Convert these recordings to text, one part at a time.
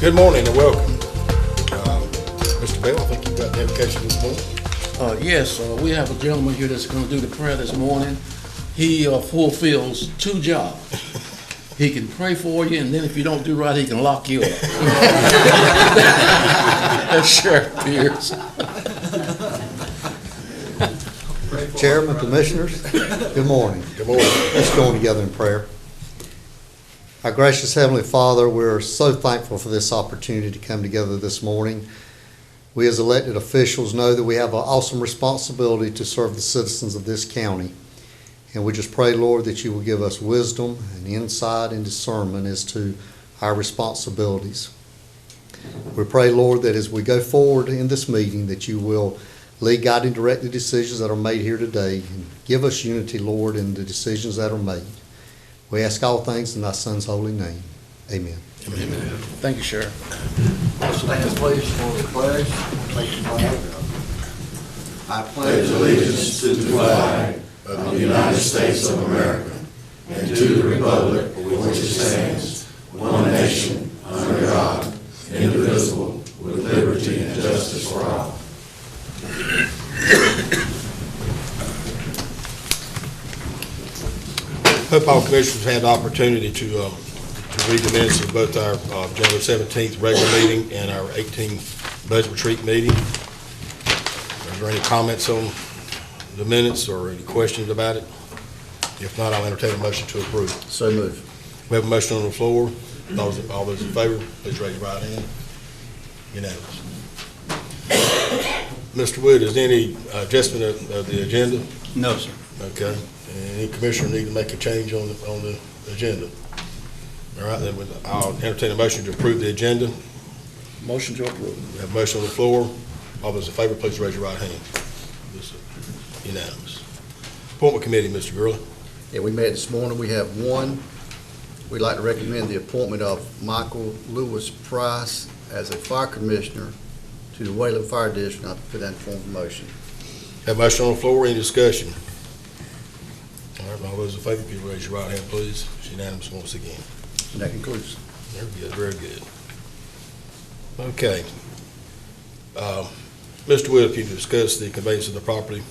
Good morning and welcome. Mr. Bell, I think you've got the application this morning. Yes, we have a gentleman here that's going to do the prayer this morning. He fulfills two jobs. He can pray for you, and then if you don't do right, he can lock you up. That's Sheriff Pierce. Chairman, Commissioners, good morning. Good morning. Let's join together in prayer. Our gracious Heavenly Father, we're so thankful for this opportunity to come together this morning. We as elected officials know that we have an awesome responsibility to serve the citizens of this county. And we just pray, Lord, that you will give us wisdom and insight and discernment as to our responsibilities. We pray, Lord, that as we go forward in this meeting, that you will lead, guide, and direct the decisions that are made here today, and give us unity, Lord, in the decisions that are made. We ask all things in thy Son's holy name. Amen. Amen. Thank you, Sheriff. Stand please for the pledge. Take the flag. I pledge allegiance to the flag of the United States of America and to the republic for which it stands, one nation, under God, indivisible, with liberty and justice for all. Hope all commissioners had the opportunity to read the minutes of both our January 17th regular meeting and our 18th budget retreat meeting. Are there any comments on the minutes or any questions about it? If not, I'll entertain a motion to approve. So move. We have a motion on the floor. All those in favor, please raise your right hand. Unanimous. Mr. Wood, is there any adjustment of the agenda? No, sir. Okay. Any commissioner need to make a change on the agenda? All right, then I'll entertain a motion to approve the agenda. Motion to approve. We have a motion on the floor. All those in favor, please raise your right hand. This is unanimous. Appointment committee, Mr. Gurley. Yeah, we met this morning. We have one. We'd like to recommend the appointment of Michael Lewis Price as a fire commissioner to the Wayland Fire District. I'll put that in form of motion. Have a motion on the floor. Any discussion? All right, all those in favor, please raise your right hand, please. It's unanimous once again. And that concludes. Very good, very good. Okay. Mr. Wood, if you discuss the conveyance of the property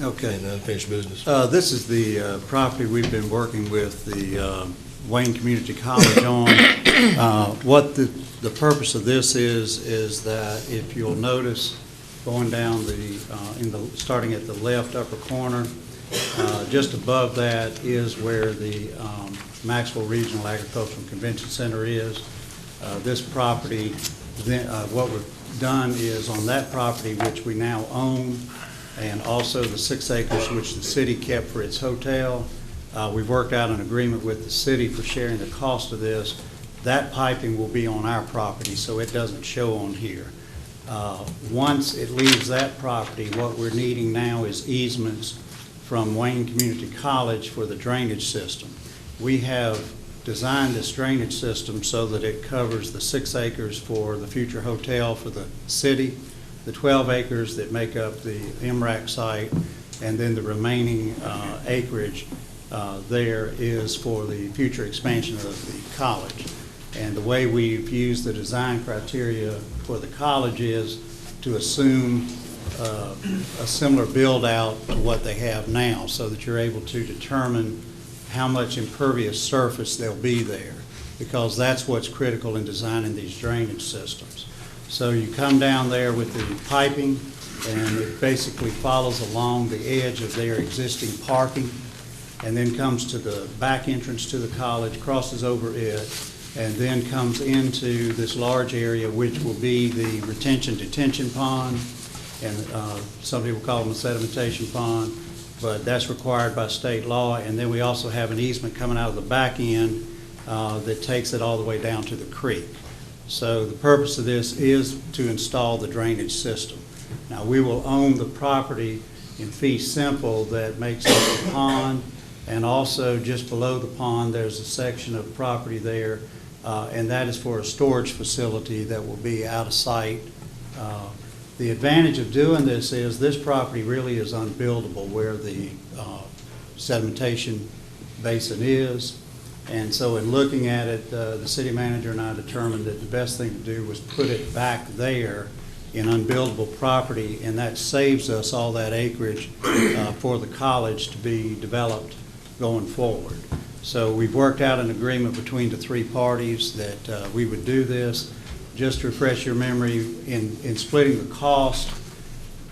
Okay. and unfinished business. This is the property we've been working with the Wayne Community College on. What the purpose of this is that if you'll notice, going down starting at the left upper corner, just above that is where the Maxwell Regional Agricultural Convention Center is. This property, what we've done is on that property, which we now own, and also the 6 acres which the city kept for its hotel, we've worked out an agreement with the city for sharing the cost of this. That piping will be on our property, so it doesn't show on here. Once it leaves that property, what we're needing now is easements from Wayne Community College for the drainage system. We have designed this drainage system so that it covers the 6 acres for the future hotel for the city, the 12 acres that make up the MRAC site, and then the remaining acreage there is for the future expansion of the college. And the way we've used the design criteria for the college is to assume a similar build out to what they have now, so that you're able to determine how much impervious surface there'll be there, because that's what's critical in designing these drainage systems. So you come down there with the piping, and it basically follows along the edge of their existing parking, and then comes to the back entrance to the college, crosses over it, and then comes into this large area which will be the detention pond, and some people call them a sedimentation pond, but that's required by state law. And then we also have an easement coming out of the back end that takes it all the way down to the creek. So the purpose of this is to install the drainage system. Now, we will own the property in fee simple that makes up the pond, and also just below the pond there's a section of property there, and that is for a storage facility that will be out of sight. The advantage of doing this is this property really is unbuildable where the sedimentation basin is. And so in looking at it, the city manager and I determined that the best thing to do was put it back there in unbuildable property, and that saves us all that acreage for the college to be developed going forward. So we've worked out an agreement between the three parties that we would do this. Just to refresh your memory, in splitting the cost,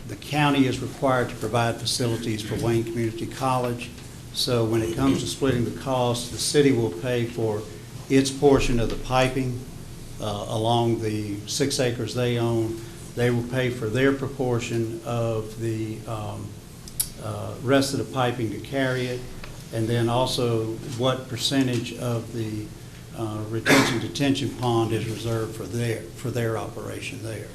the county is required to provide facilities for Wayne Community College. So when it comes to splitting the cost, the city will pay for its portion of the piping along the 6 acres they own. They will pay for their proportion of the rest of the piping to carry it, and then also what percentage of the detention pond is reserved for their operation there.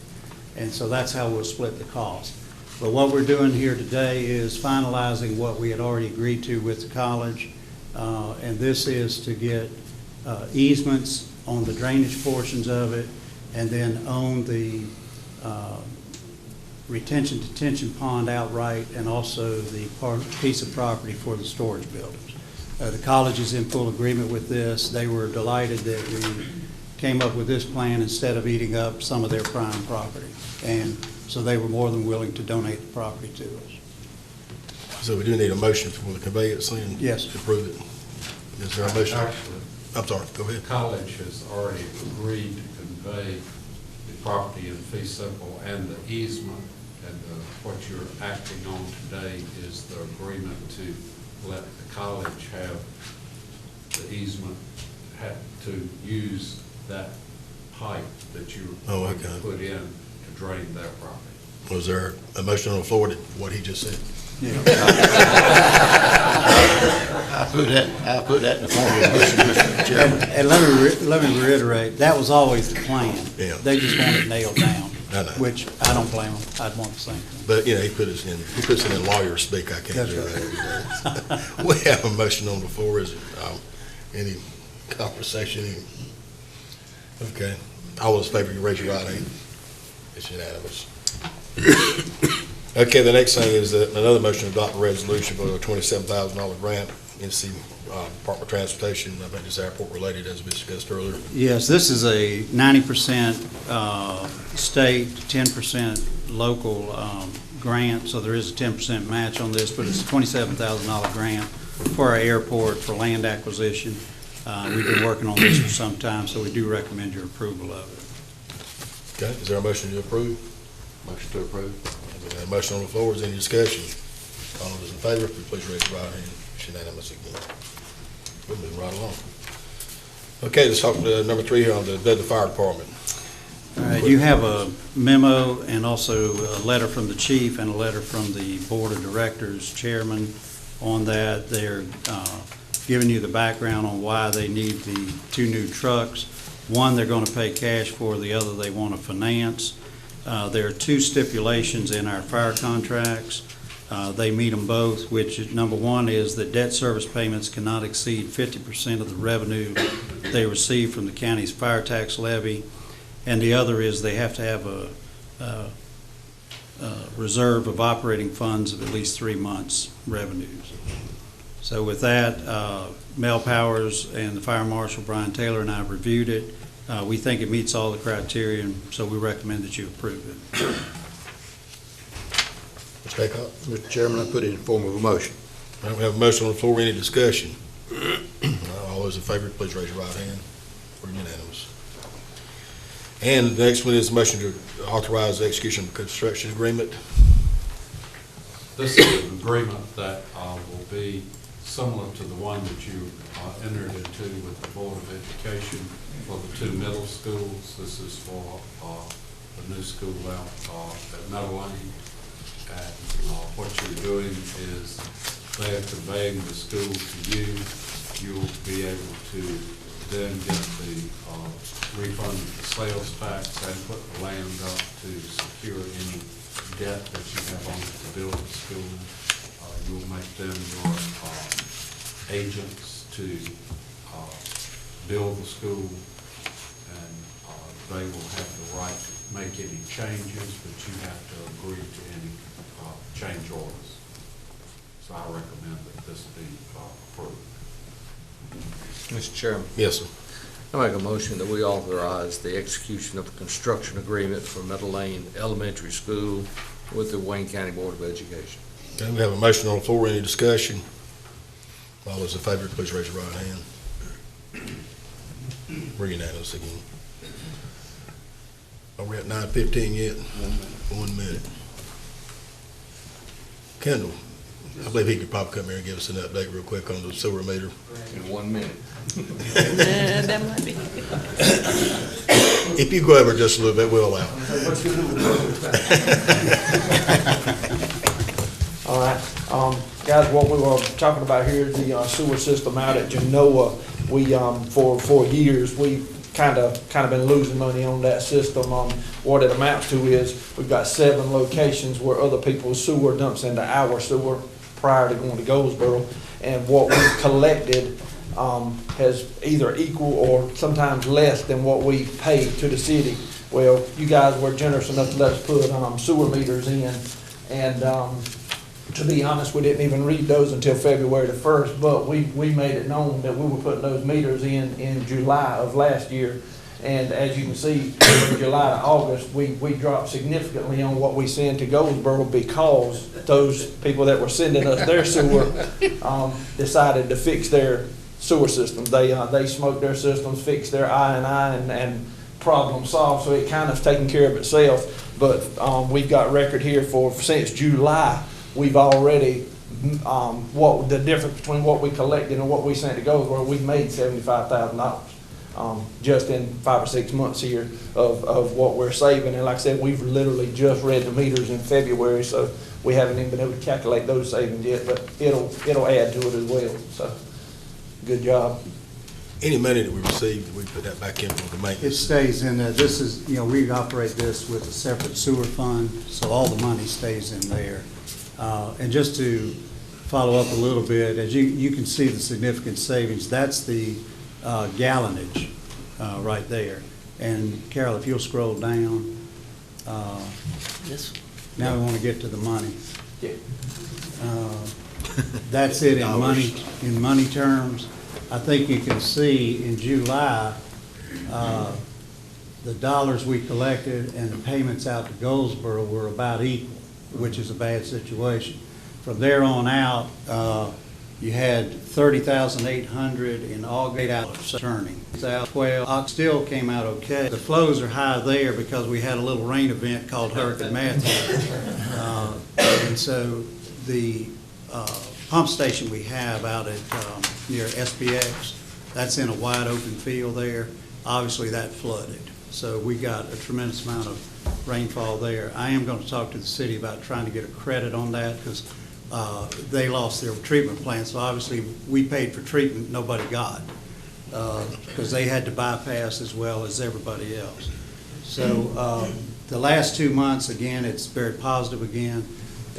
And so that's how we'll split the cost. But what we're doing here today is finalizing what we had already agreed to with the college, and this is to get easements on the drainage portions of it, and then own the detention pond outright, and also the piece of property for the storage buildings. The college is in full agreement with this. They were delighted that we came up with this plan instead of eating up some of their prime property. And so they were more than willing to donate the property to us. So we do need a motion for the conveyance then? Yes. To approve it. Is there a motion? Actually, I'm sorry, go ahead. the college has already agreed to convey the property in fee simple and the easement, and what you're acting on today is the agreement to let the college have the easement, to use that pipe that you're going to put in to drain their property. Was there a motion on the floor to what he just said? I put that in the form of a motion, Mr. Chairman. And let me reiterate, that was always the plan. Yeah. They just want it nailed down, I know. which I don't blame them. I'd want the same thing. But, he puts it in lawyer speak. I can't That's do that. We have a motion on the floor. Is there any conversation? Okay. All those in favor, you raise your right hand. It's unanimous. Okay, the next thing is another motion to adopt a resolution for a $27,000 grant, NC Department of Transportation. I think it's airport related, as we discussed earlier. Yes, this is a 90% state, 10% local grant, so there is a 10% match on this, but it's a $27,000 grant for our airport for land acquisition. We've been working on this for some time, so we do recommend your approval of it. Okay, is there a motion to approve? Motion to approve. We have a motion on the floor. Is there any discussion? All those in favor, please raise your right hand. It's unanimous again. We'll move right along. Okay, let's talk to number 3 here on the Dudley Fire Department. All right, you have a memo and also a letter from the chief and a letter from the board of directors chairman on that. They're giving you the background on why they need the 2 new trucks. One, they're going to pay cash for, the other they want to finance. There are 2 stipulations in our fire contracts. They meet them both, which number 1 is that debt service payments cannot exceed 50% of the revenue they receive from the county's fire tax levy. And the other is they have to have a reserve of operating funds of at least 3 months' revenues. So with that, Mel Powers and the fire marshal, Brian Taylor, and I reviewed it. We think it meets all the criteria, and so we recommend that you approve it. Mr. Aycock? Mr. Chairman, I put it in the form of a motion. All right, we have a motion on the floor. Any discussion? All those in favor, please raise your right hand. We're unanimous. And the next one is a motion to authorize the execution of a construction agreement. This is an agreement that will be similar to the one that you entered into with the Board of Education for the 2 middle schools. This is for the new school out at Meadow Lane. And what you're doing is they're conveying the school to you. You'll be able to then get the refund of the sales tax and put the land up to secure any debt that you have on it to build the school. You'll make them your agents to build the school, and they will have the right to make any changes, but you have to agree to any change orders. So I recommend that this be approved. Mr. Chairman, Yes, sir. I make a motion that we authorize the execution of a construction agreement for Meadow Lane Elementary School with the Wayne County Board of Education. Okay, we have a motion on the floor. Any discussion? All those in favor, please raise your right hand. We're unanimous again. Are we at 9:15 yet? 1 minute. Kendall, I believe he could probably come here and give us an update real quick on the sewer meter. In 1 minute. That might be. If you go over just a little bit, we'll allow it. All right, guys, what we were talking about here is the sewer system out at Genoa. We, for years, we've kind of been losing money on that system. What it amounts to is we've got 7 locations where other people's sewer dumps into our sewer prior to going to Goldsboro. And what we've collected has either equal or sometimes less than what we paid to the city. Well, you guys were generous enough to let us put sewer meters in, and to be honest, we didn't even read those until February the 1st, but we made it known that we were putting those meters in July of last year. And as you can see, from July to August, we dropped significantly on what we send to Goldsboro because those people that were sending us their sewer decided to fix their sewer systems. They smoked their systems, fixed their I&I, and problem solved, so it kind of taken care of itself. But we've got record here since July. We've already, what the difference between what we collected and what we sent to Goldsboro, we've made $75,000 just in 5 or 6 months here of what we're saving. And like I said, we've literally just read the meters in February, so we haven't even been able to calculate those savings yet, but it'll add to it as well. So, good job. Any money that we receive, we put that back in for the It maintenance. stays in there. This is, we operate this with a separate sewer fund, so all the money stays in there. And just to follow up a little bit, as you can see the significant savings, that's the gallonage right there. And Carol, if you'll scroll down, This, now we want to get to the money. Yeah. That's it in money terms. I think you can see in July, the dollars we collected and the payments out to Goldsboro were about equal, which is a bad situation. From there on out, you had $30,800 in August out turning. 12 still came out okay. The flows are high there because we had a little rain event called Hurricane Matthew. And so the pump station we have out at near SPX, that's in a wide open field there. Obviously that flooded. So we got a tremendous amount of rainfall there. I am going to talk to the city about trying to get a credit on that because they lost their treatment plant. So obviously we paid for treatment nobody got because they had to bypass as well as everybody else. So the last 2 months, again, it's very positive again.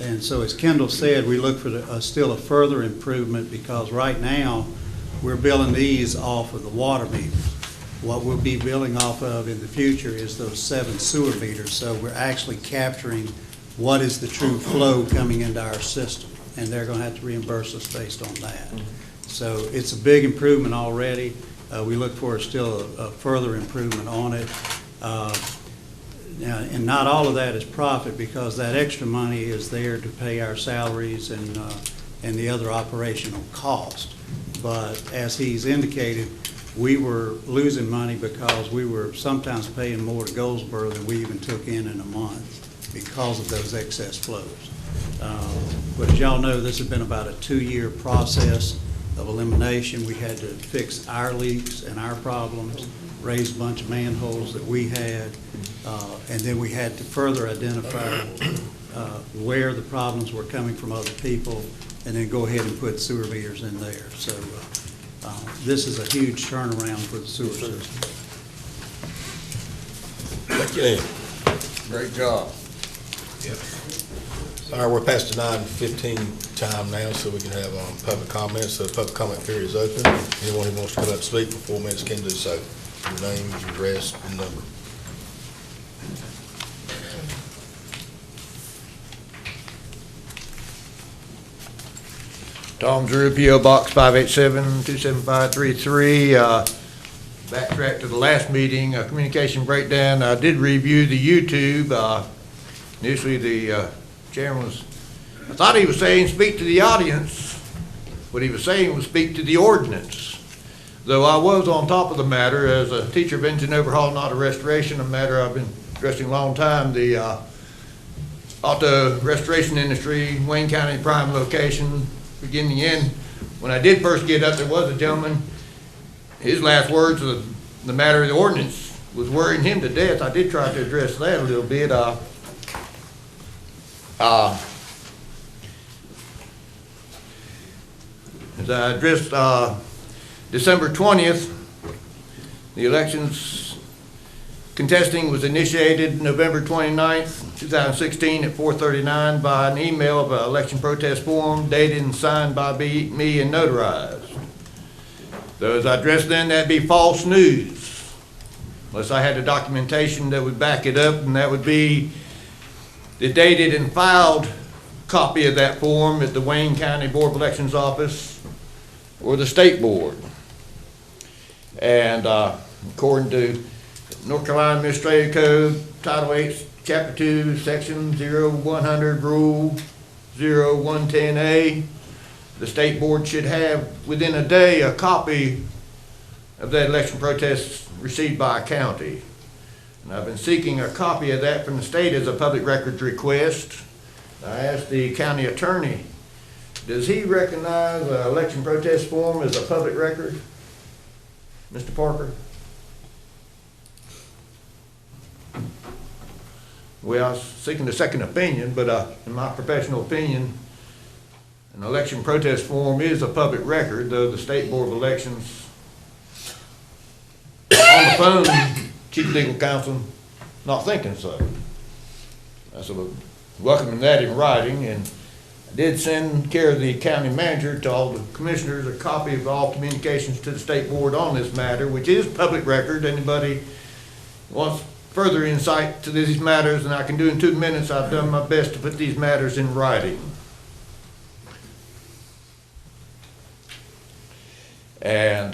And so as Kendall said, we look for still a further improvement because right now we're billing these off of the water meter. What we'll be billing off of in the future is those 7 sewer meters. So we're actually capturing what is the true flow coming into our system, and they're going to have to reimburse us based on that. So it's a big improvement already. We look for still a further improvement on it. And not all of that is profit because that extra money is there to pay our salaries and the other operational cost. But as he's indicated, we were losing money because we were sometimes paying more to Goldsboro than we even took in a month because of those excess flows. But as y'all know, this has been about a 2-year process of elimination. We had to fix our leaks and our problems, raise a bunch of manholes that we had, and then we had to further identify where the problems were coming from other people, and then go ahead and put sewer meters in there. So this is a huge turnaround for the sewer system. Thank you, Ann. Great job. All right, we're past the 9:15 time now, so we can have public comments. So the public comment period is open. Anyone who wants to come up and speak for 4 minutes can do so. Your name, your address, and number. Tom Drew, P.O. Box 587-27533. Backtrack to the last meeting, communication breakdown. I did review the YouTube. Initially, the chairman I thought he was saying speak to the audience. What he was saying was speak to the ordinance. Though I was on top of the matter as a teacher of engine overhaul, not a restoration, a matter I've been addressing a long time. The auto restoration industry, Wayne County prime location, beginning to end. When I did first get up, there was a gentleman, his last words of the matter of the ordinance was worrying him to death. I did try to address that a little bit. As I addressed December 20th, the elections contesting was initiated November 29th, 2016 at 4:39 by an email of an election protest form dated and signed by me and notarized. Though as I addressed then, that'd be false news, unless I had the documentation that would back it up, and that would be the dated and filed copy of that form at the Wayne County Board of Elections office or the state board. And according to North Carolina Administrative Code, Title 8, Chapter 2, Section 0100, Rule 0110A, the state board should have within a day a copy of that election protest received by a county. And I've been seeking a copy of that from the state as a public records request. I asked the county attorney, does he recognize an election protest form as a public record? Mr. Parker? Well, I was seeking a second opinion, but in my professional opinion, an election protest form is a public record, though the State Board of Elections, on the phone, Chief Legal Counsel, not thinking so. I said, well, welcoming that in writing, and I did send care of the county manager to all the commissioners a copy of all communications to the state board on this matter, which is public record. Anybody wants further insight to these matters, and I can do in 2 minutes, I've done my best to put these matters in writing. And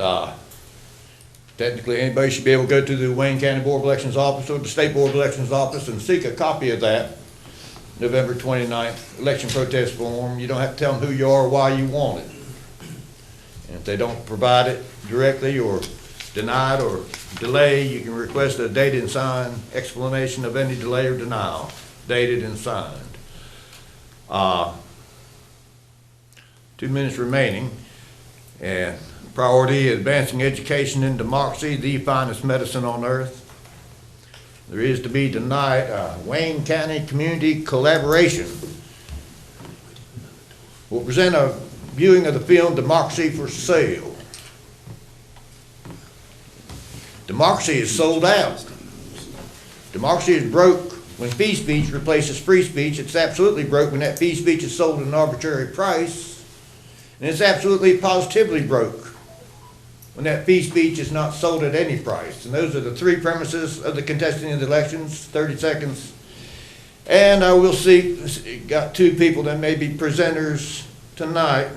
technically, anybody should be able to go to the Wayne County Board of Elections office or the State Board of Elections office and seek a copy of that November 29th election protest form. You don't have to tell them who you are or why you want it. And if they don't provide it directly or deny it or delay, you can request a dated and signed explanation of any delay or denial, dated and signed. 2 minutes remaining. And priority, advancing education and democracy, the finest medicine on earth. There is to be tonight Wayne County Community Collaboration. We'll present a viewing of the film Democracy for Sale. Democracy is sold out. Democracy is broke when fee speech replaces free speech. It's absolutely broke when that fee speech is sold at an arbitrary price. And it's absolutely positively broke when that fee speech is not sold at any price. And those are the 3 premises of the contesting of the elections, 30 seconds. And I will see, got 2 people that may be presenters tonight.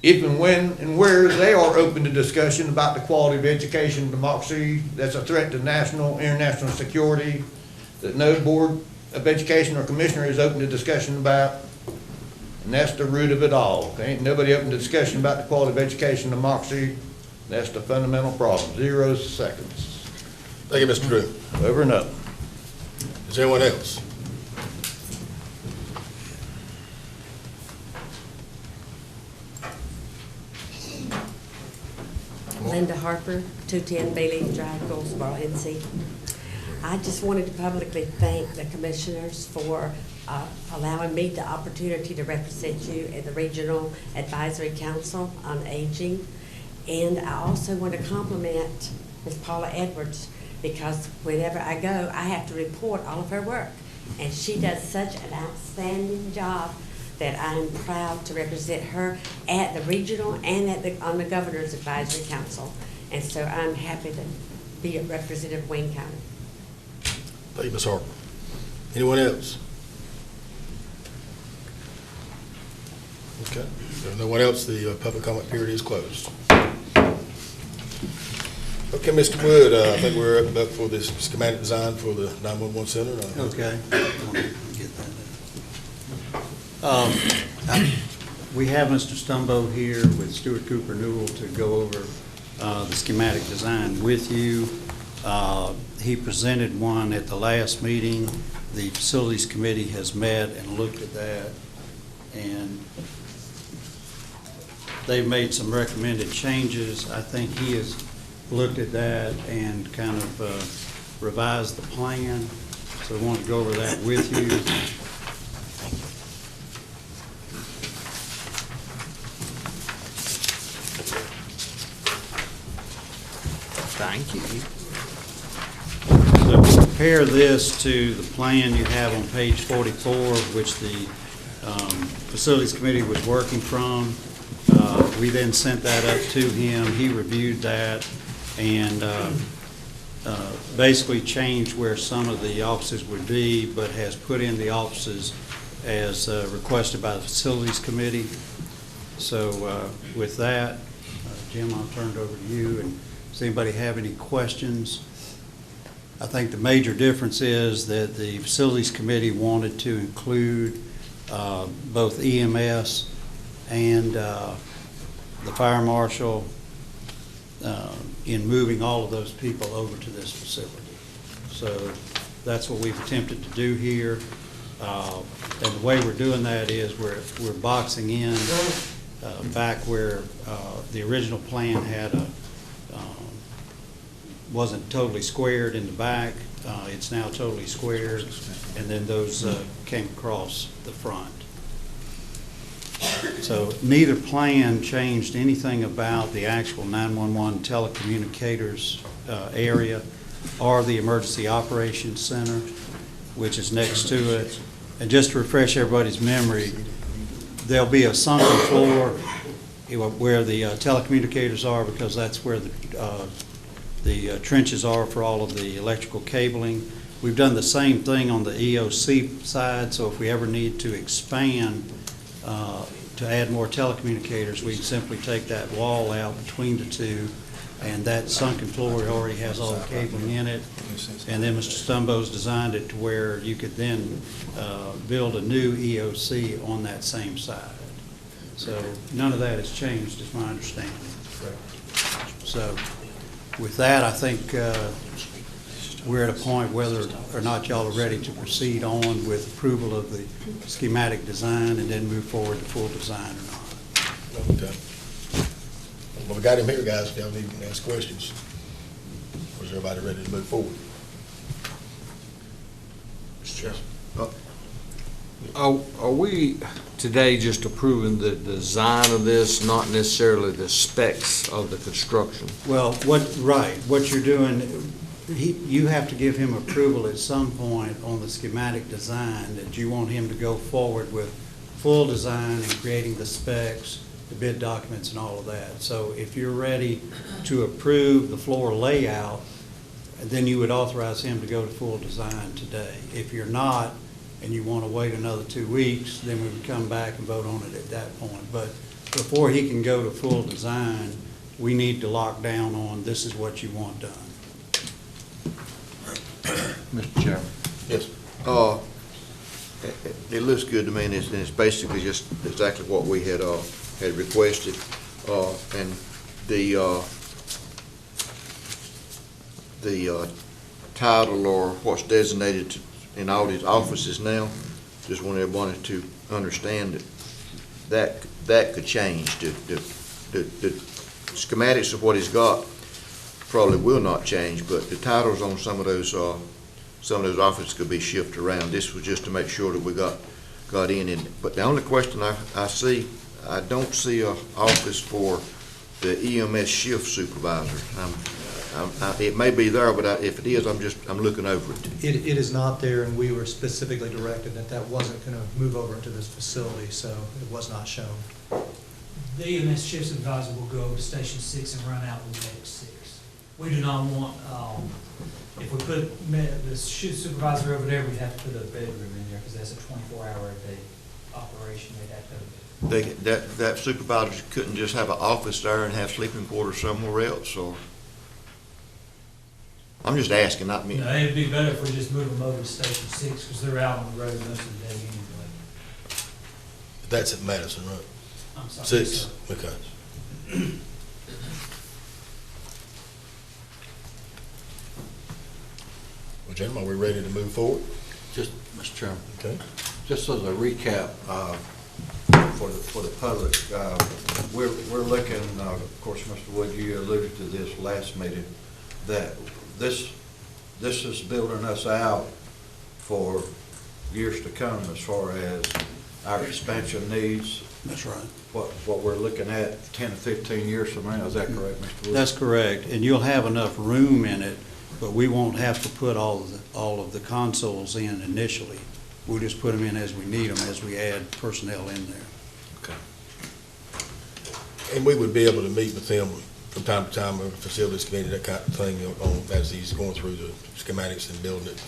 If and when and where they are open to discussion about the quality of education and democracy, that's a threat to national, international security, that no board of education or commissioner is open to discussion about. And that's the root of it all. Ain't nobody open to discussion about the quality of education and democracy. That's the fundamental problem. 0 seconds. Thank you, Mr. Drew. Over and up. Is there anyone else? Linda Harper, 210 Bailey Drive, Goldsboro, NC. I just wanted to publicly thank the commissioners for allowing me the opportunity to represent you at the Regional Advisory Council on Aging. And I also want to compliment Ms. Paula Edwards, because whenever I go, I have to report all of her work. And she does such an outstanding job that I'm proud to represent her at the regional and on the Governor's Advisory Council. And so I'm happy to be a representative of Wayne County. Thank you, Ms. Harper. Anyone else? Okay. If there's no one else, the public comment period is closed. Okay, Mr. Wood, I think we're up for this schematic design for the 911 center. Okay. We have Mr. Stumbo here with Stuart Cooper Newell to go over the schematic design with you. He presented one at the last meeting. The Facilities Committee has met and looked at that, and they've made some recommended changes. I think he has looked at that and kind of revised the plan, so I want to go over that with you. Thank you. So compare this to the plan you have on page 44, which the Facilities Committee was working from. We then sent that up to him. He reviewed that and basically changed where some of the offices would be, but has put in the offices as requested by the Facilities Committee. So with that, Jim, I'll turn it over to you. And does anybody have any questions? I think the major difference is that the Facilities Committee wanted to include both EMS and the fire marshal in moving all of those people over to this facility. So that's what we've attempted to do here. And the way we're doing that is we're boxing in back where the original plan had wasn't totally squared in the back. It's now totally squared, and then those came across the front. So neither plan changed anything about the actual 911 telecommunicators area or the Emergency Operations Center, which is next to it. And just to refresh everybody's memory, there'll be a sunken floor where the telecommunicators are, because that's where the trenches are for all of the electrical cabling. We've done the same thing on the EOC side, so if we ever need to expand to add more telecommunicators, we can simply take that wall out between the two, and that sunken floor already has all the cabling in it. And then Mr. Stumbo's designed it to where you could then build a new EOC on that same side. So none of that has changed, is my understanding. So with that, I think we're at a point whether or not y'all are ready to proceed on with approval of the schematic design and then move forward to full design or not. Okay. Well, we got him here, guys, if y'all need to ask questions. Or is everybody ready to move forward? Mr. Chairman. Are we today just approving the design of this, not necessarily the specs of the construction? Well, what you're doing, you have to give him approval at some point on the schematic design that you want him to go forward with full design and creating the specs, the bid documents and all of that. So if you're ready to approve the floor layout, then you would authorize him to go to full design today. If you're not, and you want to wait another 2 weeks, then we would come back and vote on it at that point. But before he can go to full design, we need to lock down on this is what you want done. Mr. Chairman. Yes. It looks good to me, and it's basically just exactly what we had requested. And the title or what's designated in all these offices now, just want everyone to understand that could change. The schematics of what he's got probably will not change, but the titles on some of those offices could be shifted around. This was just to make sure that we got in. But the only question I see, I don't see an office for the EMS shift supervisor. It may be there, but if it is, I'm looking over it. It is not there, and we were specifically directed that wasn't going to move over into this facility, so it was not shown. The EMS shift supervisor will go over to Station 6 and run out with Medic 6. We do not want, if we put the shift supervisor over there, we'd have to put a bedroom in there, because that's a 24-hour-a-day operation, they'd have to go to bid. That supervisor couldn't just have an office there and have sleeping quarters somewhere else, or? I'm just asking, not me. No, it'd be better if we just move them over to Station 6, because they're out on the road most of the day anyway. That's at Madison, right? I'm sorry. 6, sir. okay. Well, gentlemen, are we ready to move forward? Just, Mr. Chairman, Okay. just as a recap for the public, we're looking, of course, Mr. Wood, you alluded to this last meeting, that this is building us out for years to come as far as our expansion needs. That's right. What we're looking at 10 to 15 years from now, is that correct, Mr. Wood? That's correct, and you'll have enough room in it, but we won't have to put all of the consoles in initially. We'll just put them in as we need them, as we add personnel in there. Okay. And we would be able to meet with them from time to time, or facilities committee, that kind of thing, as he's going through the schematics and building it.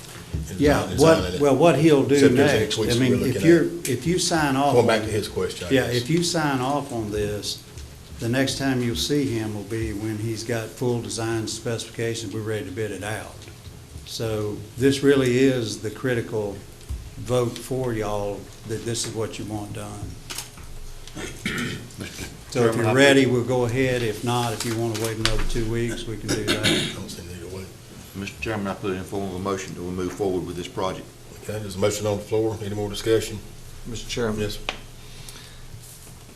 And Yeah, designing it. what he'll do Except there's any next, tweaks I we're mean, looking if you sign off. Going back on- to his question, I Yeah, guess. if you sign off on this, the next time you'll see him will be when he's got full design specifications, we're ready to bid it out. So this really is the critical vote for y'all, that this is what you want done. So if you're ready, we'll go ahead. If not, if you want to wait another 2 weeks, we can do that. I don't see either way. Mr. Chairman, I put in form of a motion that we move forward with this project. Okay, there's a motion on the floor. Any more discussion? Mr. Chairman. Yes.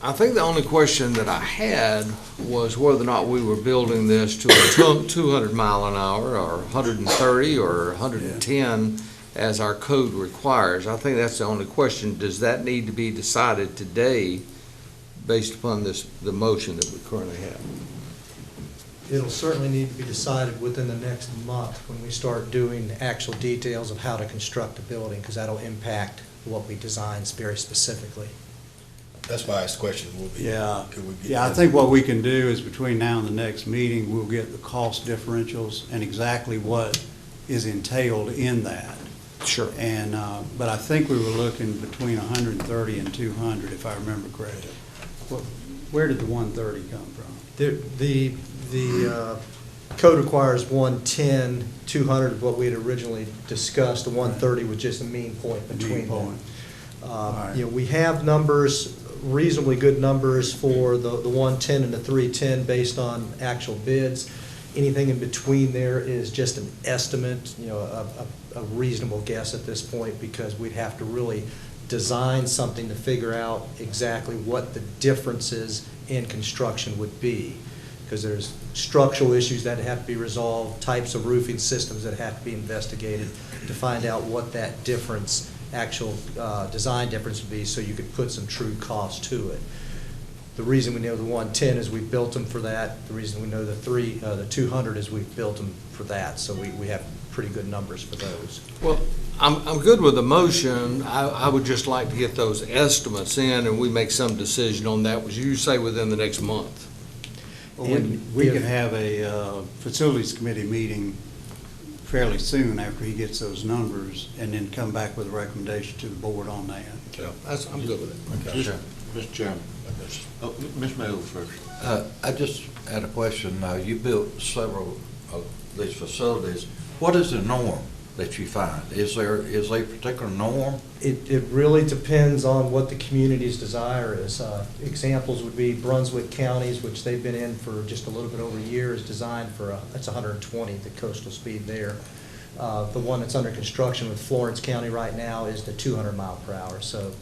I think the only question that I had was whether or not we were building this to a 200 mile an hour or 130 or 110 as our code requires. I think that's the only question. Does that need to be decided today based upon the motion that we currently have? It'll certainly need to be decided within the next month when we start doing actual details of how to construct the building, because that'll impact what we design very specifically. That's why I asked the question. Yeah, Could we get yeah, I that? think what we can do is between now and the next meeting, we'll get the cost differentials and exactly what is entailed in that. Sure. And, but I think we were looking between 130 and 200, if I remember correctly. Where did the 130 come from? The code requires 110, 200 is what we had originally discussed. The 130 was just a mean point between them. Right. You know, we have numbers, reasonably good numbers for the 110 and the 310 based on actual bids. Anything in between there is just an estimate, you know, a reasonable guess at this point, because we'd have to really design something to figure out exactly what the differences in construction would be. Because there's structural issues that have to be resolved, types of roofing systems that have to be investigated to find out what that difference, actual design difference would be, so you could put some true cost to it. The reason we know the 110 is we built them for that. The reason we know the 200 is we've built them for that. So we have pretty good numbers for those. Well, I'm good with the motion. I would just like to get those estimates in and we make some decision on that, which you say within the next month. Well, we can have a facilities committee meeting fairly soon after he gets those numbers, and then come back with a recommendation to the board on that. I'm good with it. Okay. Mr. Chairman. Oh, Ms. Mills first. I just had a question. You built several of these facilities. What is the norm that you find? Is there a particular norm? It really depends on what the community's desire is. Examples would be Brunswick counties, which they've been in for just a little bit over a year, is designed for that's 120, the coastal speed there. The one that's under construction with Florence County right now is the 200 mile per hour. So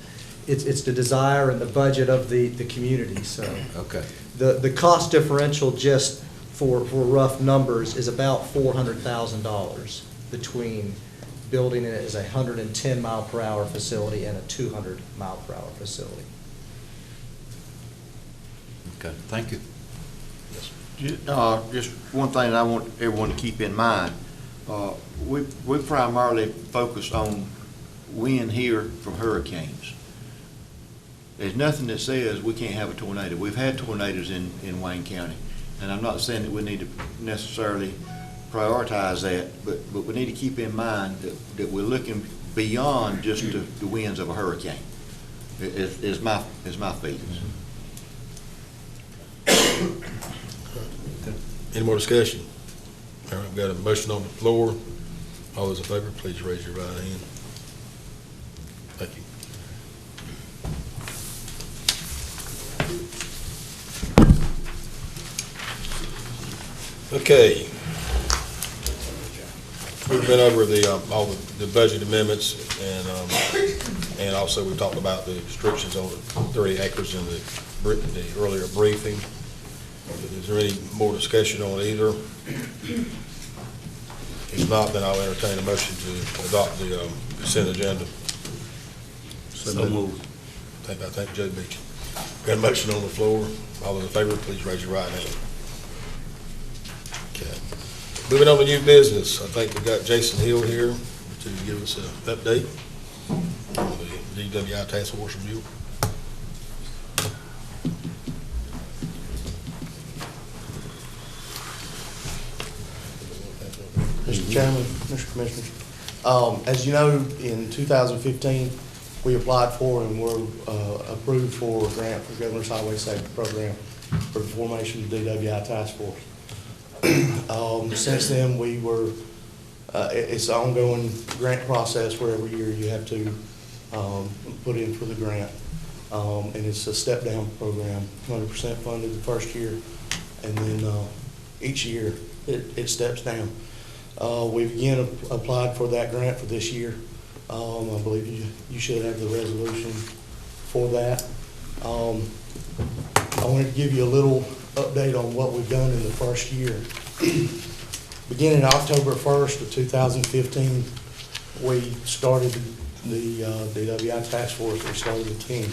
it's the desire and the budget of the community. So Okay. the cost differential, just for rough numbers, is about $400,000 between building it as a 110 mile per hour facility and a 200 mile per hour facility. Okay, thank you. Just one thing I want everyone to keep in mind. We primarily focus on wind here from hurricanes. There's nothing that says we can't have a tornado. We've had tornadoes in Wayne County, and I'm not saying that we need to necessarily prioritize that, but we need to keep in mind that we're looking beyond just the winds of a hurricane. is my feelings. Any more discussion? All right, we've got a motion on the floor. All those in favor, please raise your right hand. Thank you. Okay. We've been over all the budget amendments, and also we talked about the restrictions on the 30 acres in the earlier briefing. Is there any more discussion on either? If not, then I'll entertain a motion to adopt the consent agenda. So moved. I think Joe Beach. Got a motion on the floor. All those in favor, please raise your right hand. Okay. Moving on to new business, I think we got Jason Hill here to give us an update on the DWI Task Force review. Mr. Chairman, Mr. Commissioners, as you know, in 2015, we applied for and were approved for a grant for Governor's Highway Safety Program for the formation of the DWI Task Force. Since then, it's an ongoing grant process where every year you have to put in for the grant. And it's a step-down program, 100% funded the first year, and then each year it steps down. We've again applied for that grant for this year. I believe you should have the resolution for that. I wanted to give you a little update on what we've done in the first year. Beginning October 1st of 2015, we started the DWI Task Force. We started the team.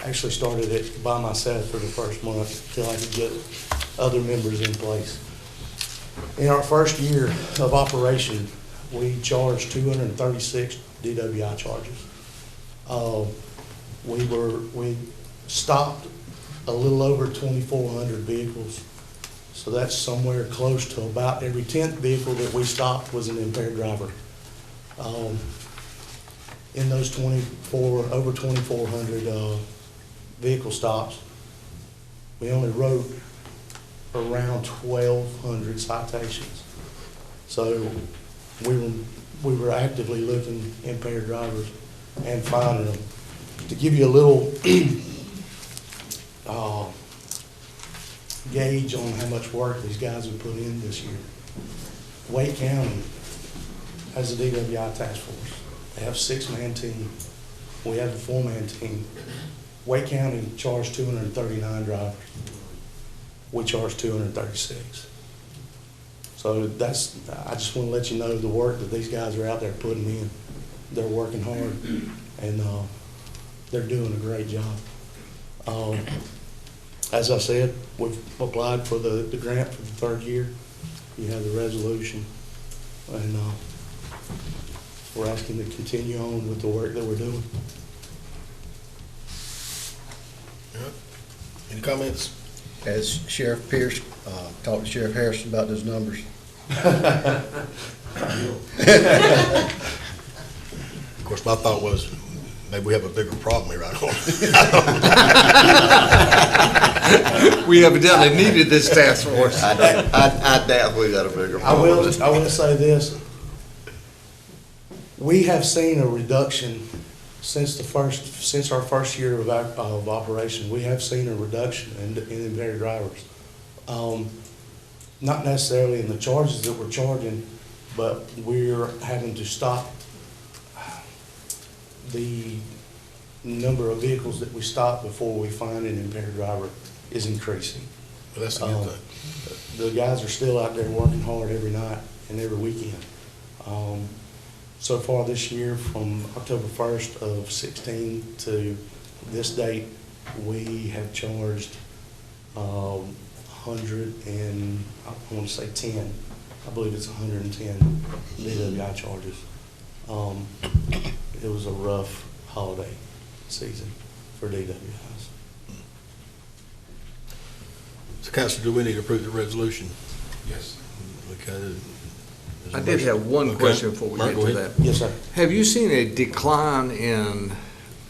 Actually started it by myself for the first month until I could get other members in place. In our first year of operation, we charged 236 DWI charges. We stopped a little over 2,400 vehicles. So that's somewhere close to about every 10th vehicle that we stopped was an impaired driver. In those over 2,400 vehicle stops, we only wrote around 1,200 citations. So we were actively looking impaired drivers and finding them. To give you a little gauge on how much work these guys have put in this year, Wake County has a DWI task force. They have a 6-man team. We have a 4-man team. Wake County charged 239 drivers. We charge 236. So I just want to let you know the work that these guys are out there putting in. They're working hard, and they're doing a great job. As I said, we've applied for the grant for the third year. You have the resolution, and we're asking to continue on with the work that we're doing. Any comments? As Sheriff Pierce talked to Sheriff Harrison about those numbers. Of course, my thought was maybe we have a bigger problem here. I don't. We evidently needed this task force. I doubt we got a bigger I problem. will say this. We have seen a reduction since our first year of operation. We have seen a reduction in impaired drivers. Not necessarily in the charges that we're charging, but we're having to stop. The number of vehicles that we stop before we find an impaired driver is increasing. Well, that's a good thing. The guys are still out there working hard every night and every weekend. So far this year, from October 1st of 16 to this date, we have charged 100 and I want to say 10. I believe it's 110 DWI charges. It was a rough holiday season for DWIs. So, Councilor, do we need to approve the resolution? Yes. Okay. I did have one question before we Mark, get go to ahead. that. Yes, sir. Have you seen a decline in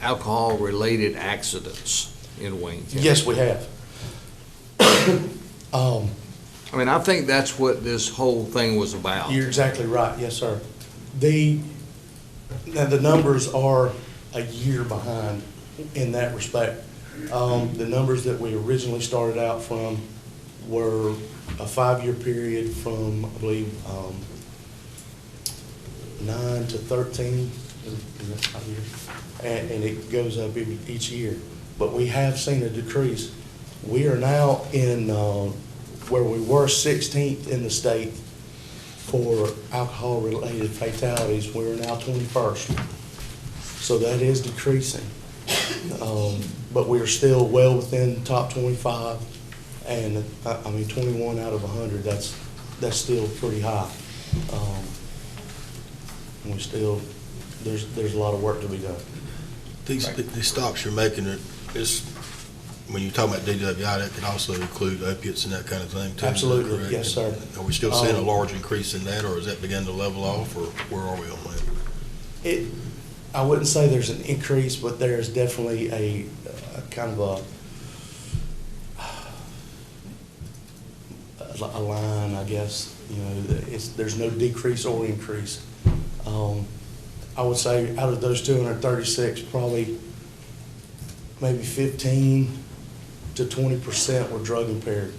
alcohol-related accidents in Wayne County? Yes, we have. I mean, I think that's what this whole thing was about. You're exactly right, yes, sir. Now, the numbers are a year behind in that respect. The numbers that we originally started out from were a 5-year period from, I believe, 9 to 13, is that 5 years? And it goes up each year. But we have seen a decrease. We are now in, where we were 16th in the state for alcohol-related fatalities, we're now 21st. So that is decreasing. But we are still well within top 25, and I mean 21 out of 100. That's still pretty high. And we still there's a lot of work to be done. These stops you're making is when you talk about DWI, that can also include opiates and that kind of thing too. Absolutely, correct? yes, sir. Are we still seeing a large increase in that, or has that begun to level off, or where are we on that? I wouldn't say there's an increase, but there's definitely a kind of a line, I guess. You know, there's no decrease or increase. I would say out of those 236, probably maybe 15 to 20% were drug impaired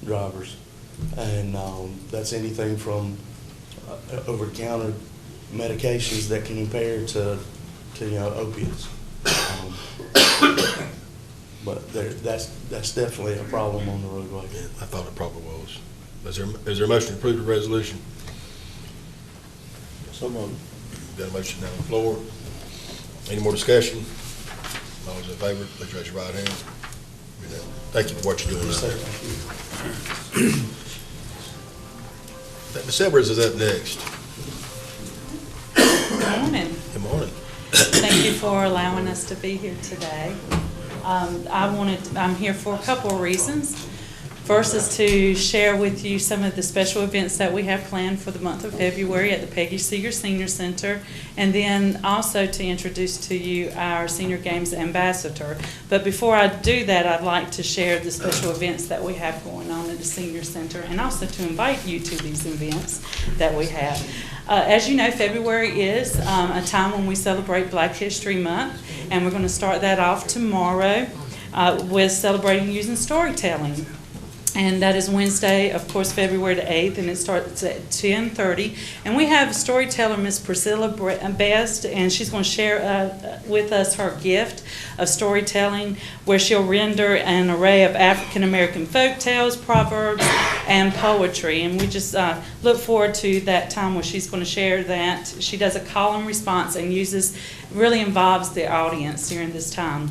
drivers, and that's anything from over-the-counter medications that can impair to opiates. But that's definitely a problem on the roadway. Yeah, I thought it probably was. Is there a motion to approve the resolution? So moved. Got a motion down on the floor. Any more discussion? All those in favor, please raise your right hand. Thank you for what you're doing out there. Ms. Edwards is up next. Good morning. Good morning. Thank you for allowing us to be here today. I'm here for a couple of reasons. First is to share with you some of the special events that we have planned for the month of February at the Peggy Seeger Senior Center, and then also to introduce to you our Senior Games Ambassador. But before I do that, I'd like to share the special events that we have going on at the Senior Center, and also to invite you to these events that we have. As you know, February is a time when we celebrate Black History Month, and we're going to start that off tomorrow with celebrating using storytelling. And that is Wednesday, of course, February the 8th, and it starts at 10:30. And we have storyteller Miss Priscilla Best, and she's going to share with us her gift of storytelling, where she'll render an array of African-American folk tales, proverbs, and poetry. And we just look forward to that time where she's going to share that. She does a call and response and really involves the audience during this time.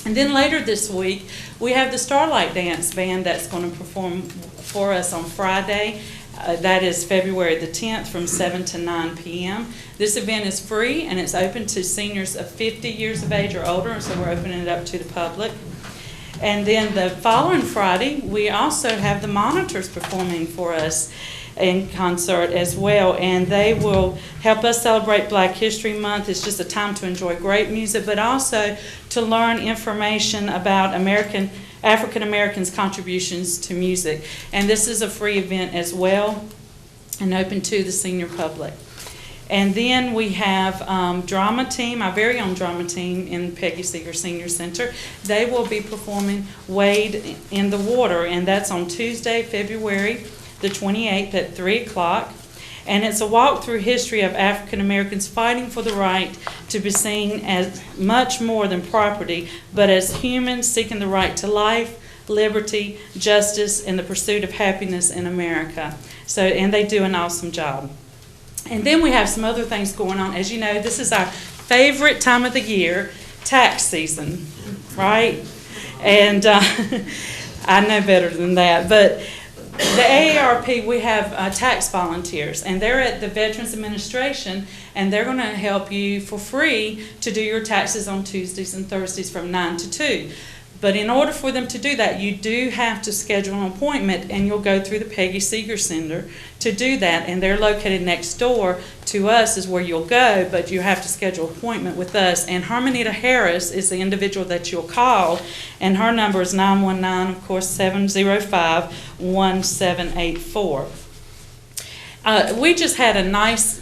And then later this week, we have the Starlight Dance Band that's going to perform for us on Friday. That is February the 10th from 7 to 9 p.m. This event is free, and it's open to seniors of 50 years of age or older, so we're opening it up to the public. And then the following Friday, we also have the Monitors performing for us in concert as well, and they will help us celebrate Black History Month. It's just a time to enjoy great music, but also to learn information about African Americans' contributions to music. And this is a free event as well, and open to the senior public. And then we have drama team, our very own drama team in Peggy Seeger Senior Center. They will be performing Wade in the Water, and that's on Tuesday, February the 28th at 3 o'clock. And it's a walk through history of African Americans fighting for the right to be seen as much more than property, but as humans seeking the right to life, liberty, justice, and the pursuit of happiness in America. And they do an awesome job. And then we have some other things going on. As you know, this is our favorite time of the year, tax season, right? And I know better than that, but the AARP, we have tax volunteers, and they're at the Veterans Administration, and they're going to help you for free to do your taxes on Tuesdays and Thursdays from 9 to 2. But in order for them to do that, you do have to schedule an appointment, and you'll go through the Peggy Seeger Center to do that. And they're located next door to us is where you'll go, but you have to schedule an appointment with us. And Hermanita Harris is the individual that you'll call, and her number is 919, of course, 705-1784. We just had a nice,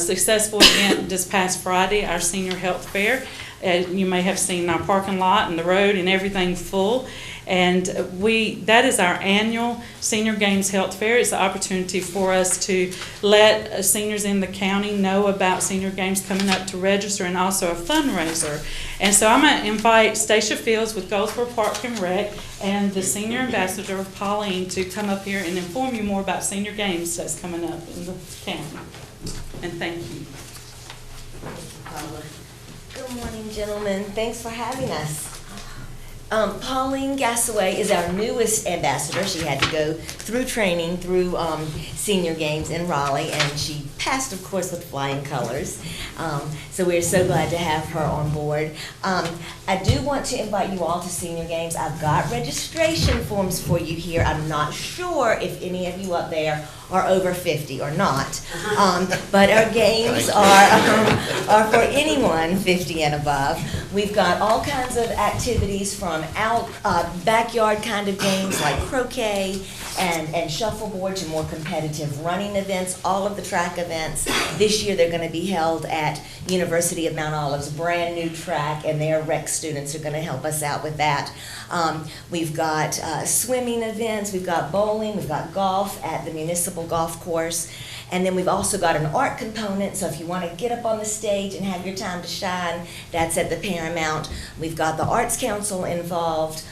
successful event this past Friday, our senior health fair. You may have seen our parking lot and the road and everything full. And that is our annual Senior Games Health Fair. It's an opportunity for us to let seniors in the county know about Senior Games coming up to register, and also a fundraiser. And so I'm going to invite Stacia Fields with Goldsboro Park and Rec and the Senior Ambassador, Pauline, to come up here and inform you more about Senior Games that's coming up in the county. And thank you. Good morning, gentlemen. Thanks for having us. Pauline Gassaway is our newest ambassador. She had to go through training through Senior Games in Raleigh, and she passed, of course, with flying colors. So we're so glad to have her on board. I do want to invite you all to Senior Games. I've got registration forms for you here. I'm not sure if any of you up there are over 50 or not, but our games are for anyone 50 and above. We've got all kinds of activities from backyard kind of games like croquet and shuffleboard to more competitive running events, all of the track events. This year they're going to be held at University of Mount Olive's brand new track, and their rec students are going to help us out with that. We've got swimming events, we've got bowling, we've got golf at the municipal golf course. And then we've also got an art component, so if you want to get up on the stage and have your time to shine, that's at the Paramount. We've got the Arts Council involved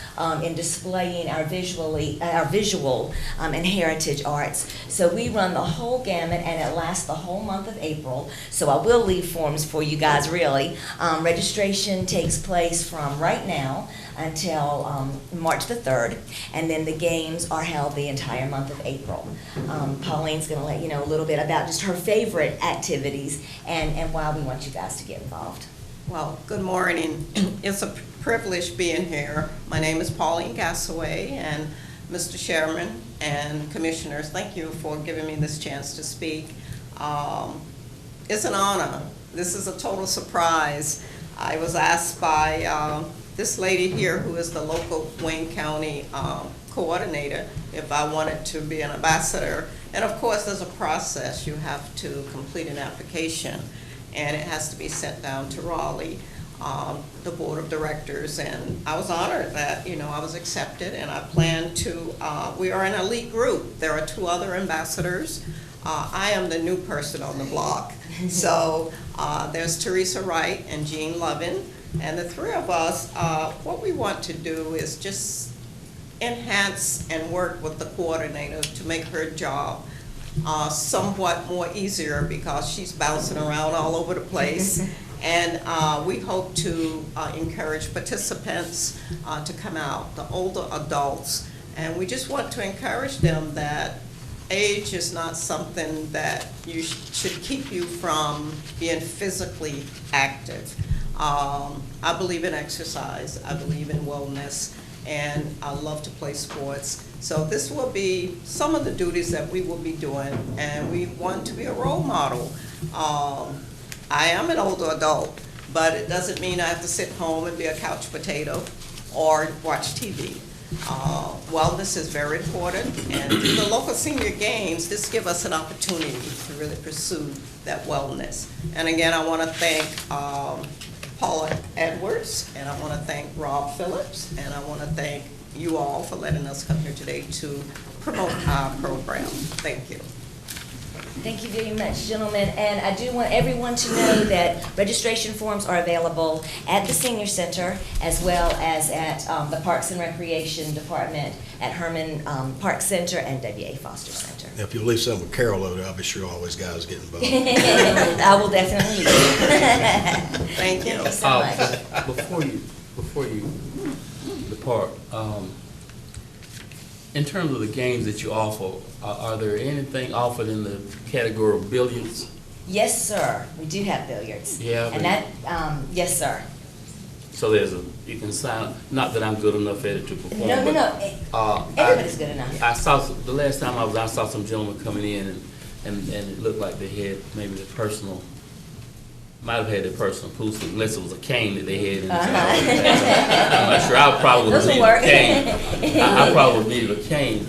in displaying our visual and heritage arts. So we run the whole gamut, and it lasts the whole month of April. So I will leave forms for you guys, really. Registration takes place from right now until March the 3rd, and then the games are held the entire month of April. Pauline's going to let you know a little bit about just her favorite activities and why we want you guys to get involved. Well, good morning. It's a privilege being here. My name is Pauline Gassaway, and Mr. Chairman and Commissioners, thank you for giving me this chance to speak. It's an honor. This is a total surprise. I was asked by this lady here, who is the local Wayne County coordinator, if I wanted to be an ambassador. And of course, there's a process. You have to complete an application, and it has to be sent down to Raleigh, the board of directors. And I was honored that, I was accepted, and I plan to, we are an elite group. There are 2 other ambassadors. I am the new person on the block. So there's Teresa Wright and Jean Lovin. And the 3 of us, what we want to do is just enhance and work with the coordinator to make her job somewhat more easier, because she's bouncing around all over the place. And we hope to encourage participants to come out, the older adults. And we just want to encourage them that age is not something that should keep you from being physically active. I believe in exercise, I believe in wellness, and I love to play sports. So this will be some of the duties that we will be doing, and we want to be a role model. I am an older adult, but it doesn't mean I have to sit home and be a couch potato or watch TV. Wellness is very important, and through the local senior games, this gives us an opportunity to really pursue that wellness. And again, I want to thank Paula Edwards, and I want to thank Rob Phillips, and I want to thank you all for letting us come here today to promote our program. Thank you. Thank you very much, gentlemen. And I do want everyone to know that registration forms are available at the Senior Center, as well as at the Parks and Recreation Department at Herman Park Center and W.A. Foster Center. Now, if you leave something with Carol over there, I'll be sure all these guys get involved. I will definitely do. Thank you. Thank you so much. Before you depart, in terms of the games that you offer, are there anything offered in the category of billiards? Yes, sir. We do have billiards. Yeah. And that, yes, sir. So you can sign up, not that I'm good enough at it to perform. No, no, but, no. Everybody's good enough. I saw, the last time I saw some gentlemen coming in and it looked like they had maybe their personal, might have had their personal pool suit, unless it was a cane that they had in the I'm not sure, I probably would have needed a cane. I probably would have needed a cane.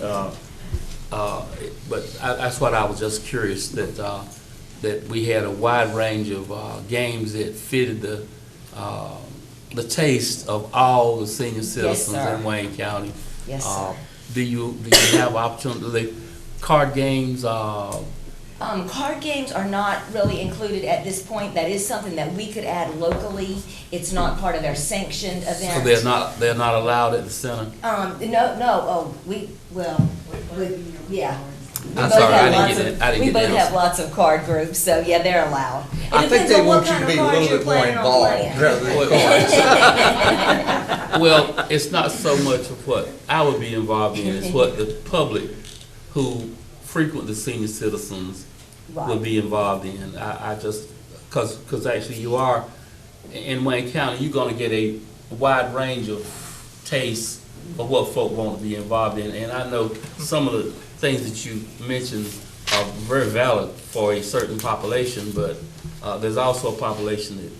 But that's what I was just curious, that we had a wide range of games that fitted the taste of all the senior citizens in Wayne County. Yes, sir. Do you have opportunity, card games? Card games are not really included at this point. That is something that we could add locally. It's not part of our sanctioned event. So they're not allowed at the center? No, yeah. I'm sorry, I didn't get that. We both have lots of card groups, so yeah, they're allowed. I think they want you to be a little bit more involved rather than cards. Well, it's not so much of what I would be involved in, it's what the public who frequent the senior citizens would be involved in. I just, because actually you are, in Wayne County, you're gonna get a wide range of tastes of what folk want to be involved in. And I know some of the things that you mentioned are very valid for a certain population, but there's also a population that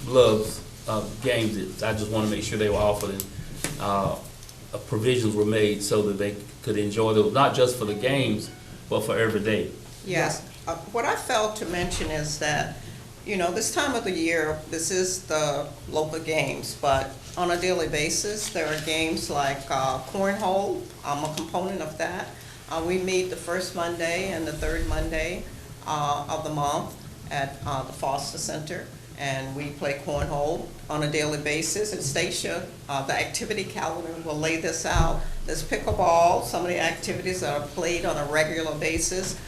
loves games. That I just want to make sure they were offered and provisions were made so that they could enjoy those, not just for the games, but for every day. Yes. What I failed to mention is that, you know, this time of the year, this is the local games, but on a daily basis, there are games like cornhole. I'm a component of that. We meet the first Monday and the third Monday of the month at the Foster Center, and we play cornhole on a daily basis. At Stacia, the activity calendar will lay this out. There's pickleball, some of the activities that are played on a regular basis,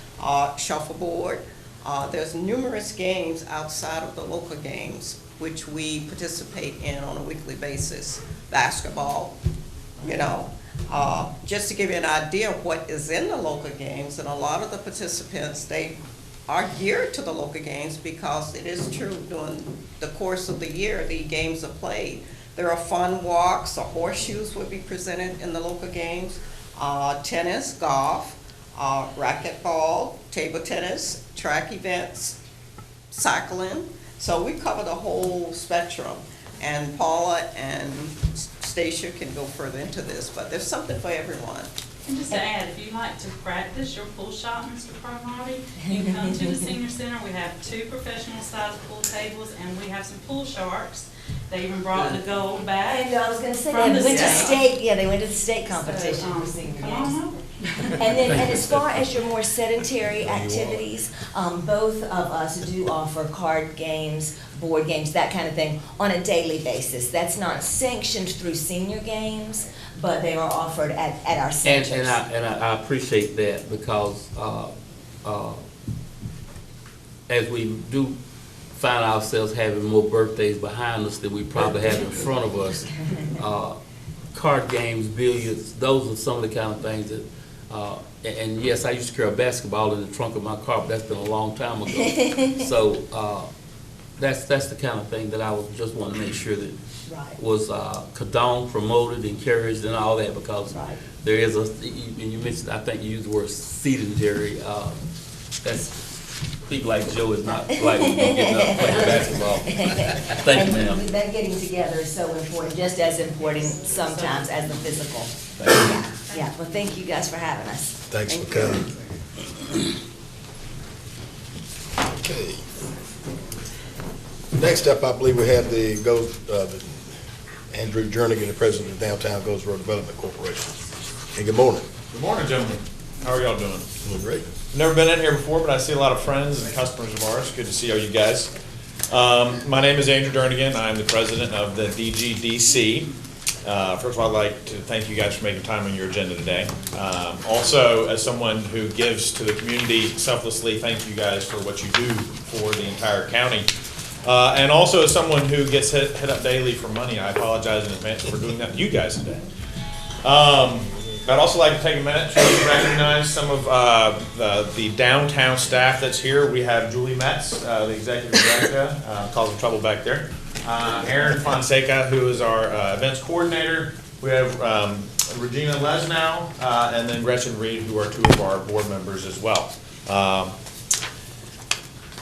shuffleboard. There's numerous games outside of the local games which we participate in on a weekly basis. Basketball, you know. Just to give you an idea of what is in the local games, and a lot of the participants, they are geared to the local games because it is true during the course of the year the games are played. There are fun walks or horseshoes will be presented in the local games, tennis, golf, racquetball, table tennis, track events, cycling. So we cover the whole spectrum, and Paula and Stacia can go further into this, but there's something for everyone. And just to add, if you like to practice your pool shot, Mr. Cromartie, you can come to the senior center. We have 2 professional-sized pool tables, and we have some pool sharks. They even brought the gold back. And I was going to say, from they the went to state. state. Yeah, they went to the state competition for senior Come games. on over. And as far as your more sedentary activities, both of us do offer card games, board games, that kind of thing, on a daily basis. That's not sanctioned through senior games, but they are offered at our centers. And I appreciate that because as we do find ourselves having more birthdays behind us than we probably have in front of us, card games, billiards, those are some of the kind of things that, and yes, I used to carry a basketball in the trunk of my car, but that's been a long time ago. So that's the kind of thing that I was just want to make sure that was condoned, promoted, encouraged, and all that, because there is and you mentioned, I think you used the word sedentary. That's people like Joe is not like getting up playing basketball. Thank you, ma'am. That getting together is so important, just as important sometimes as the physical. Yeah. Well, thank you guys for having us. Thanks for coming. Okay. Next up, I believe we have the Andrew Jernigan, the president of Downtown Goldsboro Development Corporation. And good morning. Good morning, gentlemen. How are y'all doing? Doing great. Never been in here before, but I see a lot of friends and customers of ours. Good to see all you guys. My name is Andrew Jernigan. I'm the president of the DGDC. First of all, I'd like to thank you guys for making time on your agenda today. Also, as someone who gives to the community selflessly, thank you guys for what you do for the entire county. And also, as someone who gets hit up daily for money, I apologize in advance for doing that to you guys today. I'd also like to take a minute to recognize some of the downtown staff that's here. We have Julie Metz, the executive director, causing trouble back there. Aaron Fonseca, who is our events coordinator. We have Regina Lesnow, and then Gretchen Reed, who are two of our board members as well.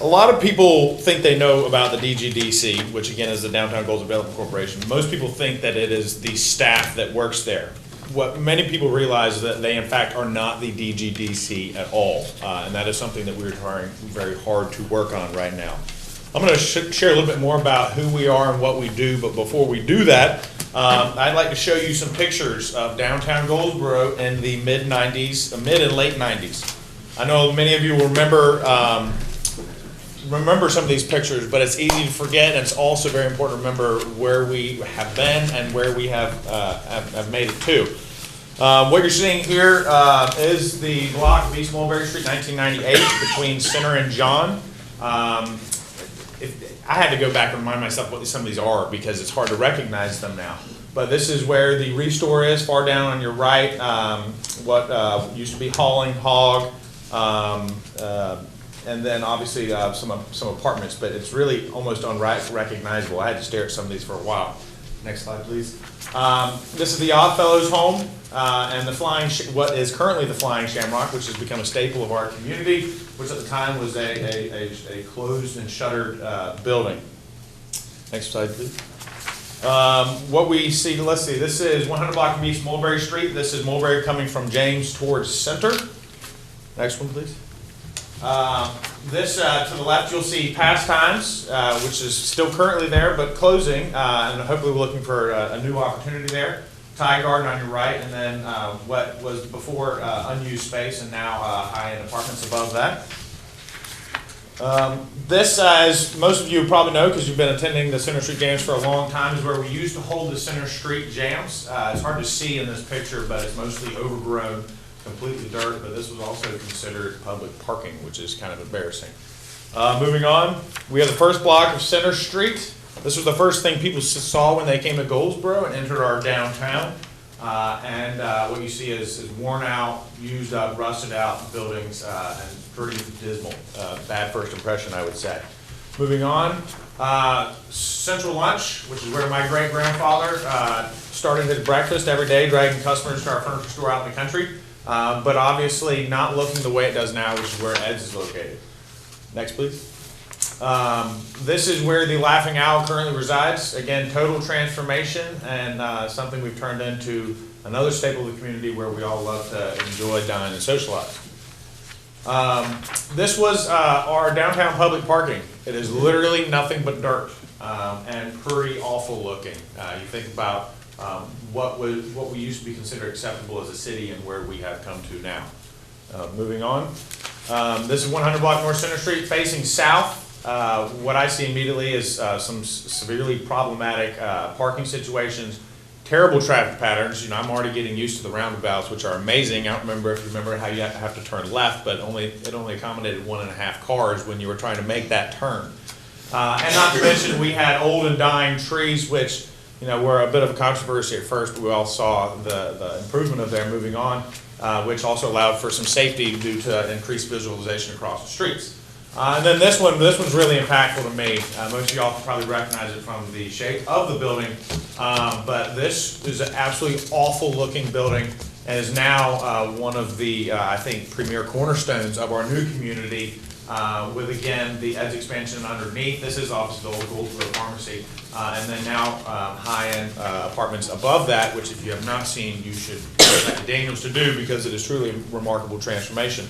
A lot of people think they know about the DGDC, which again is the Downtown Goals Development Corporation. Most people think that it is the staff that works there. What many people realize is that they in fact are not the DGDC at all, and that is something that we're trying very hard to work on right now. I'm going to share a little bit more about who we are and what we do, but before we do that, I'd like to show you some pictures of downtown Goldsboro in the mid and late 90s. I know many of you will remember some of these pictures, but it's easy to forget, and it's also very important to remember where we have been and where we have made it to. What you're seeing here is the block of East Mulberry Street, 1998, between Center and John. I had to go back and remind myself what some of these are because it's hard to recognize them now. But this is where the Restore is, far down on your right, what used to be Hauling Hog, and then obviously some apartments, but it's really almost unrecognizable. I had to stare at some of these for a while. Next slide, please. This is the Oddfellows home, and what is currently the Flying Shamrock, which has become a staple of our community, which at the time was a closed and shuttered building. Next slide, please. What we see, let's see, this is 100 block of East Mulberry Street. This is Mulberry coming from James towards Center. Next one, please. This to the left, you'll see Pastimes, which is still currently there, but closing, and hopefully we're looking for a new opportunity there. Thai Garden on your right, and then what was before unused space and now high-end apartments above that. This, as most of you probably know because you've been attending the Center Street Jams for a long time, is where we used to hold the Center Street Jams. It's hard to see in this picture, but it's mostly overgrown, completely dirt, but this was also considered public parking, which is kind of embarrassing. Moving on, we have the first block of Center Street. This was the first thing people saw when they came to Goldsboro and entered our downtown. What you see is worn out, used up, rusted out buildings, and pretty dismal. Bad first impression, I would say. Moving on, Central Lunch, which is where my great-grandfather started his breakfast every day, dragging customers to our furniture store out in the country. But obviously not looking the way it does now, which is where Ed's is located. Next, please. This is where the Laughing Owl currently resides. Again, total transformation and something we've turned into another staple of the community where we all love to enjoy, dine, and socialize. This was our downtown public parking. It is literally nothing but dirt and pretty awful looking. You think about what we used to be considered acceptable as a city and where we have come to now. Moving on. This is 100 block North Center Street facing south. What I see immediately is some severely problematic parking situations, terrible traffic patterns. You know, I'm already getting used to the roundabouts, which are amazing. I don't remember if you remember how you have to turn left, but it only accommodated 1.5 cars when you were trying to make that turn. And not to mention we had old and dying trees, which were a bit of a controversy at first, but we all saw the improvement of their moving on, which also allowed for some safety due to increased visualization across the streets. And then this one's really impactful to me. Most of y'all probably recognize it from the shape of the building, but this is an absolutely awful looking building and is now one of the, I think, premier cornerstones of our new community with, again, the Ed's expansion underneath. This is obviously the old Goldsboro Pharmacy, and then now high-end apartments above that, which if you have not seen, you should contact Daniels to do because it is truly a remarkable transformation.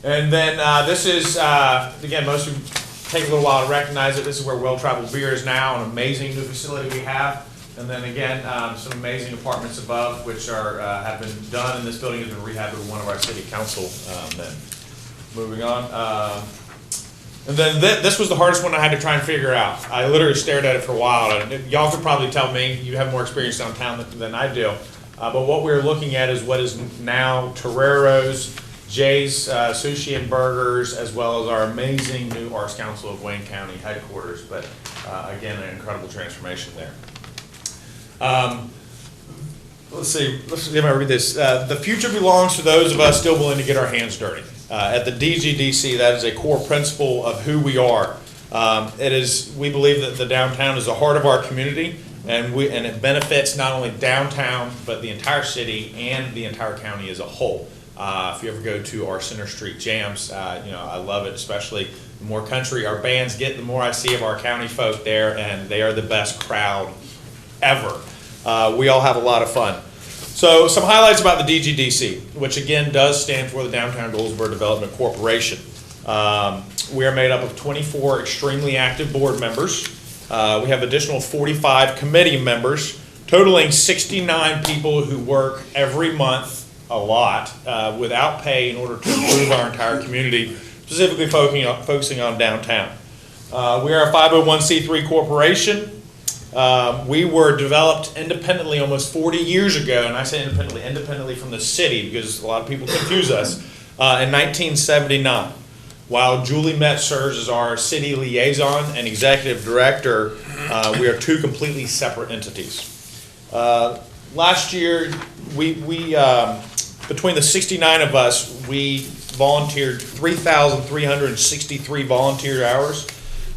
And then this is, again, most of you take a little while to recognize it. This is where Well Traveled Beer is now, an amazing new facility we have. And then again, some amazing apartments above, which are have been done in this building, has been rehabbed with one of our city council men. Moving on. And then this was the hardest one I had to try and figure out. I literally stared at it for a while. Y'all could probably tell me, you have more experience downtown than I do. But what we're looking at is what is now Torero's, Jay's Sushi and Burgers, as well as our amazing new Arts Council of Wayne County headquarters. But again, an incredible transformation there. Let's see if I read this. The future belongs to those of us still willing to get our hands dirty. At the DGDC, that is a core principle of who we are. We believe that the downtown is the heart of our community, and it benefits not only downtown, but the entire city and the entire county as a whole. If you ever go to our Center Street jams, I love it, especially the more country our bands get, the more I see of our county folk there, and they are the best crowd ever. We all have a lot of fun. So some highlights about the DGDC, which again does stand for the Downtown Goldsboro Development Corporation. We are made up of 24 extremely active board members. We have additional 45 committee members, totaling 69 people who work every month, a lot, without pay in order to improve our entire community, specifically focusing on downtown. We are a 501c3 corporation. We were developed independently almost 40 years ago, and I say independently from the city because a lot of people confuse us, in 1979. While Julie Metz serves as our city liaison and executive director, we are two completely separate entities. Last year, between the 69 of us, we volunteered 3,363 volunteer hours.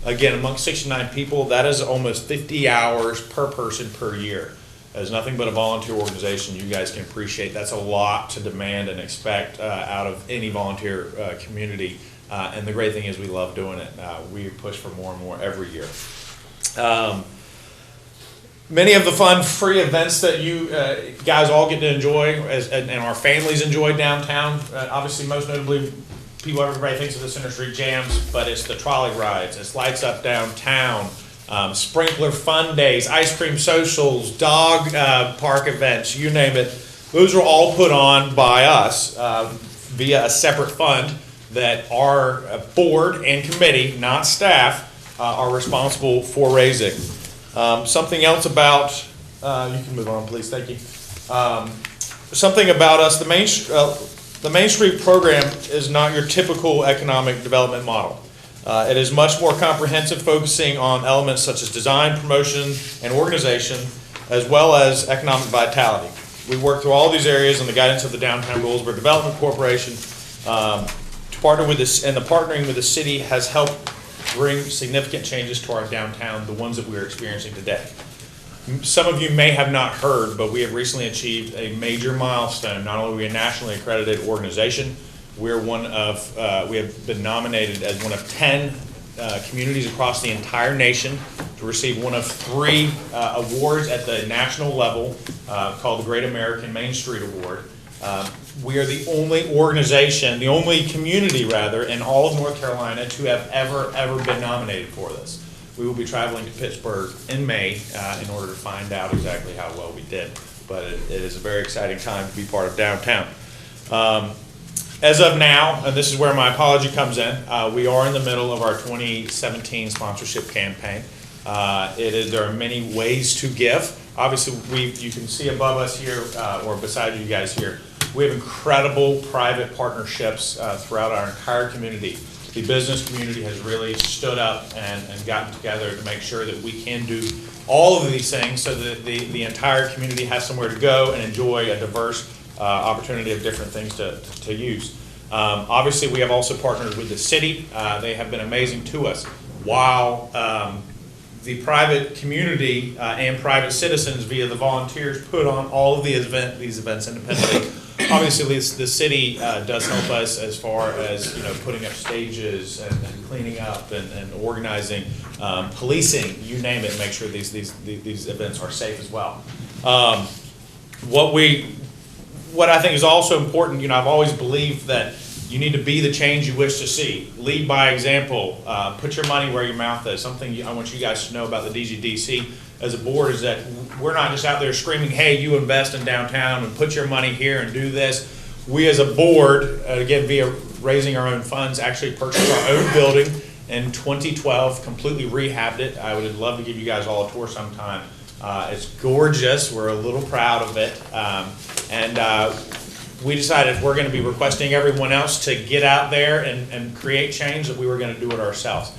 Again, among 69 people, that is almost 50 hours per person per year. As nothing but a volunteer organization, you guys can appreciate that's a lot to demand and expect out of any volunteer community. And the great thing is we love doing it. We push for more and more every year. Many of the fun free events that you guys all get to enjoy and our families enjoy downtown, obviously most notably everybody thinks of the Center Street Jams, but it's the trolley rides, it's Lights Up Downtown, sprinkler fun days, ice cream socials, dog park events, you name it. Those are all put on by us via a separate fund that our board and committee, not staff, are responsible for raising. Something else about, you can move on please, thank you. Something about us, the Main Street program is not your typical economic development model. It is much more comprehensive, focusing on elements such as design, promotion, and organization, as well as economic vitality. We work through all these areas in the guidance of the Downtown Goldsboro Development Corporation. To partner with this, and the partnering with the city has helped bring significant changes to our downtown, the ones that we are experiencing today. Some of you may have not heard, but we have recently achieved a major milestone. Not only are we a nationally accredited organization, we have been nominated as one of 10 communities across the entire nation to receive one of 3 awards at the national level called the Great American Main Street Award. We are the only organization, the only community rather, in all of North Carolina to have ever been nominated for this. We will be traveling to Pittsburgh in May in order to find out exactly how well we did. But it is a very exciting time to be part of downtown. As of now, and this is where my apology comes in, we are in the middle of our 2017 sponsorship campaign. There are many ways to give. Obviously, you can see above us here, or beside you guys here, we have incredible private partnerships throughout our entire community. The business community has really stood up and gotten together to make sure that we can do all of these things so that the entire community has somewhere to go and enjoy a diverse opportunity of different things to use. Obviously, we have also partnered with the city. They have been amazing to us. While the private community and private citizens via the volunteers put on all of these events independently, obviously the city does help us as far as putting up stages and cleaning up and organizing, policing, you name it, make sure these events are safe as well. What I think is also important, I've always believed that you need to be the change you wish to see. Lead by example. Put your money where your mouth is. Something I want you guys to know about the DGDC as a board is that we're not just out there screaming, hey, you invest in downtown and put your money here and do this. We as a board, again, via raising our own funds, actually purchased our own building in 2012, completely rehabbed it. I would love to give you guys all a tour sometime. It's gorgeous. We're a little proud of it. We decided we're going to be requesting everyone else to get out there and create change, that we were going to do it ourselves.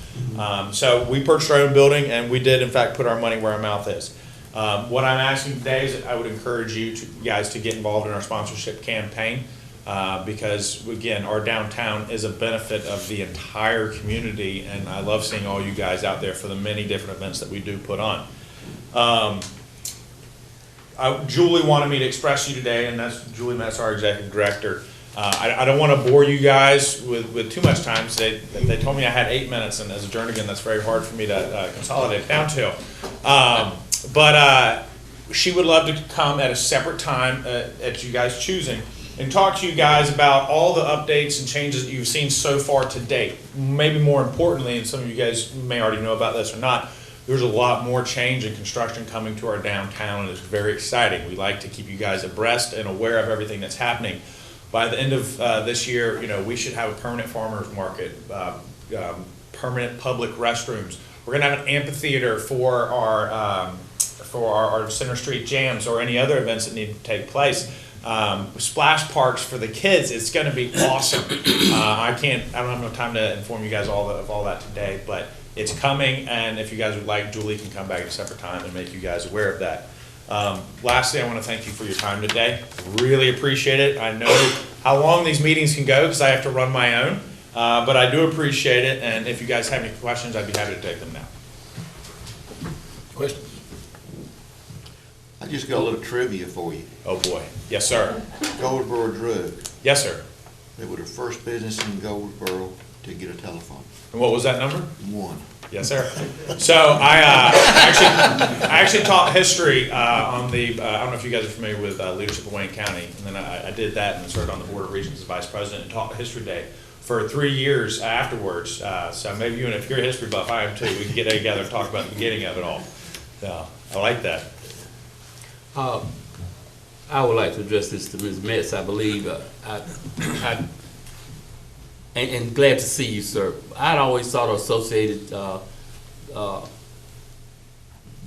So we purchased our own building, and we did, in fact, put our money where our mouth is. What I'm asking today is that I would encourage you guys to get involved in our sponsorship campaign. because again, our downtown is a benefit of the entire community, and I love seeing all you guys out there for the many different events that we do put on. Julie wanted me to express to you today, and that's Julie Metz, our executive director. I don't want to bore you guys with too much time. They told me I had 8 minutes, and as a journeyman, that's very hard for me to consolidate down to. But she would love to come at a separate time at you guys choosing and talk to you guys about all the updates and changes that you've seen so far to date. Maybe more importantly, and some of you guys may already know about this or not, there's a lot more change and construction coming to our downtown, and it's very exciting. We like to keep you guys abreast and aware of everything that's happening. By the end of this year, we should have a permanent farmers market, permanent public restrooms. We're going to have an amphitheater for our Center Street jams or any other events that need to take place. Splash parks for the kids. It's going to be awesome. I don't have enough time to inform you guys of all that today, but it's coming, and if you guys would like, Julie can come back at a separate time and make you guys aware of that. Lastly, I want to thank you for your time today. Really appreciate it. I know how long these meetings can go because I have to run my own, but I do appreciate it, and if you guys have any questions, I'd be happy to take them now. Questions? I just got a little trivia for you. Oh, boy. Yes, sir. Goldsboro Drug. Yes, sir. They were the first business in Goldsboro to get a telephone. And what was that number? 1. Yes, sir. So I actually taught history on the, I don't know if you guys are familiar with leadership of Wayne County, and then I did that and served on the Board of Regents as Vice President and taught History Day for 3 years afterwards. So maybe you, and if you're a history buff, I am too, we can get together and talk about the beginning of it all. So I like that. I would like to address this to Ms. Metz. I believe, and glad to see you, sir. I'd always thought associated the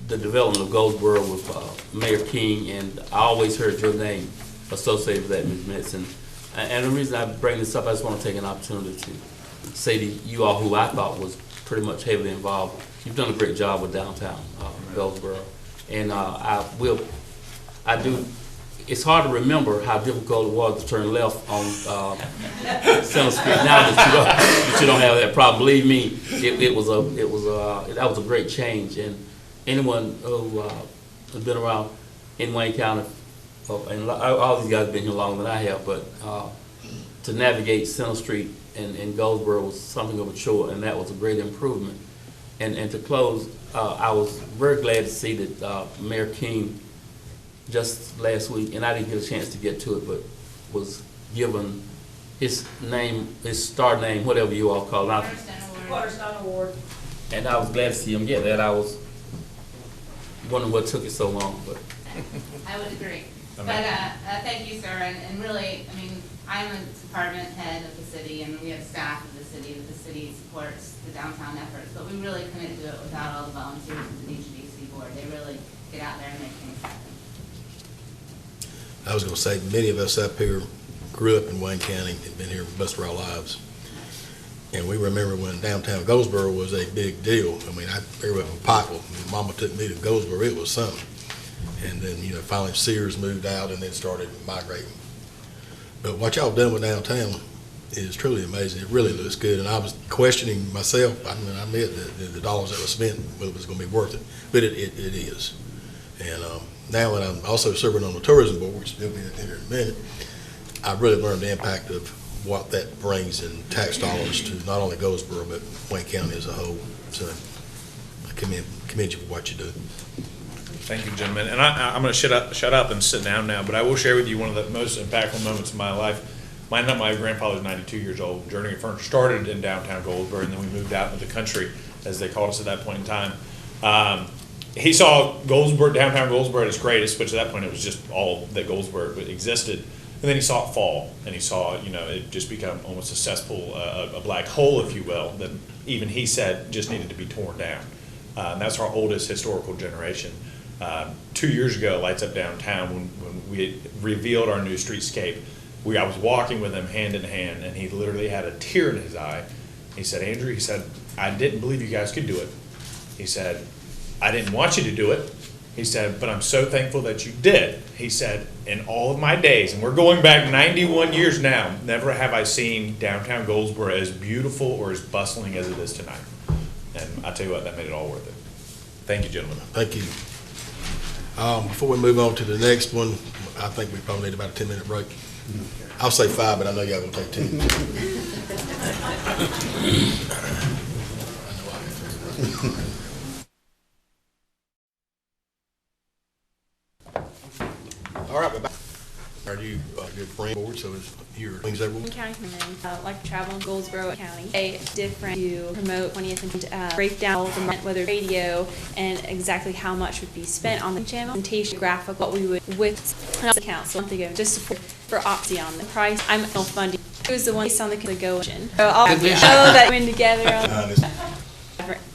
development of Goldsboro with Mayor King, and I always heard your name associated with that, Ms. Metz. And the reason I bring this up, I just want to take an opportunity to say to you all who I thought was pretty much heavily involved, you've done a great job with downtown Goldsboro. And it's hard to remember how difficult it was to turn left on Center Street now that you don't have that problem. Believe me, that was a great change. And anyone who has been around in Wayne County, and all these guys have been here longer than I have, but to navigate Center Street and Goldsboro was something of a chore, and that was a great improvement. And to close, I was very glad to see that Mayor King just last week, and I didn't get a chance to get to it, but was given his name, his star name, whatever you all call it. Waterstar Award. And I was glad to see him get that. I was wondering what took it so long, but. I would agree. But thank you, sir, and really, I mean, I'm a department head of the city, and we have staff of the city, that the city supports the downtown efforts, but we really couldn't do it without all the volunteers of the DGDC board. They really get out there and make things happen. I was going to say, many of us up here grew up in Wayne County and been here most of our lives. And we remember when downtown Goldsboro was a big deal. I mean, I grew up in Pikeville. Mama took me to Goldsboro. It was something. And then, finally Sears moved out and then started migrating. But what y'all done with downtown is truly amazing. It really looks good. And I was questioning myself. I mean, I admit that the dollars that were spent, whether it was going to be worth it. But it is. And now that I'm also serving on the tourism board, which will be in here in a minute, I really learned the impact of what that brings in tax dollars to not only Goldsboro, but Wayne County as a whole. So I commend you for what you do. Thank you, gentlemen. And I'm going to shut up and sit down now, but I will share with you one of the most impactful moments of my life. My grandfather's 92 years old. Journey of Furniture started in downtown Goldsboro, and then we moved out into the country, as they called us at that point in time. He saw downtown Goldsboro at its greatest, which at that point it was just all that Goldsboro existed. And then he saw it fall, and he saw, it just become almost a cesspool, a black hole, if you will, that even he said just needed to be torn down. And that's our oldest historical generation. 2 years ago, Lights Up Downtown, when we revealed our new streetscape, I was walking with him hand in hand, and he literally had a tear in his eye. He said, Andrew, he said, I didn't believe you guys could do it. He said, I didn't want you to do it. He said, but I'm so thankful that you did. He said, in all of my days, and we're going back 91 years now, never have I seen downtown Goldsboro as beautiful or as bustling as it is tonight. And I tell you what, that made it all worth it. Thank you, gentlemen. Thank you. Before we move on to the next one, I think we probably need about a 10-minute break. I'll say 5, but I know y'all gonna take 10. All right, we're back. Are you a good friend board? So is your things that will County Commission, like to travel in Goldsboro County, a different to promote 20th and break down the whether radio and exactly how much would be spent on the channel, presentation, graphic, what we would with the council. A month ago, just for Opti on the price. I'm no funding. It was the one based on the go-in. So all that went together.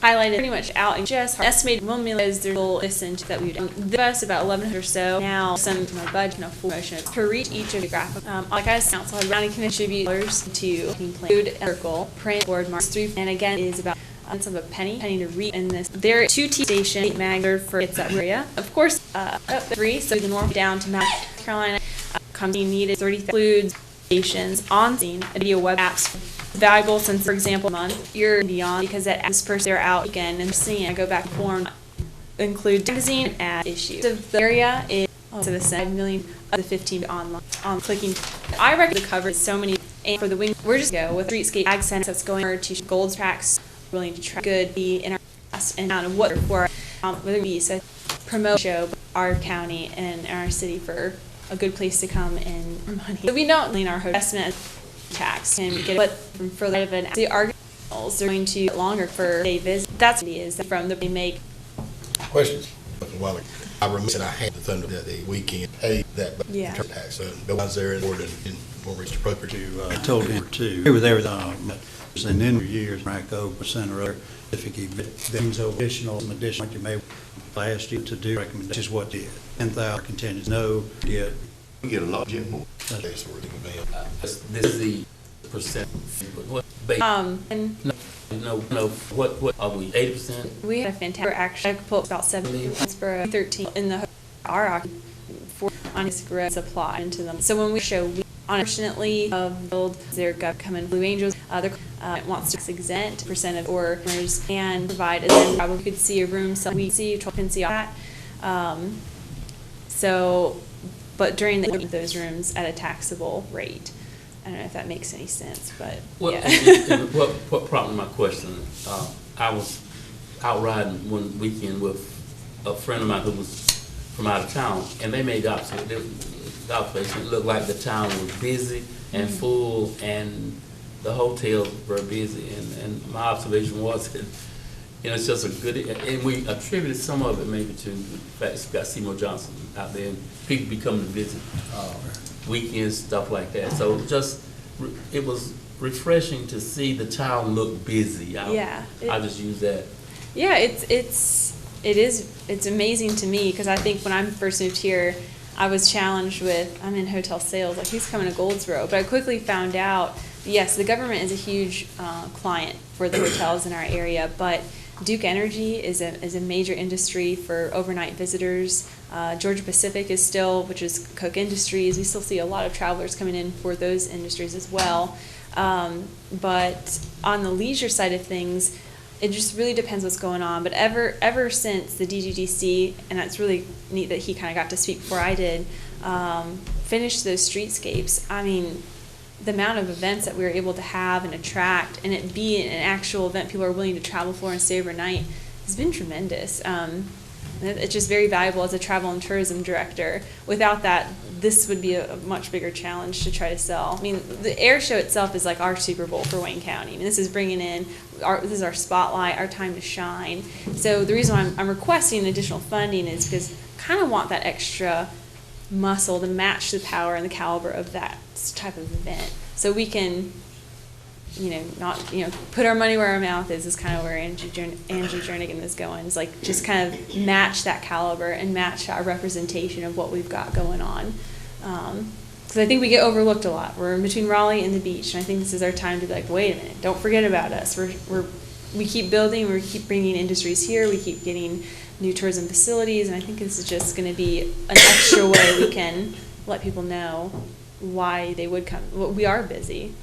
Highlighted pretty much out and just estimated 1 million as their goal listen to that we've done. The best about 1,100 or so. Now some budget and full motion to reach each of the graphic. Like I said, council had running contribute dollars to include circle, print, board, marks 3, and again is about of a penny to read in this. There are 2 T stations, Magner for its that area. Of course, up 3, so the north down to North Carolina. Company needed 30 includes stations on scene, video web apps. Valuable since, for example, month you're beyond because that this person they're out again and seeing. I go back and form include magazine ad issues. So the area is also the 7 million of the 15 online on clicking. I recommend the cover so many and for the wing. We're just go with streetscape accents that's going to gold tracks willing to track good be in our and out of what for whether it be so promote show our county and our city for a good place to come and money. So we don't lean our investment tax and get what from further of an the arguments they're going to get longer for a visit. That's what it is from the they make questions. I remember that I had the thunder that the weekend paid that tax. So the ones there in order and more reached appropriate to I told him to agree with everything. And then for years, rank over percent or other if you things over additional what you may last you to do recommendations is what did 10,000 contingent no yet. We get a lot of more. This is the percent. What? And no. What are we? 80%. We had a fantastic. Actually, I could pull about 70 for 13 in the our for honest growth supply into them. So when we show, we unfortunately of build their gut coming Blue Angels, other wants to exempt percent of orders and provide, and then probably could see a room. So we see 12 can see all that. So. But during those rooms at a taxable rate. I don't know if that makes any sense, but yeah. What prompted my question? I was out riding one weekend with a friend of mine who was from out of town, and they made observation. It looked like the town was busy and full, and the hotels were busy. And my observation was that, it's just a good, and we attributed some of it maybe to the fact that you got Seymour Johnson out there, and people be coming to visit weekends, stuff like that. So it was refreshing to see the town look busy. I just use that. Yeah, it's amazing to me because I think when I first moved here, I was challenged with, I'm in hotel sales, like who's coming to Goldsboro? But I quickly found out, yes, the government is a huge client for the hotels in our area, but Duke Energy is a major industry for overnight visitors. Georgia Pacific is still, which is Cook Industries. We still see a lot of travelers coming in for those industries as well. But on the leisure side of things, it just really depends what's going on. But ever since the DGDC, and it's really neat that he kind of got to speak before I did, finished those streetscapes. I mean, the amount of events that we were able to have and attract, and it be an actual event people are willing to travel for and stay overnight, has been tremendous. It's just very valuable as a travel and tourism director. Without that, this would be a much bigger challenge to try to sell. I mean, the air show itself is like our Super Bowl for Wayne County. I mean, this is bringing in, this is our spotlight, our time to shine. So the reason why I'm requesting additional funding is because I kind of want that extra muscle to match the power and the caliber of that type of event. So we can, put our money where our mouth is kind of where Angie Jernigan is going. It's like just kind of match that caliber and match our representation of what we've got going on. Because I think we get overlooked a lot. We're in between Raleigh and the beach, and I think this is our time to be like, wait a minute, don't forget about us. We're we keep building, we keep bringing industries here, we keep getting new tourism facilities, and I think this is just going to be an extra way we can let people know why they would come. Well, we are busy.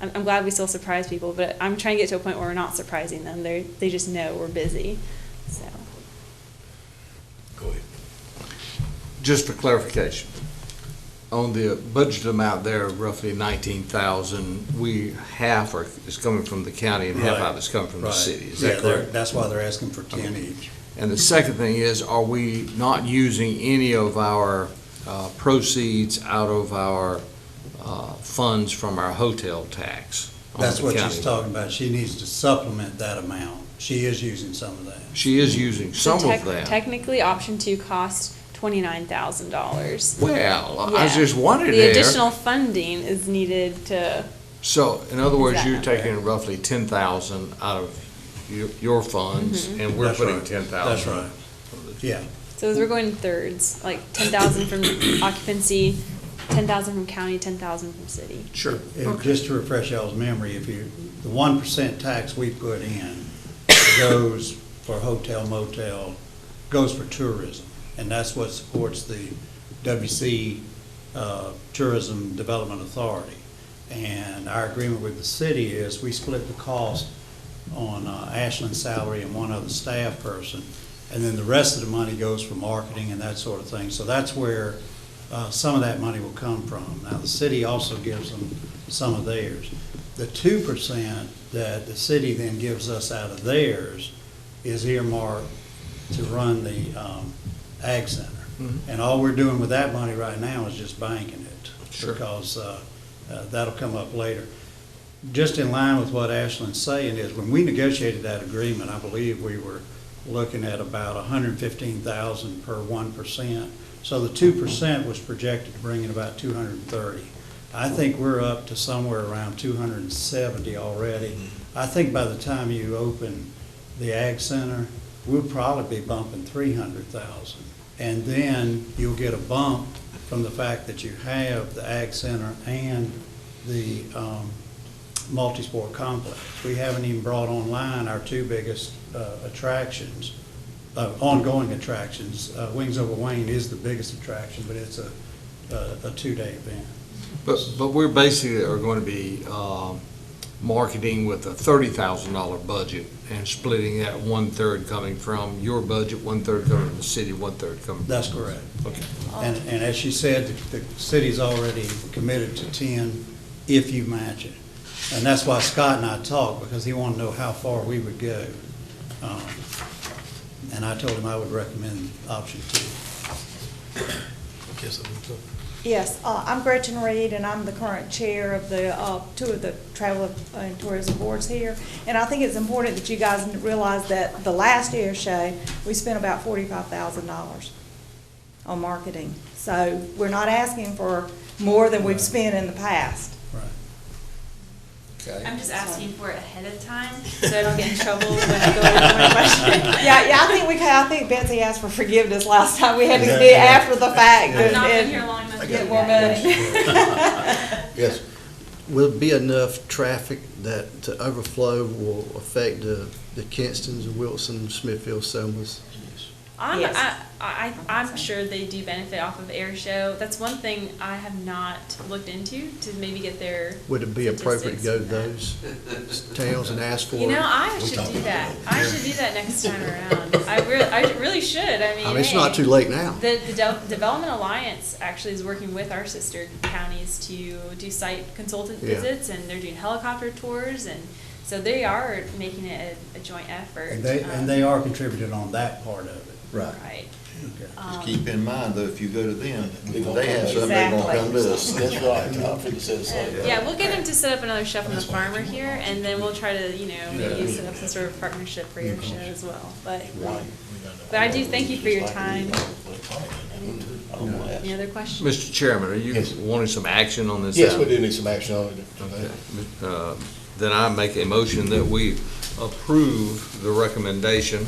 I'm glad we still surprise people, but I'm trying to get to a point where we're not surprising them. They just know we're busy. So. Go ahead. Just for clarification, on the budget amount there, roughly 19,000, half is coming from the county and half out is coming from the city. Is that correct? That's why they're asking for 10 each. And the second thing is, are we not using any of our proceeds out of our funds from our hotel tax? That's what she's talking about. She needs to supplement that amount. She is using some of that. She is using some of that. Technically, option 2 cost $29,000. Well, I was just wondering the there. additional funding is needed to. So, in other words, that you're number. taking roughly 10,000 out of your funds, and we're That's putting right. 10,000. That's right. Yeah. So as we're going in thirds, like 10,000 from occupancy, 10,000 from county, 10,000 from city. Sure. Just to refresh y'all's memory, the 1% tax we put in goes for hotel, motel, goes for tourism. And that's what supports the WC Tourism Development Authority. And our agreement with the city is we split the cost on Ashland's salary and one other staff person. And then the rest of the money goes for marketing and that sort of thing. So that's where some of that money will come from. Now, the city also gives them some of theirs. The 2% that the city then gives us out of theirs is earmarked to run the Ag Center. Mm-hmm. And all we're doing with that money right now is just banking it. Sure. Because that'll come up later. Just in line with what Ashland's saying is when we negotiated that agreement, I believe we were looking at about $115,000 per 1%. So the 2% was projected to bring in about 230. I think we're up to somewhere around 270 already. I think by the time you open the Ag Center, we'll probably be bumping 300,000. And then you'll get a bump from the fact that you have the Ag Center and the multi-sport complex. We haven't even brought online our two biggest attractions, ongoing attractions. Wings Over Wayne is the biggest attraction, but it's a 2-day event. But we're basically are going to be marketing with a $30,000 budget and splitting that 1/3 coming from your budget, 1/3 coming from the city, 1/3 coming. That's correct. Okay. And as she said, the city's already committed to 10 if you match it. And that's why Scott and I talked, because he wanted to know how far we would go. And I told him I would recommend option 2. Yes, I'm Gretchen Reed, and I'm the current chair of the two of the travel and tourism boards here. And I think it's important that you guys realize that the last air show, we spent about $45,000 on marketing. So we're not asking for more than we've spent in the past. Okay. I'm just asking for it ahead of time, so I don't get in trouble when I go over my question. Yeah, I think Betsy asked for forgiveness last time. We had to be after the fact. I've not been here long enough to get do more that. money. Yes. Will it be enough traffic that to overflow will affect the Kinstons, Wilson, Smithfield, Selmas? I'm sure they do benefit off of air show. That's one thing I have not looked into to maybe get their. Would it be appropriate to go to those towns and ask for it? You know, I should do that. I should do that next time around. I really should. I mean, it's not too late now. The Development Alliance actually is working with our sister counties to do site consultant visits, and they're doing helicopter tours, and so they are making it a joint effort. And they are contributing on that part of it. Right. Right. Just keep in mind, though, if you go to them, if They they have something, they're gonna come to us. That's right. I'll figure this out. Yeah, we'll get them to set up another chef on the farmer here, and then we'll try to, maybe set up some sort of partnership for your show as well. But I do thank you for your time. Any other questions? Mr. Chairman, are you wanting some action on this? Yes, we do need some action on it. Okay. Then I make a motion that we approve the recommendation,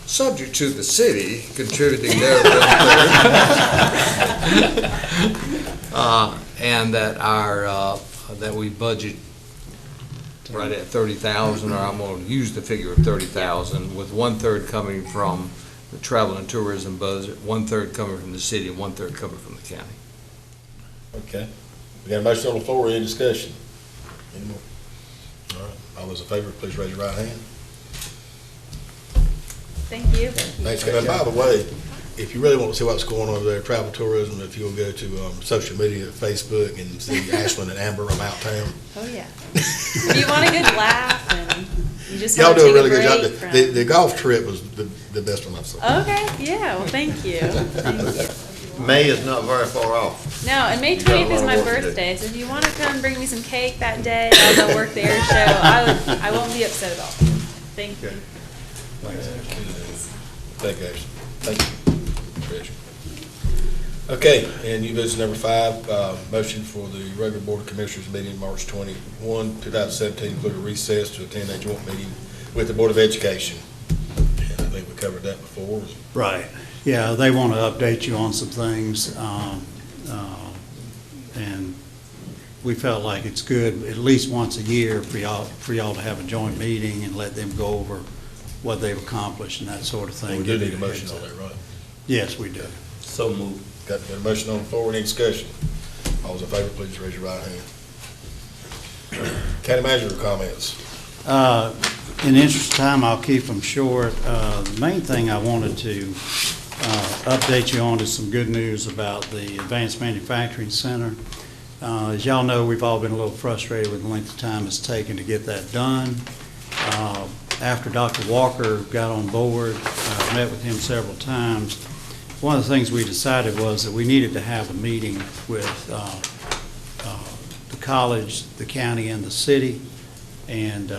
subject to the city contributing their and that that we budget right at 30,000, or I'm going to use the figure of 30,000, with 1/3 coming from the travel and tourism budget, 1/3 coming from the city, and 1/3 coming from the county. Okay. We got a motion on the floor, any discussion? Any more? All right, all those in favor, please raise your right hand. Thank you. Thanks, and by the way, if you really want to see what's going on over there, travel tourism, if you'll go to social media, Facebook, and see Ashland and Amber about town. Oh, yeah. If you want a good laugh and you just Y'all want to do a take really good job. break from... The golf trip was the best one I've seen. Okay, yeah, well, thank you. Thank you. May is not very far off. No, and May You got a 20th is lot my of work to do. birthday, so if you want to come bring me some cake that day, I'll go work the air show. I won't be upset at all. Thank you. Thank you, Ashley. Thank you, Trish. Okay, and new business number 5, motion for the regular Board of Commissioners meeting March 21, 2017, include a recess to attend a joint meeting with the Board of Education. And I think we covered that before. Right. Yeah, they want to update you on some things, and we felt like it's good at least once a year for y'all to have a joint meeting and let them go over what they've accomplished and that sort of thing. We do need a motion on that, right? Yes, we do. So moved. Got a motion on the floor, any discussion? All those in favor, please raise your right hand. County manager comments. In the interest of time, I'll keep them short. The main thing I wanted to update you on is some good news about the Advanced Manufacturing Center. As y'all know, we've all been a little frustrated with the length of time it's taken to get that done. After Dr. Walker got on board, I met with him several times. One of the things we decided was that we needed to have a meeting with the college, the county, and the city, and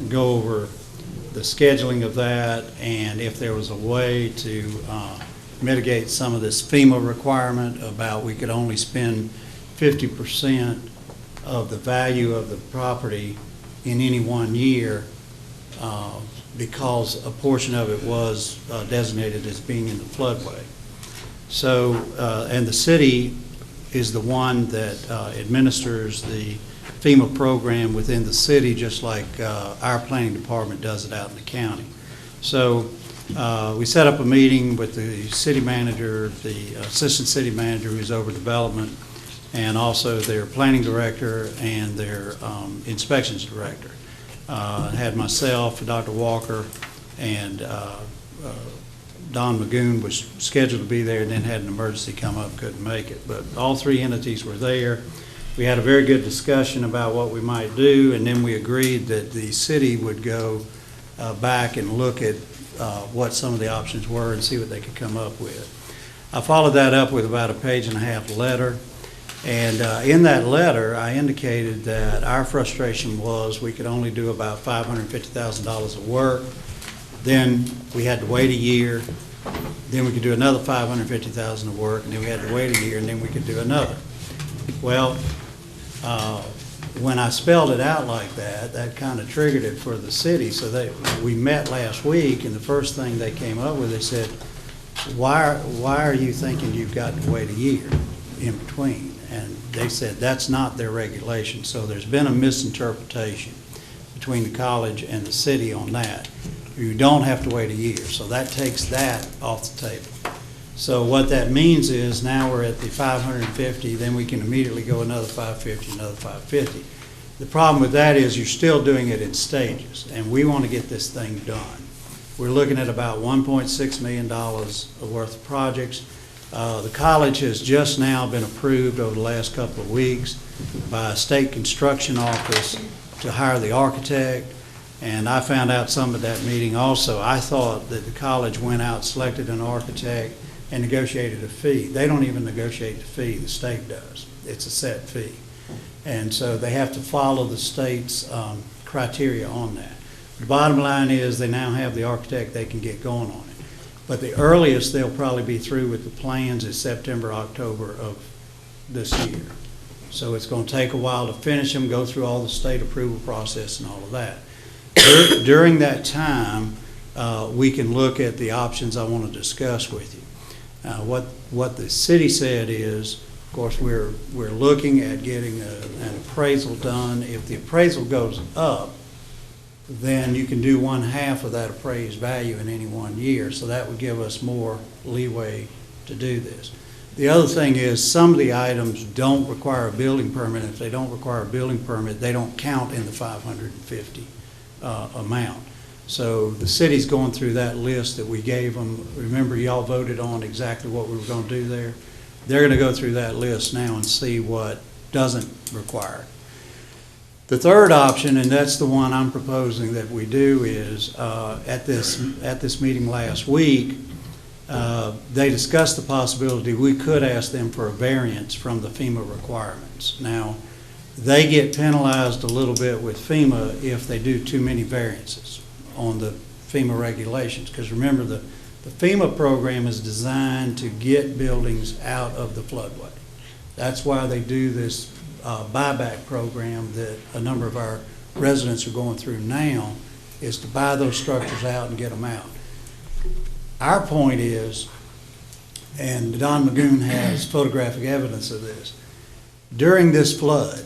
go over the scheduling of that, and if there was a way to mitigate some of this FEMA requirement about we could only spend 50% of the value of the property in any one year, because a portion of it was designated as being in the floodway. So, and the city is the one that administers the FEMA program within the city, just like our planning department does it out in the county. So we set up a meeting with the city manager, the assistant city manager who's over development, and also their planning director and their inspections director. Had myself, Dr. Walker, and Don Magoon was scheduled to be there, and then had an emergency come up, couldn't make it. But all 3 entities were there. We had a very good discussion about what we might do, and then we agreed that the city would go back and look at what some of the options were and see what they could come up with. I followed that up with about a 1.5-page letter. And in that letter, I indicated that our frustration was we could only do about $550,000 of work. Then we had to wait a year. Then we could do another $550,000 of work, and then we had to wait a year, and then we could do another. Well, when I spelled it out like that, that kind of triggered it for the city. So we met last week, and the first thing they came up with, they said, why are you thinking you've got to wait a year in between? And they said that's not their regulation. So there's been a misinterpretation between the college and the city on that. You don't have to wait a year. So that takes that off the table. So what that means is now we're at the 550, then we can immediately go another 550, another 550. The problem with that is you're still doing it in stages, and we want to get this thing done. We're looking at about $1.6 million worth of projects. The college has just now been approved over the last couple of weeks by a state construction office to hire the architect, and I found out some of that meeting also. I thought that the college went out, selected an architect, and negotiated a fee. They don't even negotiate the fee, the state does. It's a set fee. And so they have to follow the state's criteria on that. The bottom line is they now have the architect, they can get going on it. But the earliest they'll probably be through with the plans is September, October of this year. So it's going to take a while to finish them, go through all the state approval process and all of that. During that time, we can look at the options I want to discuss with you. What the city said is Of course, we're looking at getting an appraisal done. If the appraisal goes up, then you can do 1/2 of that appraised value in any 1 year. So that would give us more leeway to do this. The other thing is some of the items don't require a building permit. If they don't require a building permit, they don't count in the 550 amount. So the city's going through that list that we gave them. Remember, y'all voted on exactly what we were going to do there. They're going to go through that list now and see what doesn't require. The third option, and that's the one I'm proposing that we do, is at this meeting last week, they discussed the possibility we could ask them for a variance from the FEMA requirements. Now, they get penalized a little bit with FEMA if they do too many variances on the FEMA regulations, because remember, the FEMA program is designed to get buildings out of the floodway. That's why they do this buyback program that a number of our residents are going through now, is to buy those structures out and get them out. Our point is, and Don Magoon has photographic evidence of this, during this flood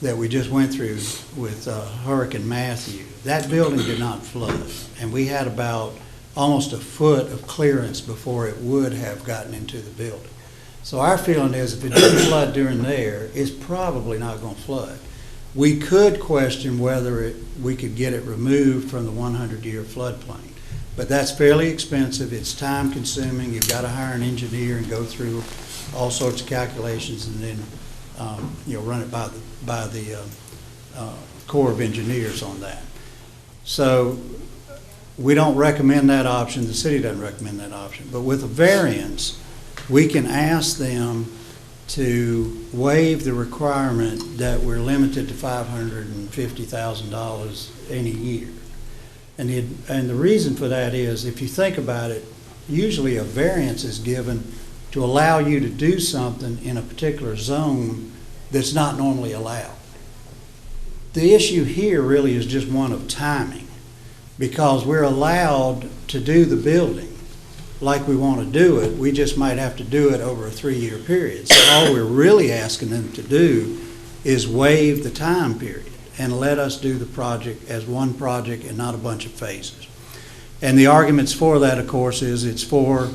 that we just went through with Hurricane Matthew, that building did not flood, and we had about almost a foot of clearance before it would have gotten into the building. So our feeling is if it didn't flood during there, it's probably not going to flood. We could question whether we could get it removed from the 100-year floodplain, but that's fairly expensive. It's time consuming. You've got to hire an engineer and go through all sorts of calculations, and then run it by the Corps of Engineers on that. So we don't recommend that option. The city doesn't recommend that option. But with a variance, we can ask them to waive the requirement that we're limited to $550,000 in a year. And the reason for that is, if you think about it, usually a variance is given to allow you to do something in a particular zone that's not normally allowed. The issue here really is just one of timing, because we're allowed to do the building like we want to do it. We just might have to do it over a 3-year period. So all we're really asking them to do is waive the time period and let us do the project as one project and not a bunch of phases. And the arguments for that, of course, is it's for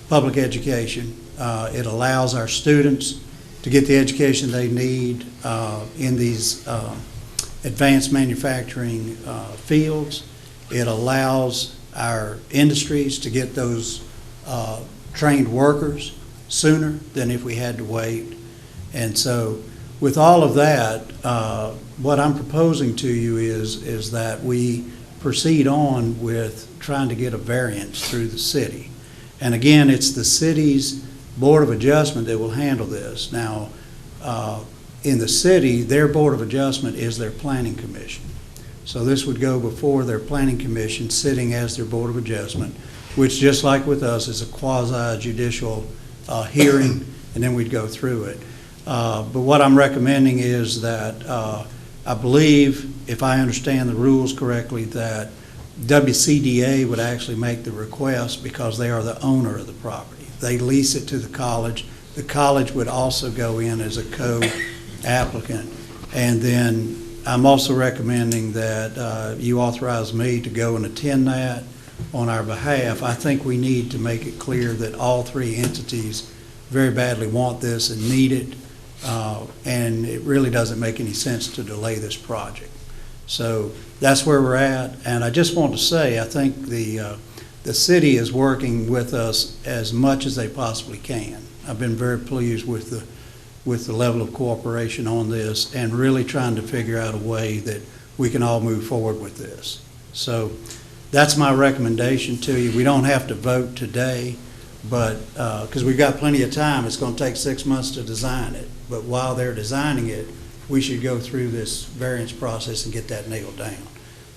public education. It allows our students to get the education they need in these advanced manufacturing fields. It allows our industries to get those trained workers sooner than if we had to wait. And so with all of that, what I'm proposing to you is that we proceed on with trying to get a variance through the city. And again, it's the city's Board of Adjustment that will handle this. Now, in the city, their Board of Adjustment is their planning commission. So this would go before their planning commission, sitting as their Board of Adjustment, which, just like with us, is a quasi-judicial hearing, and then we'd go through it. But what I'm recommending is that I believe, if I understand the rules correctly, that WCDA would actually make the request because they are the owner of the property. They lease it to the college. The college would also go in as a co-applicant. And then I'm also recommending that you authorize me to go and attend that on our behalf. I think we need to make it clear that all 3 entities very badly want this and need it, and it really doesn't make any sense to delay this project. So that's where we're at, and I just want to say I think the city is working with us as much as they possibly can. I've been very pleased with the level of cooperation on this, and really trying to figure out a way that we can all move forward with this. So that's my recommendation to you. We don't have to vote today, but because we've got plenty of time. It's going to take 6 months to design it, but while they're designing it, we should go through this variance process and get that nailed down.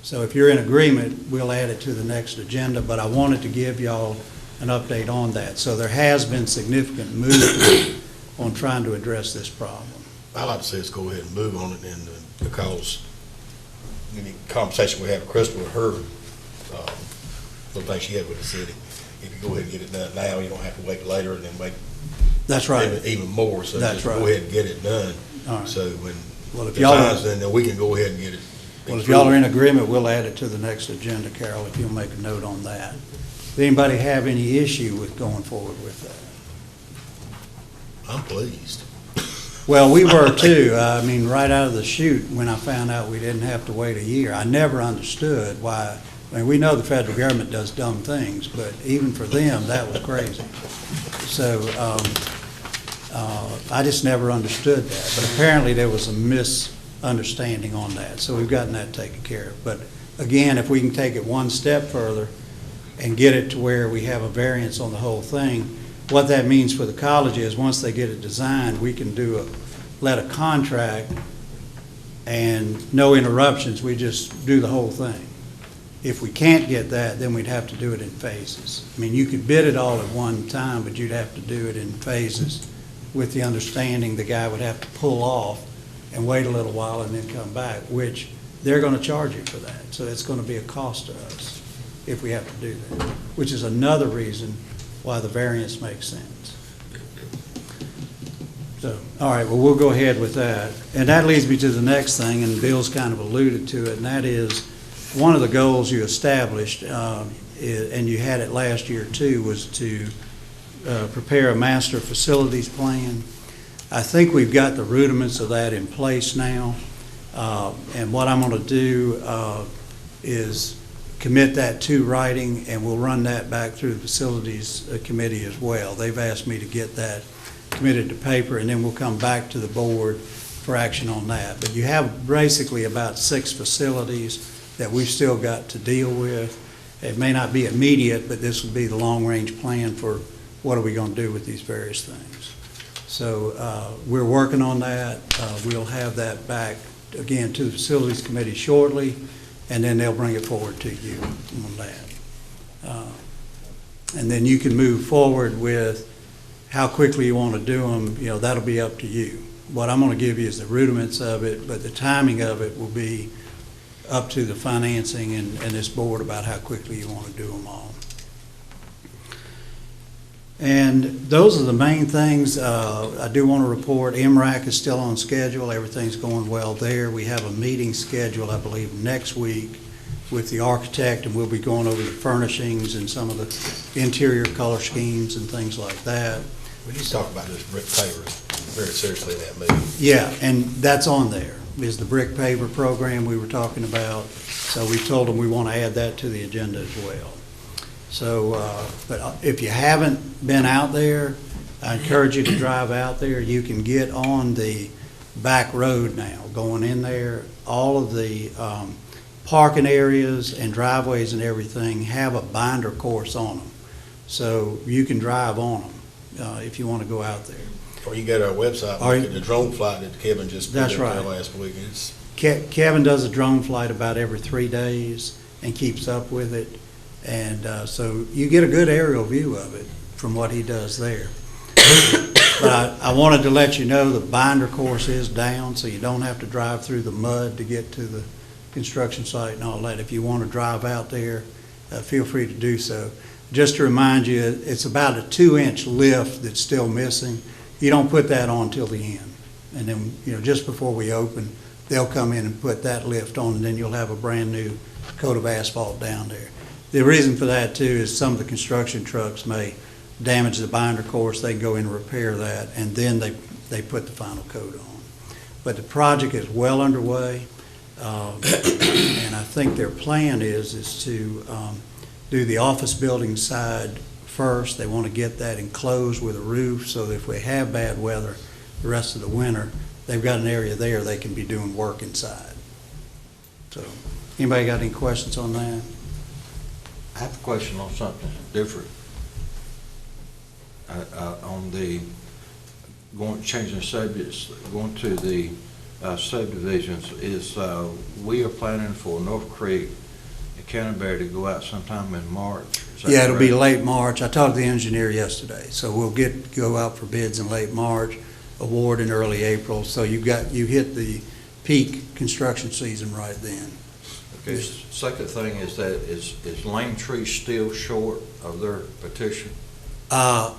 So if you're in agreement, we'll add it to the next agenda, but I wanted to give y'all an update on that. So there has been significant movement on trying to address this problem. I'd like to say let's go ahead and move on it, and because any conversation we have with Crystal, with her, little thing she had with the city, if you go ahead and get it done now, you don't have to wait later and then wait That's right. Even more, so That's just right. go ahead and get it done. All right. So when Well, if the y'all time's done, then we can go ahead and get it. Well, if y'all are in agreement, we'll add it to the next agenda, Carol, if you'll make a note on that. Does anybody have any issue with going forward with that? I'm pleased. Well, we were too. I mean, right out of the chute, when I found out we didn't have to wait a year, I never understood why. I mean, we know the federal government does dumb things, but even for them, that was crazy. So I just never understood that. But apparently there was a misunderstanding on that. So we've gotten that taken care of. But again, if we can take it one step further and get it to where we have a variance on the whole thing, what that means for the college is once they get it designed, we can let a contract and no interruptions, we just do the whole thing. If we can't get that, then we'd have to do it in phases. I mean, you could bid it all at one time, but you'd have to do it in phases with the understanding the guy would have to pull off and wait a little while and then come back, which they're going to charge you for that. So it's going to be a cost to us if we have to do that, which is another reason why the variance makes sense. So, all right, well, we'll go ahead with that. And that leads me to the next thing, and Bill's kind of alluded to it, and that is one of the goals you established, and you had it last year too, was to prepare a master facilities plan. I think we've got the rudiments of that in place now. And what I'm going to do is commit that to writing, and we'll run that back through the facilities committee as well. They've asked me to get that committed to paper, and then we'll come back to the board for action on that. But you have basically about 6 facilities that we've still got to deal with. It may not be immediate, but this will be the long-range plan for what are we going to do with these various things. So we're working on that. We'll have that back, again, to the facilities committee shortly, and then they'll bring it forward to you on that. And then you can move forward with how quickly you want to do them. You know, that'll be up to you. What I'm going to give you is the rudiments of it, but the timing of it will be up to the financing and this board about how quickly you want to do them all. And those are the main things. I do want to report MRAC is still on schedule. Everything's going well there. We have a meeting scheduled, I believe, next week with the architect, and we'll be going over the furnishings and some of the interior color schemes and things like that. We need to talk about this brick paver very seriously in that meeting. Yeah, and that's on there, is the brick paver program we were talking about. So we told them we want to add that to the agenda as well. So, but if you haven't been out there, I encourage you to drive out there. You can get on the back road now, going in there. All of the parking areas and driveways and everything have a binder course on them. So you can drive on them if you want to go out there. Or you go to our website and look at the drone flight that Kevin just put up there last week. Kevin does a drone flight about every 3 days and keeps up with it. And so you get a good aerial view of it from what he does there. But I wanted to let you know the binder course is down, so you don't have to drive through the mud to get to the construction site and all that. If you want to drive out there, feel free to do so. Just to remind you, it's about a 2-inch lift that's still missing. You don't put that on till the end. And then, you know, just before we open, they'll come in and put that lift on, and then you'll have a brand new coat of asphalt down there. The reason for that too is some of the construction trucks may damage the binder course. They can go in and repair that, and then they put the final coat on. But the project is well underway, and I think their plan is to do the office building side first. They want to get that enclosed with a roof so that if we have bad weather the rest of the winter, they've got an area there they can be doing work inside. So, anybody got any questions on that? I have a question on something different. On the changing subjects, going to the subdivisions, is we are planning for North Creek and Canterbury to go out sometime in March. Yeah, it'll be late March. I talked to the engineer yesterday, so we'll go out for bids in late March, award in early April. So you hit the peak construction season right then. Okay. Second thing is that is Lane Tree still short of their petition?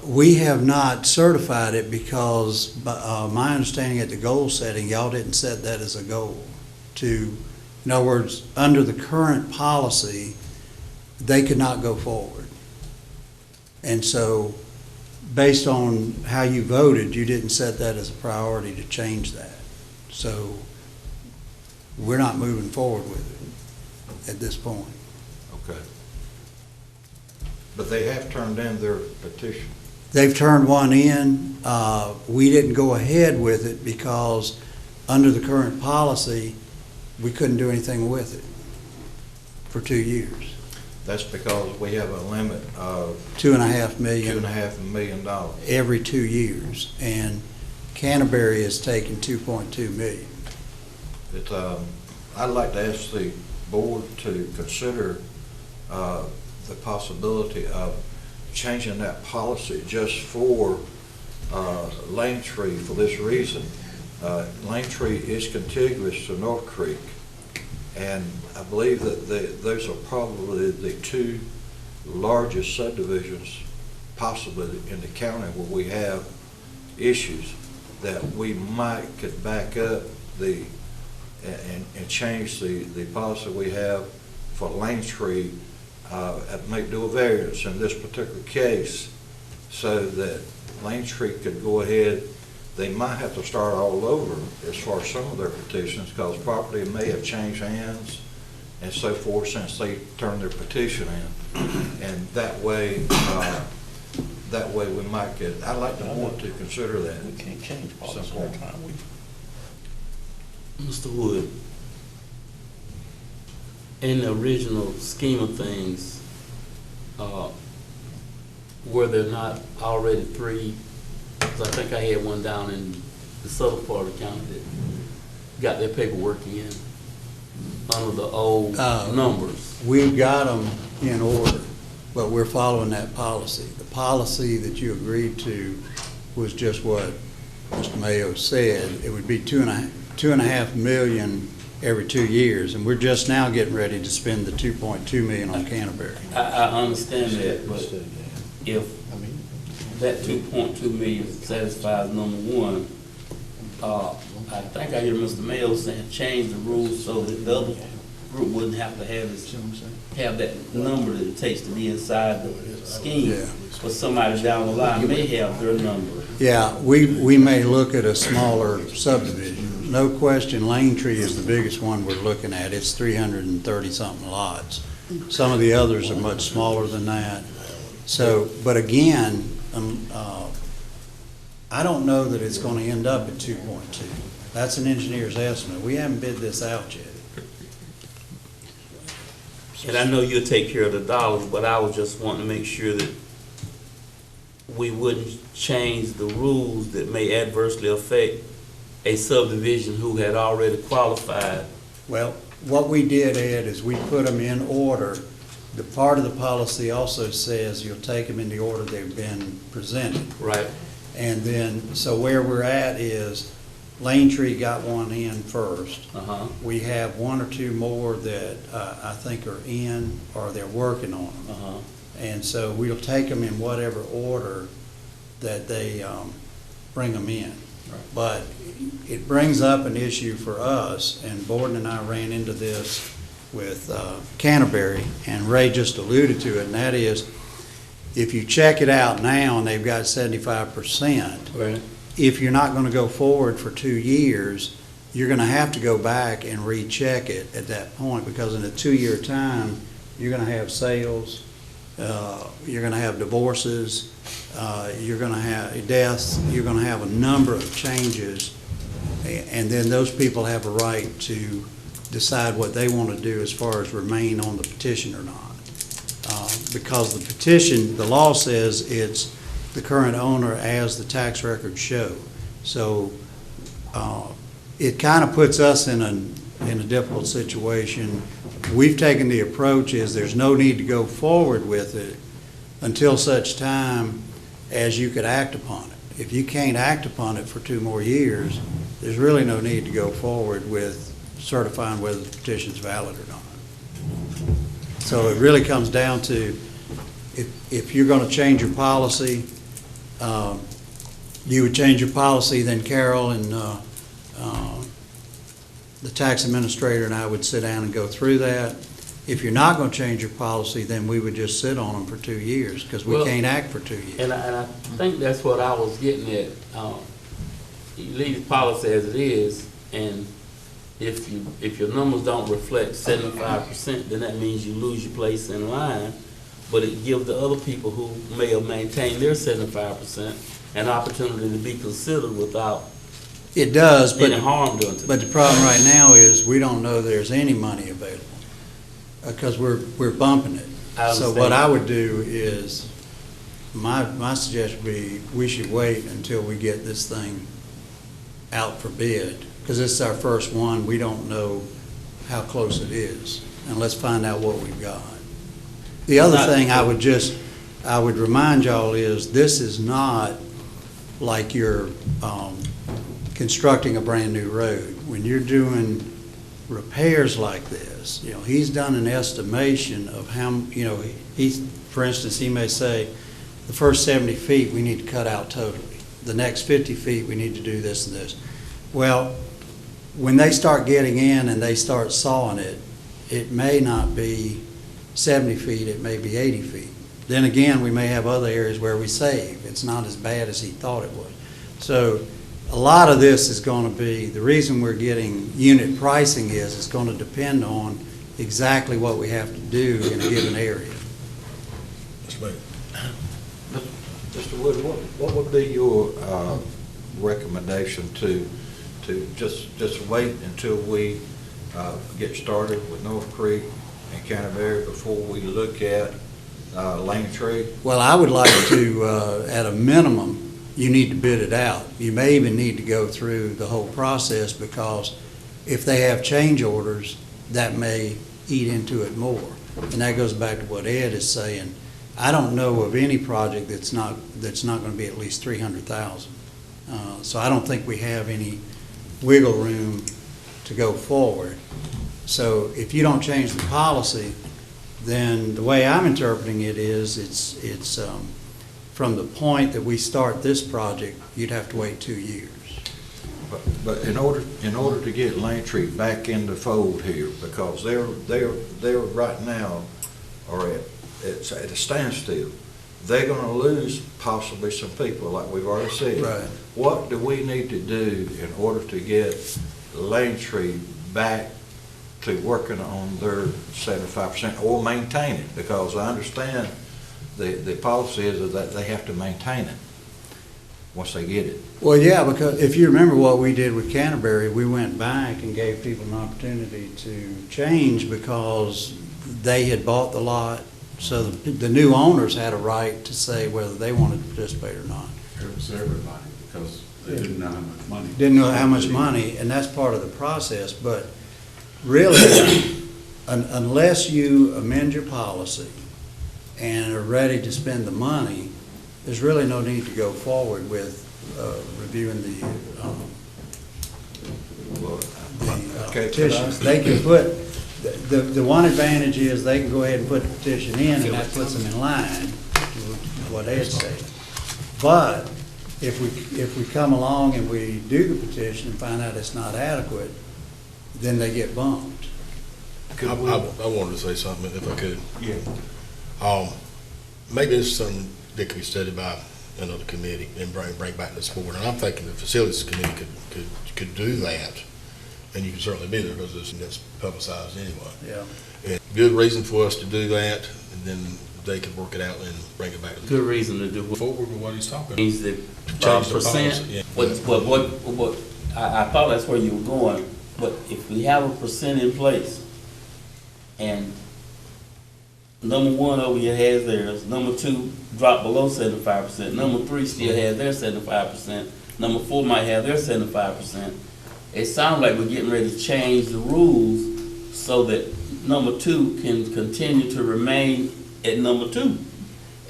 We have not certified it because, my understanding at the goal setting, y'all didn't set that as a goal in other words, under the current policy, they could not go forward. And so, based on how you voted, you didn't set that as a priority to change that. So, we're not moving forward with it at this point. Okay. But they have turned in their petition. They've turned one in. We didn't go ahead with it because under the current policy, we couldn't do anything with it for 2 years. That's because we have a limit of $2.5 million. $2.5 million. Every 2 years. And Canterbury has taken $2.2 million. I'd like to ask the board to consider the possibility of changing that policy just for Lane Tree for this reason. Lane Tree is contiguous to North Creek, and I believe that those are probably the two largest subdivisions possibly in the county where we have issues that we could back up and change the policy we have for Lane Tree and do a variance in this particular case so that Lane Tree could go ahead. They might have to start all over as far as some of their petitions because property may have changed hands and so forth since they turned their petition in. And that way we might get, I'd like the board to consider that. We can't change policy all the time. Mr. Wood, in the original scheme of things, were there not already three? Because I think I had one down in the southern part of the county that got their paperwork in under the old numbers. We've got them in order, but we're following that policy. The policy that you agreed to was just what Mr. Mayo said. It would be $2.5 million every 2 years, and we're just now getting ready to spend the $2.2 million on Canterbury. I understand that, but if that $2.2 million satisfies number one, I think I hear Mr. Mayo saying change the rules so that the other group wouldn't have to have that number that it takes to be inside the scheme. Yeah. But somebody down the line may have their number. Yeah, we may look at a smaller subdivision. No question, Lane Tree is the biggest one we're looking at. It's 330-something lots. Some of the others are much smaller than that. So, but again, I don't know that it's going to end up at 2.2. That's an engineer's estimate. We haven't bid this out yet. And I know you'll take care of the dollars, but I was just wanting to make sure that we wouldn't change the rules that may adversely affect a subdivision who had already qualified. Well, what we did, Ed, is we put them in order. The part of the policy also says you'll take them in the order they've been presented. Right. And then, so where we're at is Lane Tree got one in first. We have one or two more that I think are in or they're working on them. And so we'll take them in whatever order that they bring them in. Right. But it brings up an issue for us, and Borden and I ran into this with Canterbury, and Ray just alluded to it, and that is if you check it out now and they've got 75%, right. If you're not going to go forward for 2 years, you're going to have to go back and recheck it at that point, because in a 2-year time, you're going to have sales, you're going to have divorces, you're going to have deaths, you're going to have a number of changes, and then those people have a right to decide what they want to do as far as remain on the petition or not. Because the petition, the law says it's the current owner as the tax records show. So it kind of puts us in a difficult situation. We've taken the approach is there's no need to go forward with it until such time as you could act upon it. If you can't act upon it for 2 more years, there's really no need to go forward with certifying whether the petition's valid or not. So it really comes down to, if you're gonna change your policy, you would change your policy, then Carol and the tax administrator and I would sit down and go through that. If you're not gonna change your policy, then we would just sit on them for 2 years, because we Well, can't act for 2 years. And I think that's what I was getting at. You leave the policy as it is, and if your numbers don't reflect 75%, then that means you lose your place in line. But it gives the other people who may have maintained their 75% an opportunity to be considered without It does, but, any harm done to them. but the problem right now is we don't know there's any money available, because we're bumping it. I So what I would do is, my suggestion would be, we should wait until we get this thing out for bid, because this is our first one. We don't know how close it is, and let's find out what we've got. The other thing I would remind y'all is, this is not like you're constructing a brand-new road. When you're doing repairs like this, he's done an estimation of how, for instance, he may say, the first 70 feet we need to cut out totally. The next 50 feet we need to do this and this. Well, when they start getting in and they start sawing it, it may not be 70 feet, it may be 80 feet. Then again, we may have other areas where we save. It's not as bad as he thought it was. So a lot of this is going to be, the reason we're getting unit pricing is it's going to depend on exactly what we have to do in a given area. Mr. Wood, what would be your recommendation to just wait until we get started with North Creek and Canterbury before we look at Lane Tree? Well, I would like to, at a minimum, you need to bid it out. You may even need to go through the whole process, because if they have change orders, that may eat into it more. And that goes back to what Ed is saying. I don't know of any project that's not going to be at least $300,000. So I don't think we have any wiggle room to go forward. So if you don't change the policy, then the way I'm interpreting it is, it's from the point that we start this project, you'd have to wait 2 years. But in order to get Lane Tree back in the fold here, because they're right now are at a standstill. They're going to lose possibly some people, like we've already said. Right. What do we need to do in order to get Lane Tree back to working on their 75% or maintain it? Because I understand the policy is that they have to maintain it once they get it. Well, yeah, because if you remember what we did with Canterbury, we went back and gave people an opportunity to change because they had bought the lot. So the new owners had a right to say whether they wanted to participate or not. It was everybody, because they didn't know how much money. Didn't know how much money, and that's part of the process. But really, unless you amend your policy and are ready to spend the money, there's really no need to go forward with reviewing the petitions. They can put, the one advantage is they can go ahead and put the petition in, and that puts them in line with what Ed said. But if we come along and we do the petition and find out it's not adequate, then they get bumped. I wanted to say something, if I could. Yeah. Maybe it's something that could be studied by another committee and bring back to this board. And I'm thinking the facilities committee could do that, and you can certainly be there because it's publicized anyway. Yeah. And good reason for us to do that, and then they could work it out and bring it back to the Good reason to do forward with what he's talking about. Means that Change the percent. policy, yeah. What I thought that's where you were going. But if we have a percent in place, and number one over here has theirs, number two dropped below 75%, number three still has their 75%, number four might have their 75%. It sounds like we're getting ready to change the rules so that number two can continue to remain at number two.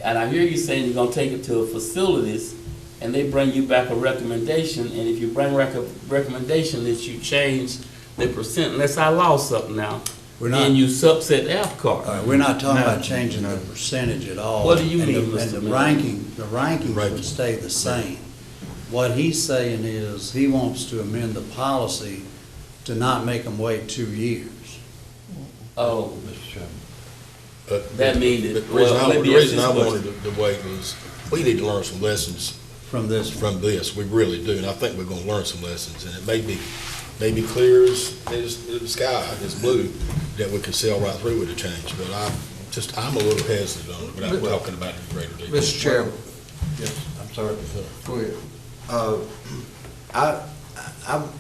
And I hear you saying you're gonna take it to facilities, and they bring you back a recommendation, and if you bring a recommendation that you change the percent, unless I lost something now, We're not- and you subset F All card. right, we're not talking Now- about changing the percentage at all. What do you And mean, the- Mr. And the Miller? rankings would stay the same. What he's saying is, he wants to amend the policy to not make them wait 2 years. Oh, Mr. Chairman. That means The that- well, let me ask reason this I question. wanted to wait was, we need to learn some lessons From this. from this. We really do, and I think we're gonna learn some lessons, and it may be clear as the sky, as blue, that we can sail right through with the change, but I'm a little hesitant on it without talking about it in greater detail. Mr. Chairman. Yes, I'm sorry. Go ahead.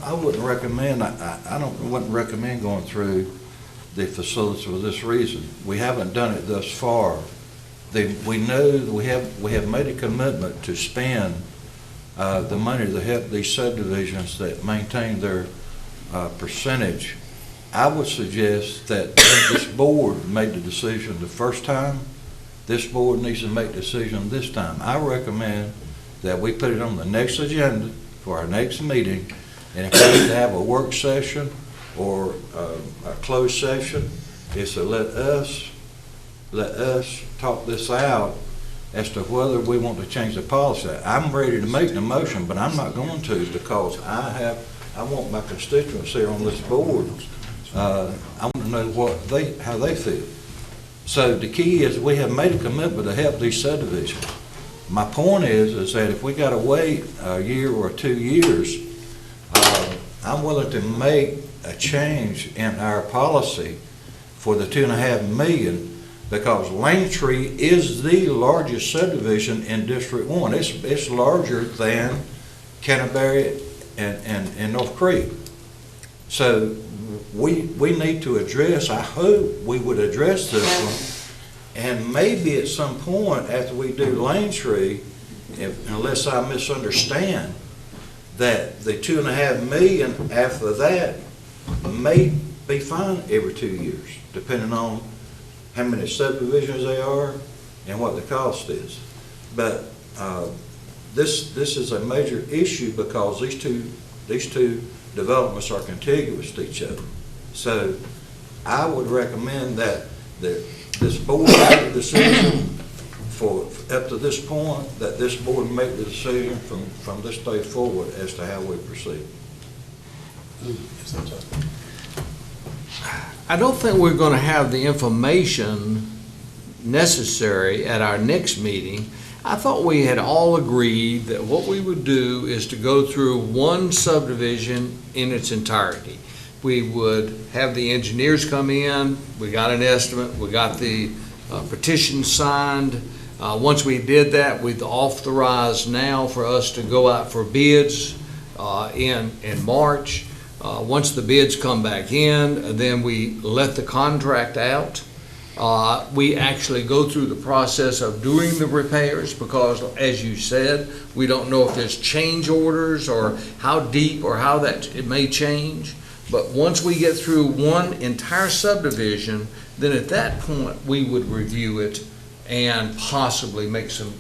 I wouldn't recommend, wouldn't recommend going through the facilities for this reason. We haven't done it thus far. We know that we have made a commitment to spend the money to help these subdivisions that maintain their percentage. I would suggest that this board made the decision the first time. This board needs to make the decision this time. I recommend that we put it on the next agenda for our next meeting, and if we need to have a work session or a closed session, is to let us talk this out as to whether we want to change the policy. I'm ready to make the motion, but I'm not going to, because I want my constituents here on this board. I want to know how they feel. So the key is we have made a commitment to help these subdivisions. My point is that if we got to wait a year or 2 years, I'm willing to make a change in our policy for the $2.5 million, because Lane Tree is the largest subdivision in District 1. It's larger than Canterbury and North Creek. So we need to address, I hope we would address this one, and maybe at some point after we do Lane Tree, unless I misunderstand, that the $2.5 million after that may be fine every 2 years, depending on how many subdivisions they are and what the cost is. But this is a major issue because these two developments are contiguous to each other. So I would recommend that this board make a decision for up to this point, that this board make the decision from this day forward as to how we proceed. I don't think we're going to have the information necessary at our next meeting. I thought we had all agreed that what we would do is to go through one subdivision in its entirety. We would have the engineers come in, we got an estimate, we got the petition signed. Once we did that, we'd authorize now for us to go out for bids in March. Once the bids come back in, then we let the contract out. We actually go through the process of doing the repairs because, as you said, we don't know if there's change orders or how deep or how that it may change. But once we get through one entire subdivision, then at that point, we would review it and possibly make some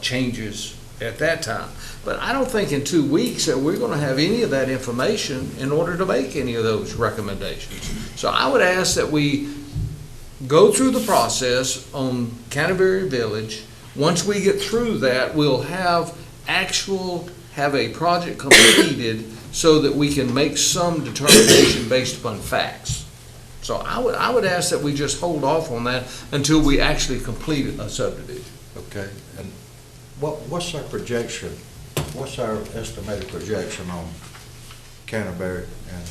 changes at that time. But I don't think in 2 weeks that we're going to have any of that information in order to make any of those recommendations. So I would ask that we go through the process on Canterbury Village. Once we get through that, we'll have a project completed so that we can make some determination based upon facts. So I would ask that we just hold off on that until we actually complete a subdivision. Okay, and what's our projection? What's our estimated projection on Canterbury and?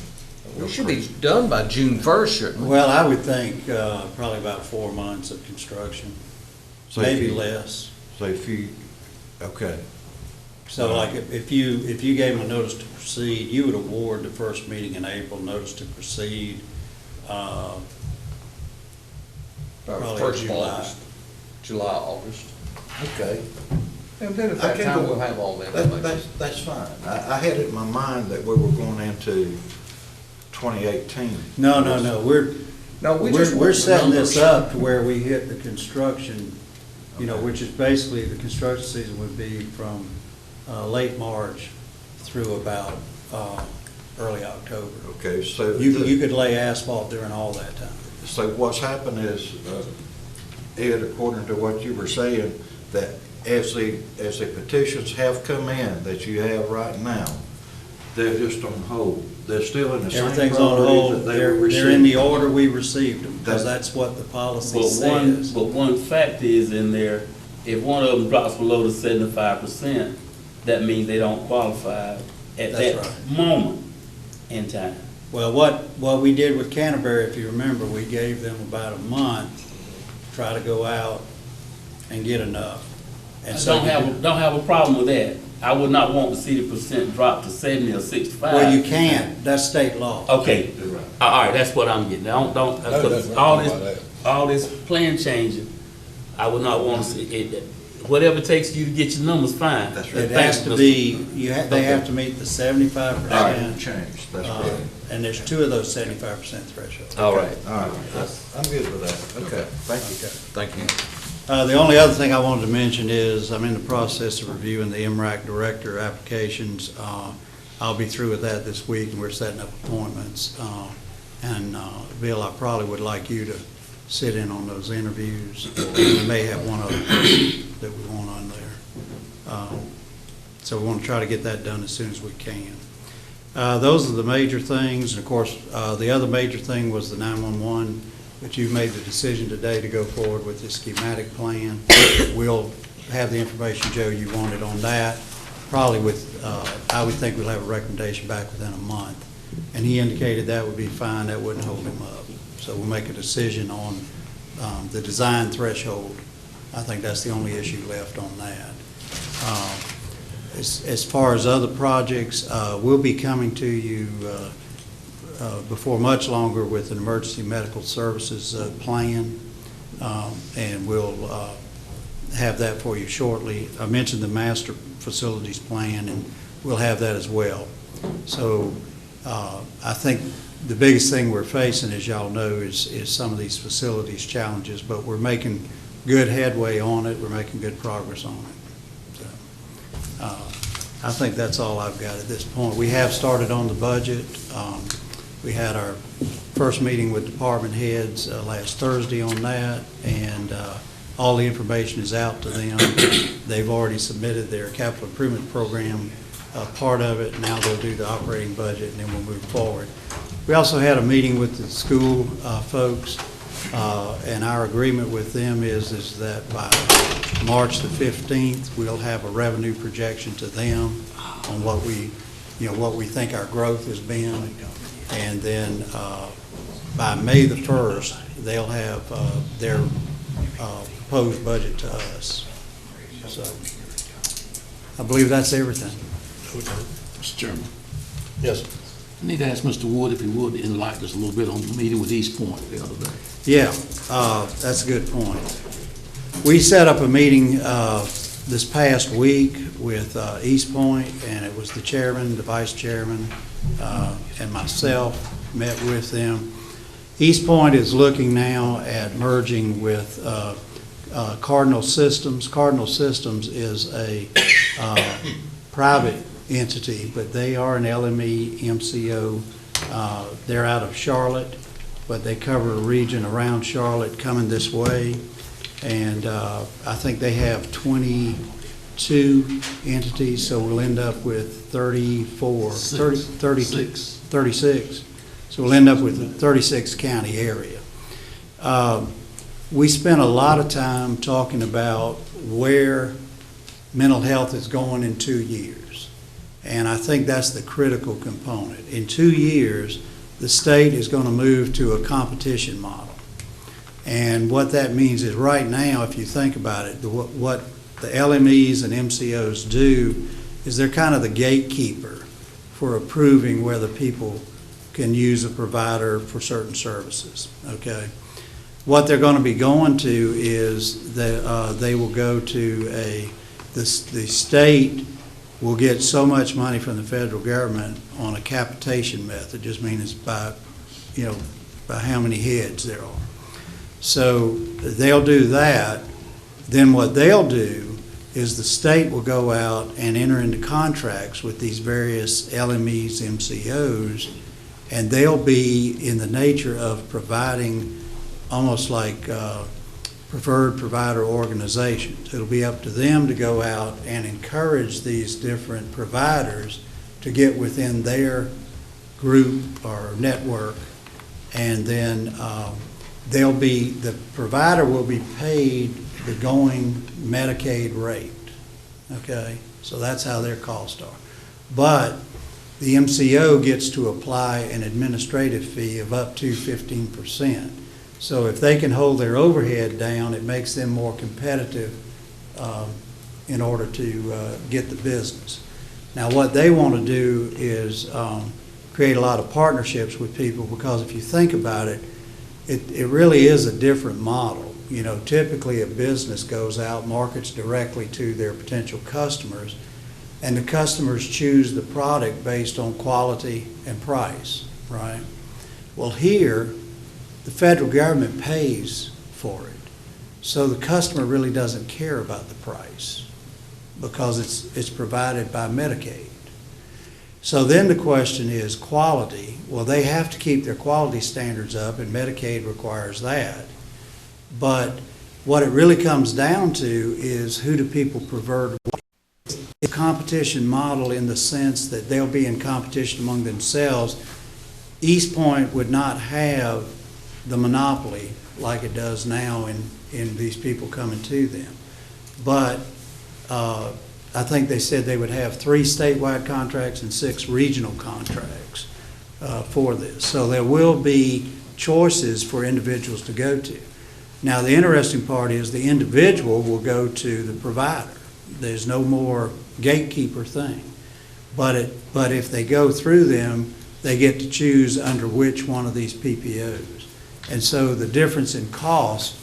We should be done by June 1st, shouldn't we? Well, I would think probably about 4 months of construction, So maybe less. So if you, okay. So like if you gave them a notice to proceed, you would award the first meeting in April, notice to proceed. Probably First of July. August, July, August. Okay. And then at that time, we'll have all that information. That's fine. I had it in my mind that we were going into 2018. No. We're setting this numbers. up to where we hit the construction, which is basically the construction season would be from late March through about early October. Okay, so. You could lay asphalt during all that time. So what's happened is, Ed, according to what you were saying, that as the petitions have come in that you have right now, they're just on hold. They're still in the same Everything's on priorities hold. that they were They're in the receiving. order we received them, because that's what the policy says. But one fact is in there, if one of them drops below the 75%, that means they don't qualify at That's that right. moment in time. Well, what we did with Canterbury, if you remember, we gave them about a month to try to go out and get enough. And I so don't have a problem with that. I would not want to see the percent drop to 70 or 65. Well, you can't. That's state law. Okay, all right, that's what I'm getting. Don't, because all this plan changing, I would not want to see it. Whatever it takes you to get your numbers, fine. That's right. It has to be, they have to meet the 75%. All right, change, that's correct. And there's two of those 75% thresholds. All right. All right, I'm good with that. Okay, thank you. Thank you. The only other thing I wanted to mention is I'm in the process of reviewing the MRAC director applications. I'll be through with that this week, and we're setting up appointments. Bill, I probably would like you to sit in on those interviews. We may have one other person that we want on there. So we want to try to get that done as soon as we can. Those are the major things. And of course, the other major thing was the 911, but you've made the decision today to go forward with the schematic plan. We'll have the information, Joe, you wanted on that. Probably I would think we'll have a recommendation back within a month. And he indicated that would be fine, that wouldn't hold him up. So we'll make a decision on the design threshold. I think that's the only issue left on that. As far as other projects, we'll be coming to you before much longer with an emergency medical services plan, and we'll have that for you shortly. I mentioned the master facilities plan, and we'll have that as well. So I think the biggest thing we're facing, as y'all know, is some of these facilities challenges, but we're making good headway on it. We're making good progress on it. So, I think that's all I've got at this point. We have started on the budget. We had our first meeting with department heads last Thursday on that, and all the information is out to them. They've already submitted their capital improvement program part of it. Now they'll do the operating budget, and then we'll move forward. We also had a meeting with the school folks, and our agreement with them is that by March the 15th, we'll have a revenue projection to them on what we think our growth has been. And then by May the 1st, they'll have their proposed budget to us. So I believe that's everything. Mr. Chairman. Yes. I need to ask Mr. Wood if he would enlighten us a little bit on the meeting with East Point the other day. Yeah, that's a good point. We set up a meeting this past week with East Point, and it was the chairman, the vice chairman, and myself met with them. East Point is looking now at merging with Cardinal Systems. Cardinal Systems is a private entity, but they are an LME MCO. They're out of Charlotte, but they cover a region around Charlotte coming this way. And I think they have 22 entities, so we'll end up with 36. So we'll end up with a 36 county area. We spent a lot of time talking about where mental health is going in 2 years. And I think that's the critical component. In 2 years, the state is going to move to a competition model. And what that means is right now, if you think about it, what the LMEs and MCOs do is they're kind of the gatekeeper for approving whether people can use a provider for certain services, okay? What they're going to be going to is that they will go to the state will get so much money from the federal government on a capitation method, just means by how many heads there are. So they'll do that. Then what they'll do is the state will go out and enter into contracts with these various LMEs, MCOs, and they'll be in the nature of providing almost like preferred provider organizations. It'll be up to them to go out and encourage these different providers to get within their group or network, and then the provider will be paid the going Medicaid rate, okay? So that's how their costs are. But the MCO gets to apply an administrative fee of up to 15%. So if they can hold their overhead down, it makes them more competitive in order to get the business. Now, what they want to do is create a lot of partnerships with people, because if you think about it, it really is a different model. You know, typically a business goes out, markets directly to their potential customers, and the customers choose the product based on quality and price, right? Well, here, the federal government pays for it. So the customer really doesn't care about the price because it's provided by Medicaid. So then the question is quality. Well, they have to keep their quality standards up, and Medicaid requires that. But what it really comes down to is, who do people prefer? It's a competition model in the sense that they'll be in competition among themselves. East Point would not have the monopoly like it does now in these people coming to them. But I think they said they would have 3 statewide contracts and 6 regional contracts for this. So there will be choices for individuals to go to. Now, the interesting part is the individual will go to the provider. There's no more gatekeeper thing. But if they go through them, they get to choose under which one of these PPOs. And so the difference in cost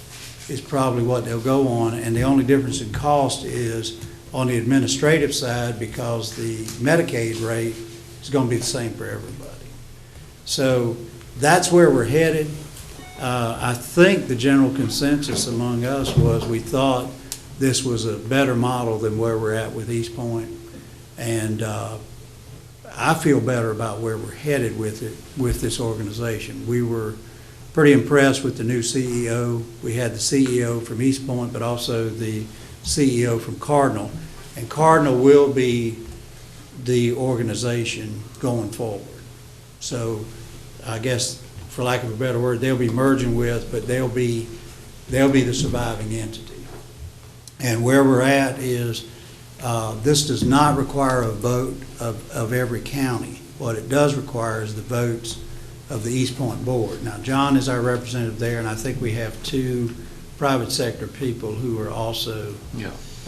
is probably what they'll go on, and the only difference in cost is on the administrative side, because the Medicaid rate is going to be the same for everybody. So that's where we're headed. I think the general consensus among us was we thought this was a better model than where we're at with East Point. And I feel better about where we're headed with it, with this organization. We were pretty impressed with the new CEO. We had the CEO from East Point, but also the CEO from Cardinal. And Cardinal will be the organization going forward. So I guess, for lack of a better word, they'll be merging with, but they'll be the surviving entity. And where we're at is, this does not require a vote of every county. What it does require is the votes of the East Point Board. Now, John is our representative there, and I think we have 2 private sector people who are also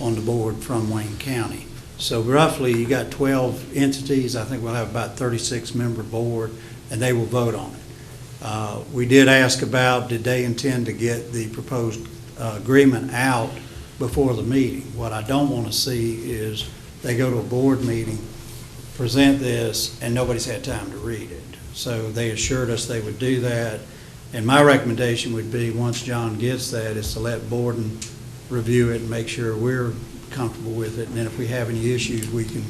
on the board from Wayne County. So roughly, you got 12 entities. I think we'll have about 36-member board, and they will vote on it. We did ask about, did they intend to get the proposed agreement out before the meeting? What I don't want to see is they go to a board meeting, present this, and nobody's had time to read it. So they assured us they would do that. And my recommendation would be, once John gets that, is to let Borden review it and make sure we're comfortable with it. And then if we have any issues, we can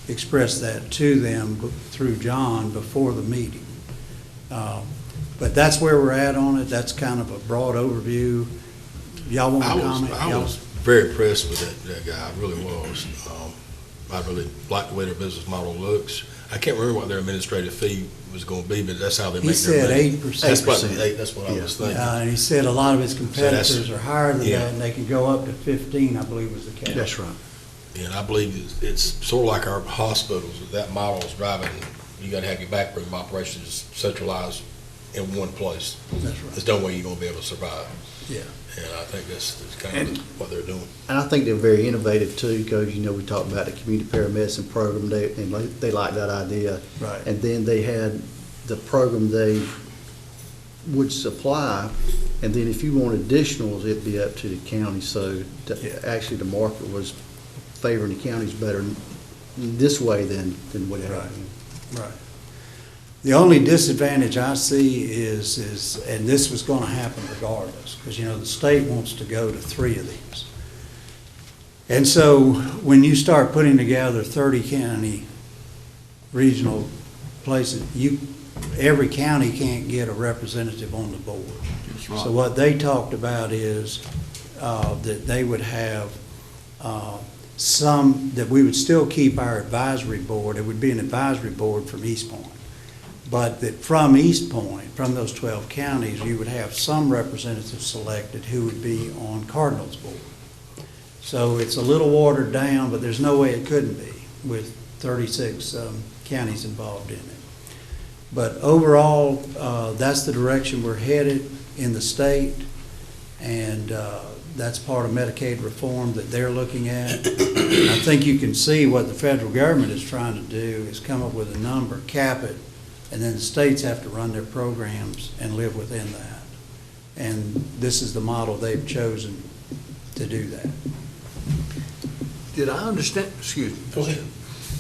express that to them through John before the meeting. But that's where we're at on it. That's kind of a broad overview. Y'all want to comment? I was very impressed with that guy. I really was. I really like the way their business model looks. I can't remember what their administrative fee was going to be, but that's how they make their money. He said 8%. That's what I was thinking. And he said a lot of his competitors are higher than yeah. that, and they can go up to 15, I believe was the cap. That's right. And I believe it's sort of like our hospitals. That model is driving. You got to have your backroom operations centralized in one place. That's right. There's no way you're going to be able to survive. Yeah. And I think that's kind of what they're doing. And I think they're very innovative too, because, you know, we talked about the community paramedicine program, they like that idea. Right. And then they had the program they would supply, and then if you want additionals, it'd be up to the county. So actually the market was favoring the counties better this way than what it had been. Right. The only disadvantage I see is, and this was going to happen regardless, because, you know, the state wants to go to 3 of these. And so when you start putting together 30 county regional places, every county can't get a representative on the board. That's right. So what they talked about is that they would have that we would still keep our advisory board. It would be an advisory board from East Point. But that from East Point, from those 12 counties, you would have some representatives selected who would be on Cardinal's board. So it's a little watered down, but there's no way it couldn't be with 36 counties involved in it. But overall, that's the direction we're headed in the state, and that's part of Medicaid reform that they're looking at. I think you can see what the federal government is trying to do is come up with a number, cap it, and then the states have to run their programs and live within that. And this is the model they've chosen to do that. Did I understand, excuse me? Go ahead.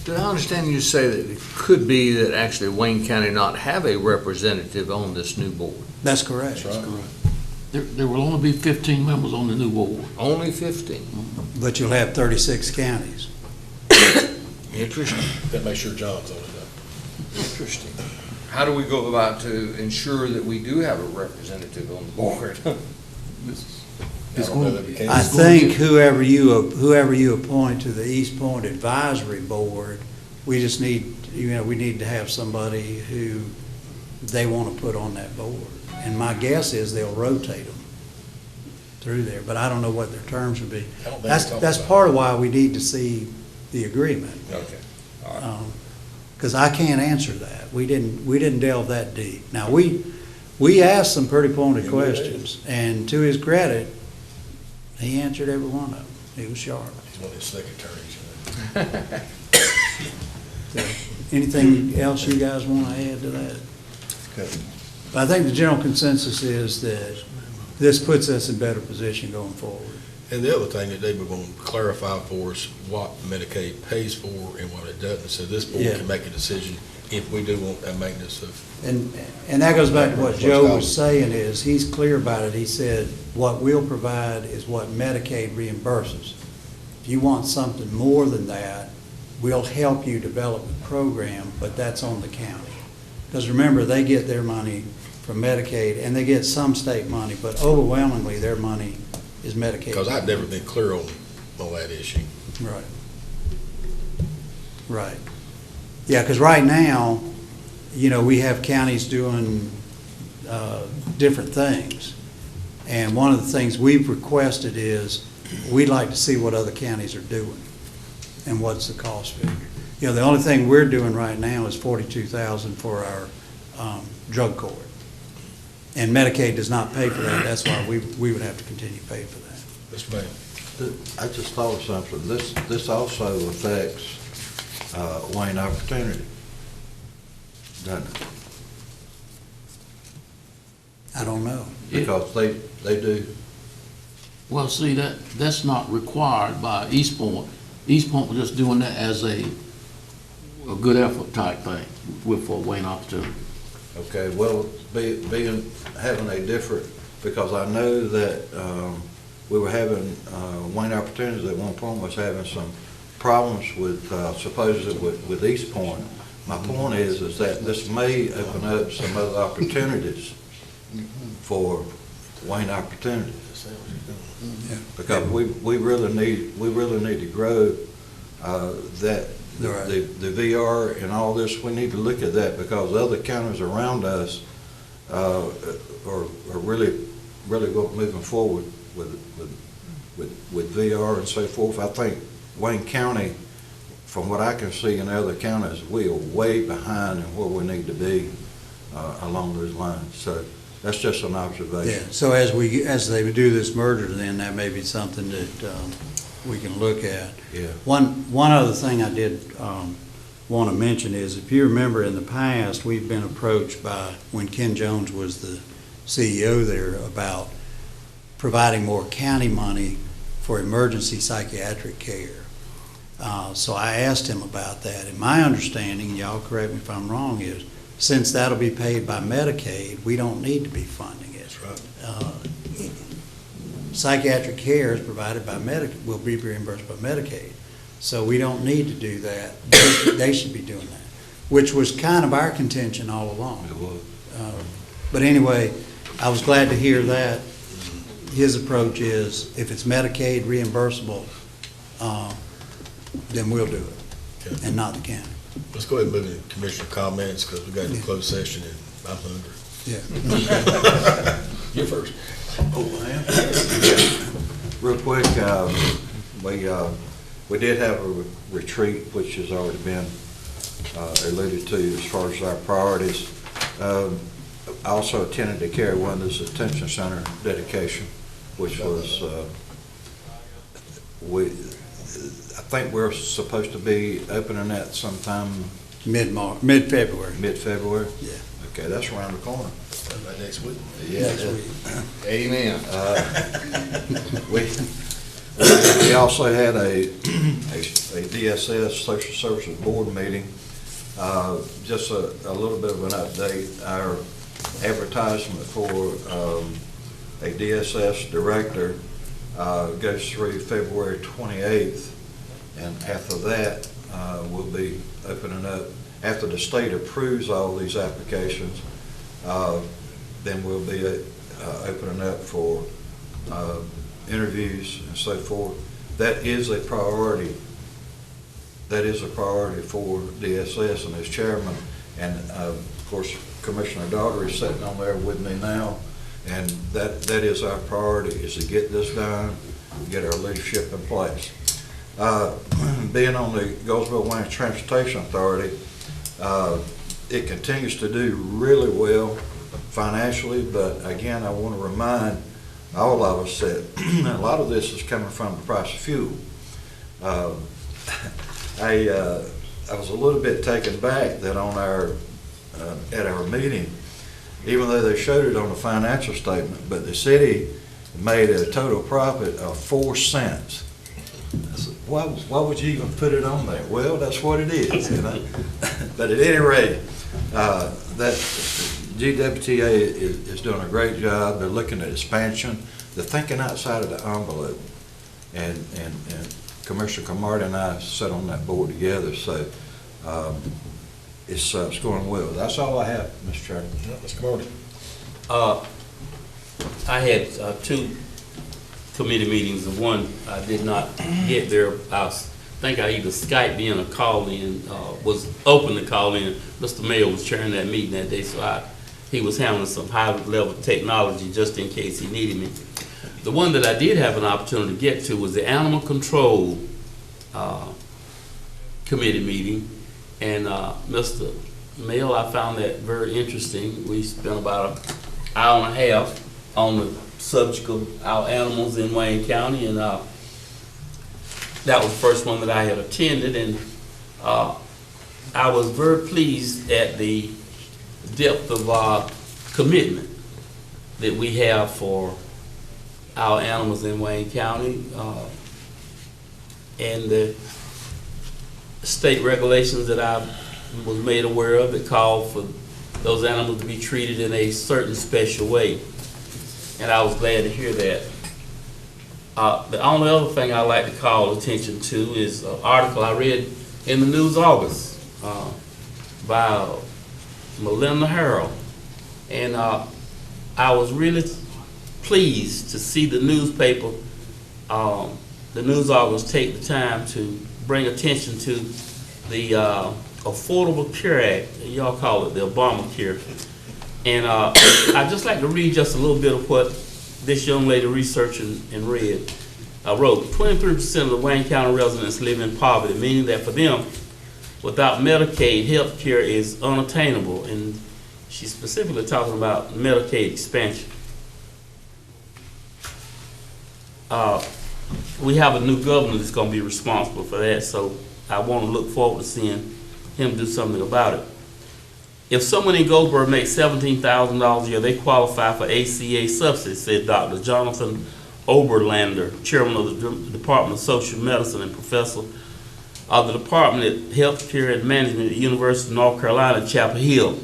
Did I understand you say that it could be that actually Wayne County not have a representative on this new board? That's correct. That's correct. There will only be 15 members on the new board. Only 15? But you'll have 36 counties. Interesting. That makes sure John's on it, though. Interesting. How do we go about to ensure that we do have a representative on the board? I think whoever you appoint to the East Point Advisory Board, we just need, we need to have somebody who they want to put on that board. And my guess is they'll rotate them through there, but I don't know what their terms would be. That's part of why we need to see the agreement. Okay. All right. Because I can't answer that. We didn't delve that deep. Now, we asked some pretty pointed questions, and to his credit, he answered every one of them. He was sharp. He's one of his secretaries. So, anything else you guys want to add to that? Okay. But I think the general consensus is that this puts us in better position going forward. And the other thing that they were going to clarify for us what Medicaid pays for and what it doesn't, so this board can make a decision if we do want that maintenance of. And that goes back to what Joe was saying is, he's clear about it. He said, what we'll provide is what Medicaid reimburses. If you want something more than that, we'll help you develop the program, but that's on the county. Because remember, they get their money from Medicaid, and they get some state money, but overwhelmingly their money is Medicaid. Because I've never been clear on that issue. Right. Right. Yeah, because right now, we have counties doing different things. And one of the things we've requested is we'd like to see what other counties are doing and what's the cost figure. The only thing we're doing right now is $42,000 for our drug court. And Medicaid does not pay for that. That's why we would have to continue to pay for that. Mr. Mayor. I just thought of something. This also affects Wayne Opportunity, doesn't it? I don't know. Because they do. Well, see, that's not required by East Point. East Point was just doing that as a good effort type thing for Wayne Opportunity. Okay, well, having a different, because I know that we were having, Wayne Opportunities at one point was having some problems with, supposedly with East Point. My point is that this may open up some other opportunities for Wayne Opportunity. Because we really need to grow that. The VR and all this, we need to look at that because other counties around us are really moving forward with VR and so forth. I think Wayne County, from what I can see in other counties, we are way behind in where we need to be along those lines. So that's just an observation. Yeah. So as they do this merger, then that may be something that we can look at. Yeah. One other thing I did want to mention is, if you remember in the past, we've been approached by, when Ken Jones was the CEO there, about providing more county money for emergency psychiatric care. So I asked him about that, and my understanding, y'all correct me if I'm wrong, is since that'll be paid by Medicaid, we don't need to be funding it. That's right. psychiatric care is provided by will be reimbursed by Medicaid. So we don't need to do that. They should be doing that, which was kind of our contention all along. It was. But anyway, I was glad to hear that. His approach is, if it's Medicaid reimbursable, then we'll do it, and not the county. Let's go ahead and move into commissioner comments, because we got a closed session and I'm hungry. Yeah. You first. Oh, I am. Real quick, we did have a retreat, which has already been alluded to as far as our priorities. I also attended the Carrie Wonders Detention Center dedication, which was, I think we're supposed to be opening that sometime mid-February. Mid-February? Yeah. Okay, that's around the corner. By next week. Yeah. Next week. Amen. We also had a DSS Social Services Board meeting. Just a little bit of an update. Our advertisement for a DSS director goes through February 28th, and after that, we'll be opening up, after the state approves all these applications, then we'll be opening up for interviews and so forth. That is a priority. That is a priority for DSS and as chairman. And of course, Commissioner Daugherty is sitting on there with me now. And that is our priority, is to get this done, get our leadership in place. Being on the Goldsboro-Wayne Transportation Authority, it continues to do really well financially, but again, I want to remind all of us that a lot of this is coming from the price of fuel. I was a little bit taken back that on at our meeting, even though they showed it on the financial statement, but the city made a total profit of 4 cents. I said, why would you even put it on there? Well, that's what it is, you know. But at any rate, that GWTA is doing a great job. They're looking at expansion. They're thinking outside of the envelope. And Commissioner Camardi and I sat on that board together, so it's going well. That's all I have, Mr. Chairman. Mr. Camardi. I had 2 committee meetings, and one I did not get there. I think I either Skyped in or called in, was open to call in. Mr. Mayor was chairing that meeting that day, so he was handling some high-level technology just in case he needed me. The one that I did have an opportunity to get to was the Animal Control Committee meeting, and Mr. Mayor, I found that very interesting. We spent about an hour and a half on the subject of our animals in Wayne County, and that was the first one that I had attended, and I was very pleased at the depth of commitment that we have for our animals in Wayne County, and the state regulations that I was made aware of that called for those animals to be treated in a certain special way. And I was glad to hear that. The only other thing I like to call attention to is an article I read in the News August by Melinda Harrell. And I was really pleased to see the newspaper, the News August, take the time to bring attention to the Affordable Care Act, y'all call it the Obamacare. And I'd just like to read just a little bit of what this young lady researched and read. Wrote, 23% of the Wayne County residents live in poverty, meaning that for them, without Medicaid, health care is unattainable. And she's specifically talking about Medicaid expansion. We have a new governor that's going to be responsible for that, so I want to look forward to seeing him do something about it. If someone in Goldsboro makes $17,000 a year, they qualify for ACA subsidies, said Dr. Jonathan Oberlander, chairman of the Department of Social Medicine and professor of the Department of Health Care and Management at the University of North Carolina, Chapel Hill.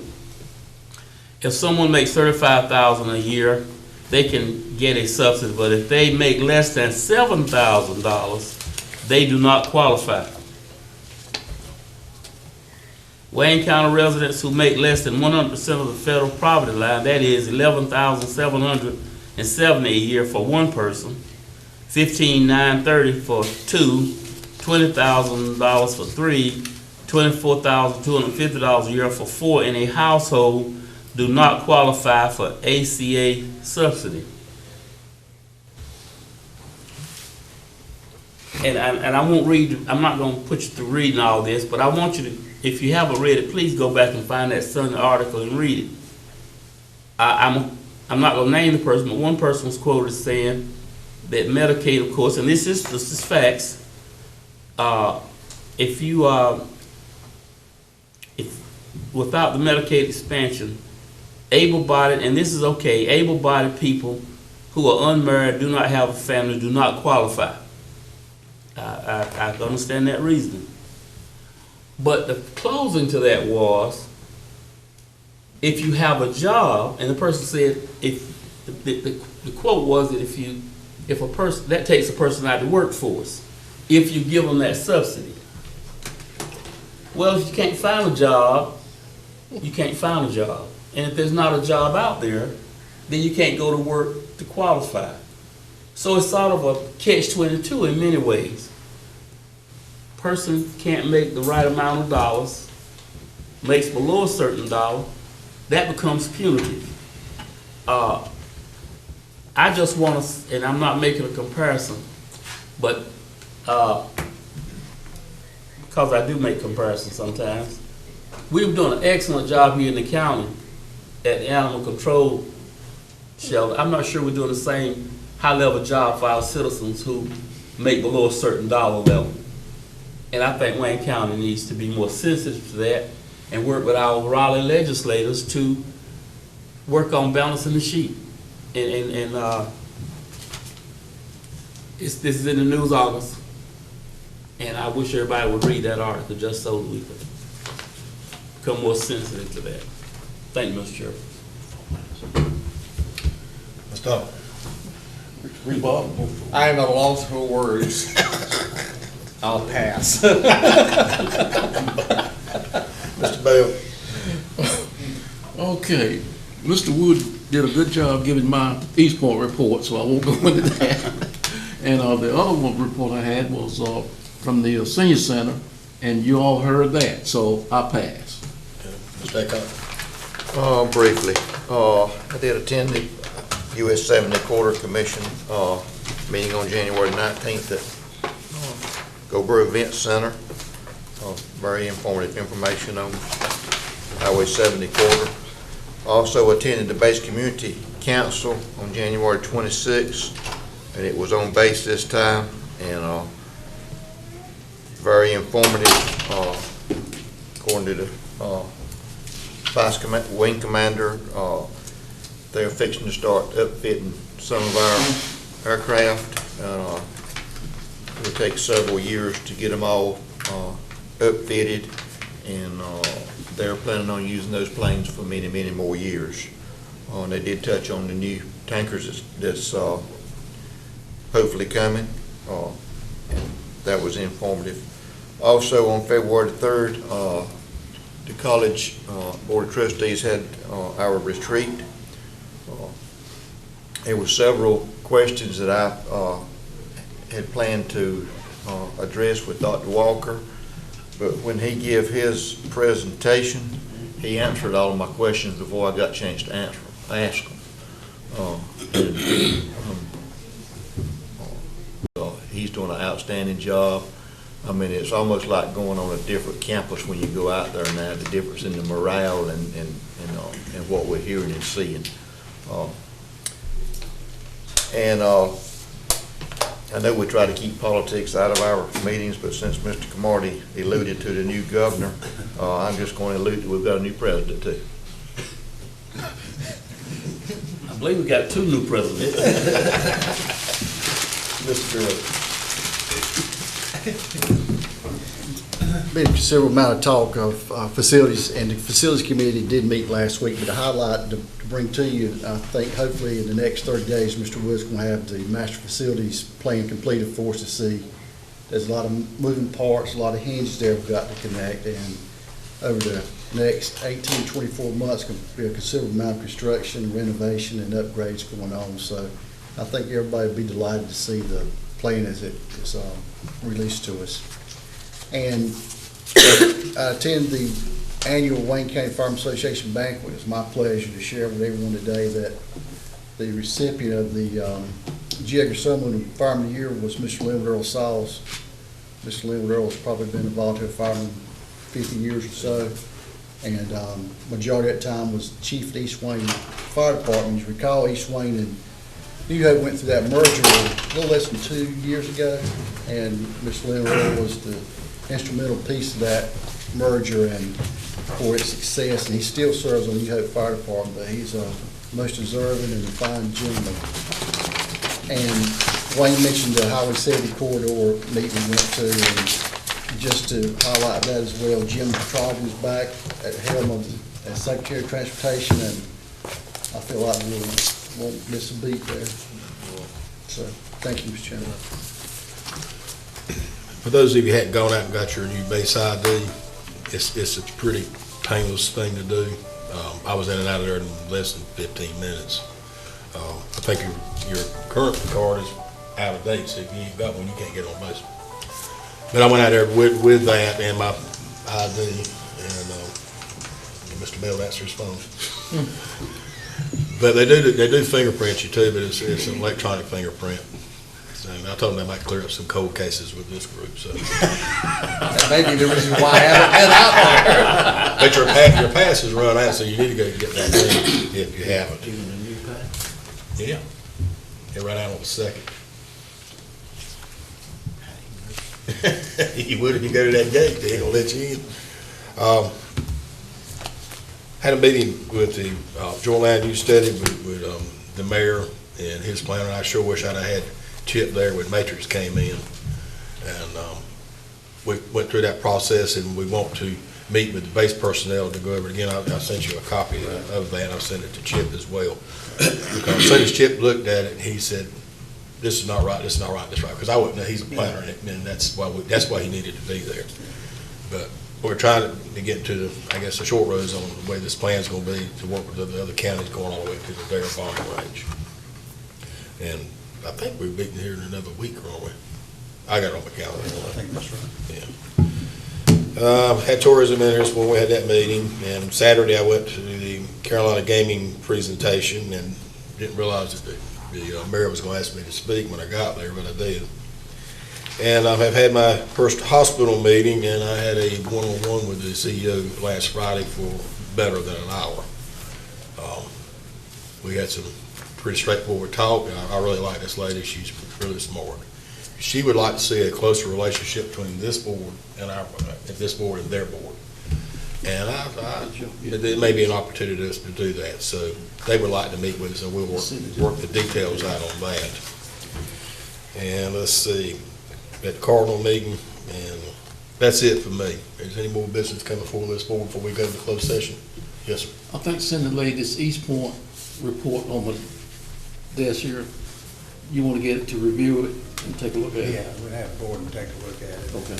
If someone makes $35,000 a year, they can get a subsidy, but if they make less than $7,000, they do not qualify. Wayne County residents who make less than 100% of the federal poverty line, that is $11,770 a year for one person, $15,930 for two, $20,000 for three, $24,250 a year for four in a household, do not qualify for ACA subsidy. And I won't read, I'm not going to put you through reading all this, but I want you to, if you haven't read it, please go back and find that Sunday article and read it. I'm not going to name the person, but one person was quoted as saying that Medicaid, of course, and this is facts, if without the Medicaid expansion, able-bodied, and this is okay, able-bodied people who are unmarried, do not have a family, do not qualify. I understand that reasoning. But the closing to that was, if you have a job, and the person said, if the quote was that if a person, that takes a person out of the workforce, if you give them that subsidy. Well, if you can't find a job, you can't find a job. And if there's not a job out there, then you can't go to work to qualify. So it's sort of a catch-22 in many ways. Person can't make the right amount of dollars, makes below a certain dollar, that becomes punitive. I just want to, and I'm not making a comparison, but because I do make comparisons sometimes, we were doing an excellent job here in the county at the animal control shelter. I'm not sure we're doing the same high-level job for our citizens who make below a certain dollar level. And I think Wayne County needs to be more sensitive to that and work with our Raleigh legislators to work on balancing the sheet. And this is in the news, August, and I wish everybody would read that article just so we could become more sensitive to that. Thank you, Mr. Chairman. Mr. Dodd. I am at a loss for words. I'll pass. Mr. Bell. Okay, Mr. Wood did a good job giving my East Point report, so I won't go into that. And the other one report I had was from the senior center, and you all heard that, so I pass. Mr. Aycock. Briefly, I did attend the US 70 Quarter Commission meeting on January 19th at Gobert Event Center. Very informative information on Highway 70 Quarter. Also attended the Base Community Council on January 26th, and it was on base this time, and very informative, according to the Wing Commander. They're fixing to start upfitting some of our aircraft. It will take several years to get them all upfitted, and they're planning on using those planes for many, many more years. And they did touch on the new tankers that's hopefully coming. And that was informative. Also, on February the 3rd, the college Board of Trustees had our retreat. There were several questions that I had planned to address with Dr. Walker, but when he gave his presentation, he answered all of my questions before I got a chance to ask them. He's doing an outstanding job. I mean, it's almost like going on a different campus when you go out there now, the difference in the morale and what we're hearing and seeing. I know we try to keep politics out of our meetings, but since Mr. Camardi alluded to the new governor, I'm just going to allude that we've got a new president too. I believe we got two new presidents. Mr. Been a considerable amount of talk of facilities, and the facilities committee did meet last week, but to highlight the bring to you. I think hopefully in the next 30 days, Mr. Wood's going to have the master facilities plan completed for us to see. There's a lot of moving parts, a lot of hinges there we've got to connect, and over the next 18, 24 months, going to be a considerable amount of construction, renovation, and upgrades going on. So I think everybody will be delighted to see the plan as it is released to us. And I attend the annual Wayne County Firemen Association banquet. It's my pleasure to share with everyone today that the recipient of the G. Edgar Summerlin Fireman of the Year was Mr. Linwood Earl Sauls. Mr. Linwood Earl has probably been a volunteer fireman 50 years or so, and majority of that time was chief of the East Wayne Fire Department. You recall, East Wayne and New Hope went through that merger a little less than 2 years ago, and Mr. Linwood Earl was the instrumental piece of that merger and for its success, and he still serves on the New Hope Fire Department, but he's a most deserving and a fine gentleman. And Wayne mentioned the Highway 70 corridor meeting we went to, and just to highlight that as well, Jim Traub is back at helm of as Secretary of Transportation, and I feel like we won't miss a beat there. So, thank you, Mr. Chairman. For those of you who hadn't gone out and got your new base ID, it's a pretty painless thing to do. I was in and out of there in less than 15 minutes. I think your current card is out of date, so if you ain't got one, you can't get on base. But I went out there with that and my ID, and Mr. Bell answered his phone. But they do fingerprint you too, but it's an electronic fingerprint. So I told them they might clear up some cold cases with this group. So That may be the reason why I haven't been out there. but your pass is run out, so you need to go get that thing if you haven't. Yeah, it ran out on the 2nd. You would if you go to that gate, they ain't gonna let you in. Had a meeting with the joint land use study with the mayor and his planner. I sure wish I'd have had Chip there when Matrix came in, and we went through that process, and we want to meet with the base personnel to go over it again. I sent you a copy of that. I sent it to Chip as well. Because as soon as Chip looked at it, he said, "This is not right. This is not right. This is right." Because I wouldn't know he's a planner, and that's why he needed to be there. But we're trying to get to I guess the short roads on the way this plan's going to be to work with the other counties going all the way to the Dare bombing range. And I think we're beating here in another week, aren't we? I got it on my calendar. I think that's right. Yeah. Had tourism in there when we had that meeting, and Saturday I went to the Carolina Gaming presentation and didn't realize that the mayor was going to ask me to speak when I got there, but I did. And I have had my first hospital meeting, and I had a one-on-one with the CEO last Friday for better than an hour. We had some pretty straightforward talk, and I really like this lady. She's really smart. She would like to see a closer relationship between this board and this board and their board. And there may be an opportunity to do that. So they would like to meet with us, and we'll work the details out on that. And let's see, at the Cardinal meeting, and that's it for me. Is there any more business coming before this board before we go to closed session? Yes, sir. I think send the lady this East Point report on the desk here. You want to get it to review it and take a look at it? Yeah, we'll have a board and take a look at it. Okay.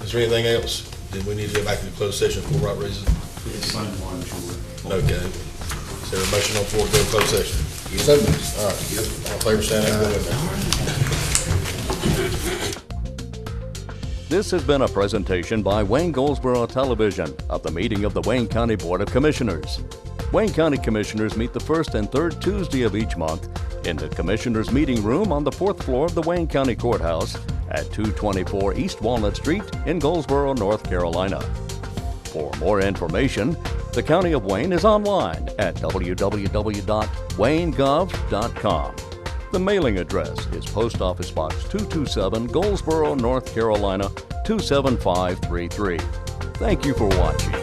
Is there anything else? Did we need to go back into closed session for the right reason? Okay. Is there a motion on the floor to go to closed session? So moved. All right. All in favor, stand up. This has been a presentation by Wayne Goldsboro Television of the meeting of the Wayne County Board of Commissioners. Wayne County Commissioners meet the first and third Tuesday of each month in the Commissioners Meeting Room on the 4th floor of the Wayne County Courthouse at 224 East Walnut Street in Goldsboro, North Carolina. For more information, the County of Wayne is online at www.waynegov.com. The mailing address is Post Office Box 227, Goldsboro, North Carolina 27533. Thank you for watching.